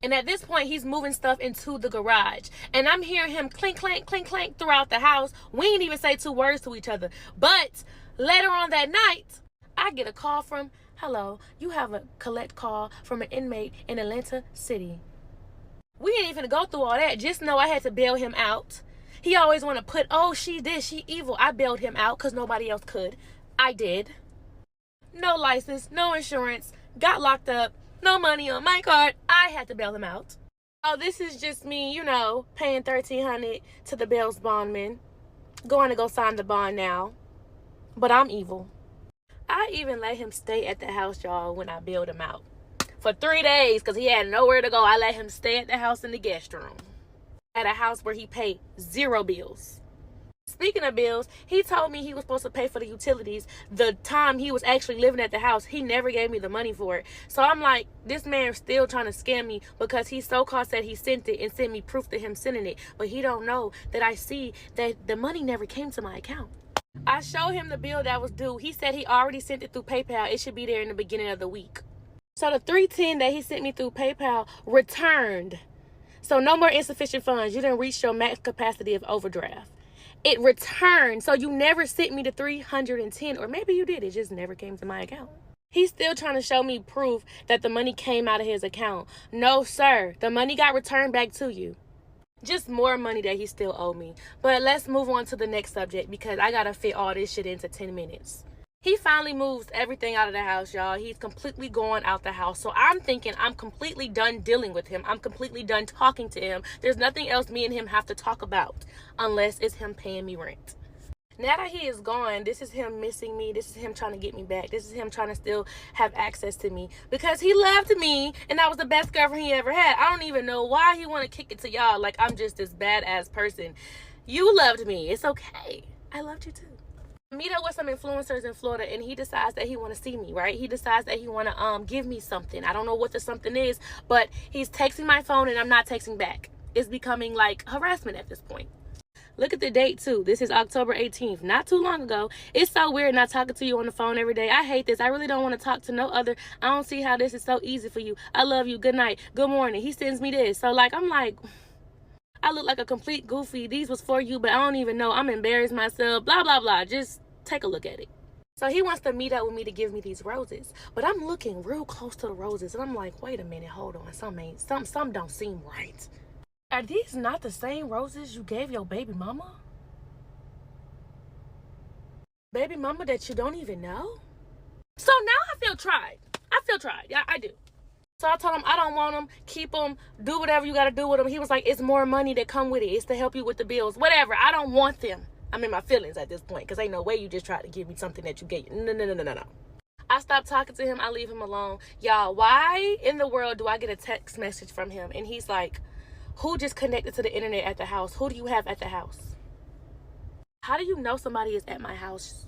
And at this point, he's moving stuff into the garage. And I'm hearing him clink, clank, clink, clank throughout the house. We ain't even say 2 words to each other. But later on that night, I get a call from, hello, you have a collect call from an inmate in Atlanta City. We ain't even go through all that. Just know I had to bail him out. He always want to put, oh, she this, she evil. I bailed him out because nobody else could. I did. No license, no insurance, got locked up. No money on my card. I had to bail him out. Oh, this is just me, you know, paying $1,300 to the bail's bondman. Going to go sign the bond now. But I'm evil. I even let him stay at the house, y'all, when I bailed him out. For 3 days, because he had nowhere to go. I let him stay at the house in the guest room. At a house where he paid 0 bills. Speaking of bills, he told me he was supposed to pay for the utilities the time he was actually living at the house. He never gave me the money for it. So I'm like, this man's still trying to scam me because he so-called said he sent it and sent me proof to him sending it. But he don't know that I see that the money never came to my account. I showed him the bill that was due. He said he already sent it through PayPal. It should be there in the beginning of the week. So the $310 that he sent me through PayPal returned. So no more insufficient funds. You didn't reach your max capacity of overdraft. It returned, so you never sent me the $310, or maybe you did, it just never came to my account. He's still trying to show me proof that the money came out of his account. No, sir, the money got returned back to you. Just more money that he still owed me. But let's move on to the next subject because I gotta fit all this shit into 10 minutes. He finally moves everything out of the house, y'all. He's completely going out the house. So I'm thinking I'm completely done dealing with him. I'm completely done talking to him. There's nothing else me and him have to talk about unless it's him paying me rent. Now that he is gone, this is him missing me. This is him trying to get me back. This is him trying to still have access to me because he loved me and I was the best girlfriend he ever had. I don't even know why he want to kick it to y'all like I'm just this badass person. You loved me. It's okay. I loved you too. Meet up with some influencers in Florida and he decides that he want to see me, right? He decides that he want to give me something. I don't know what the something is, but he's texting my phone and I'm not texting back. It's becoming like harassment at this point. Look at the date too. This is October 18th, not too long ago. It's so weird not talking to you on the phone every day. I hate this. I really don't want to talk to no other. I don't see how this is so easy for you. I love you. Good night. Good morning. He sends me this. So like, I'm like, I look like a complete goofy. These was for you, but I don't even know. I'm embarrassed myself. Blah, blah, blah. Just take a look at it. So he wants to meet up with me to give me these roses. But I'm looking real close to the roses. And I'm like, wait a minute. Hold on. Some don't seem right. Are these not the same roses you gave your baby mama? Baby mama that you don't even know? So now I feel tried. Yeah, I do. So I told him I don't want them. Keep them. Do whatever you got to do with them. He was like, it's more money that come with it. It's to help you with the bills. Whatever. I don't want them. I'm in my feelings at this point because ain't no way you just tried to give me something that you gave. No. I stopped talking to him. I leave him alone. Y'all, why in the world do I get a text message from him? And he's like, who just connected to the internet at the house? Who do you have at the house? How do you know somebody is at my house?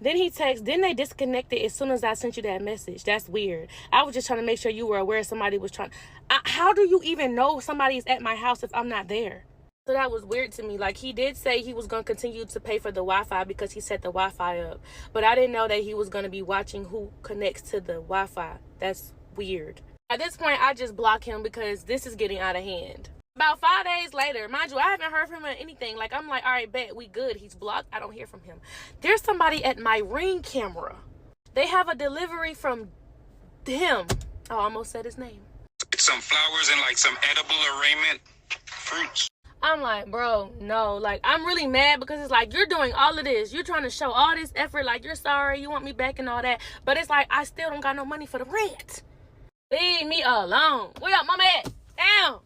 Then he texts, then they disconnected as soon as I sent you that message. That's weird. I was just trying to make sure you were aware somebody was trying. How do you even know somebody is at my house if I'm not there? So that was weird to me. Like, he did say he was going to continue to pay for the Wi-Fi because he set the Wi-Fi up. But I didn't know that he was going to be watching who connects to the Wi-Fi. That's weird. At this point, I just block him because this is getting out of hand. About 5 days later, mind you, I haven't heard from him or anything. Like, I'm like, all right, bet, we good. He's blocked. I don't hear from him. There's somebody at my Ring camera. They have a delivery from him. Oh, I almost said his name. some flowers and like some edible arraignment fruits. I'm like, bro, no. Like, I'm really mad because it's like, you're doing all of this. You're trying to show all this effort. Like, you're sorry. You want me back and all that. But it's like, I still don't got no money for the rent. Leave me alone. Where y'all mama at? Damn.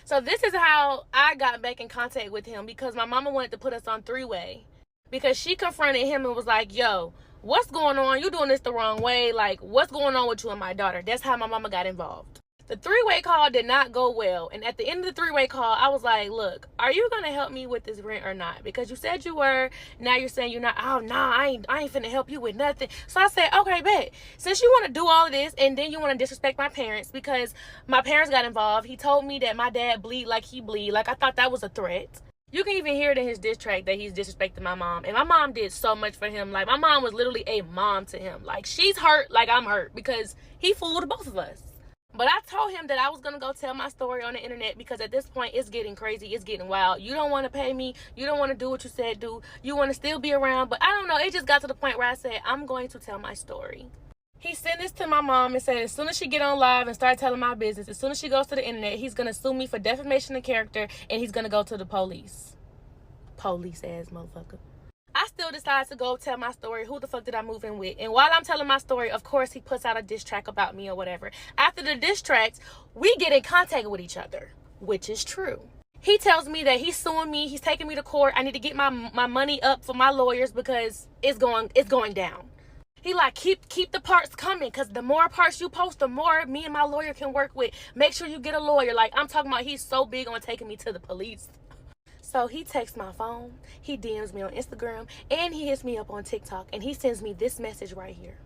So this is how I got back in contact with him, because my mama wanted to put us on three-way. Because she confronted him and was like, yo, what's going on? You doing this the wrong way. Like, what's going on with you and my daughter? That's how my mama got involved. The three-way call did not go well. And at the end of the three-way call, I was like, look, are you going to help me with this rent or not? Because you said you were. Now you're saying you're not. Oh, no, I ain't finna help you with nothing. So I said, okay, bet. Since you want to do all of this and then you want to disrespect my parents because my parents got involved. He told me that my dad bleed like he bleed. Like, I thought that was a threat. You can even hear it in his diss track that he's disrespecting my mom. And my mom did so much for him. Like, my mom was literally a mom to him. Like, she's hurt like I'm hurt because he fooled both of us. But I told him that I was going to go tell my story on the internet because at this point, it's getting crazy. It's getting wild. You don't want to pay me. You don't want to do what you said do. You want to still be around. But I don't know. It just got to the point where I said, I'm going to tell my story. He sent this to my mom and said as soon as she get on live and start telling my business, as soon as she goes to the internet, he's going to sue me for defamation of character and he's going to go to the police. Police ass motherfucker. I still decided to go tell my story. Who the fuck did I move in with? And while I'm telling my story, of course, he puts out a diss track about me or whatever. After the diss tracks, we get in contact with each other, which is true. He tells me that he's suing me. He's taking me to court. I need to get my money up for my lawyers because it's going down. He like, keep the parts coming because the more parts you post, the more me and my lawyer can work with. Make sure you get a lawyer. Like, I'm talking about, he's so big on taking me to the police. So he texts my phone, he DMs me on Instagram, and he hits me up on TikTok, and he sends me this message right here.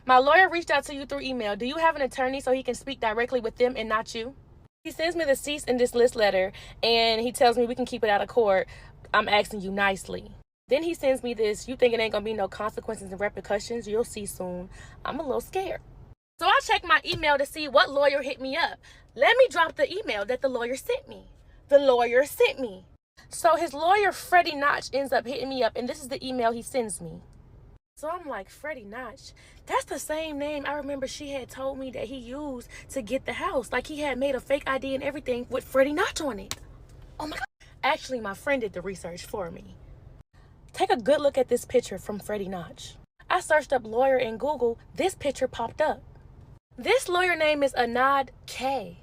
My lawyer reached out to you through email. Do you have an attorney so he can speak directly with them and not you? He sends me the cease and desist letter, and he tells me we can keep it out of court. I'm asking you nicely. Then he sends me this, you think it ain't gonna be no consequences and repercussions? You'll see soon. I'm a little scared. So I check my email to see what lawyer hit me up. Let me drop the email that the lawyer sent me. The lawyer sent me. So his lawyer, Freddie Notch, ends up hitting me up, and this is the email he sends me. So I'm like, Freddie Notch, that's the same name I remember she had told me that he used to get the house. Like, he had made a fake ID and everything with Freddie Notch on it. Oh my God. Actually, my friend did the research for me. Take a good look at this picture from Freddie Notch. I searched up lawyer in Google. This picture popped up. This lawyer name is Anad K.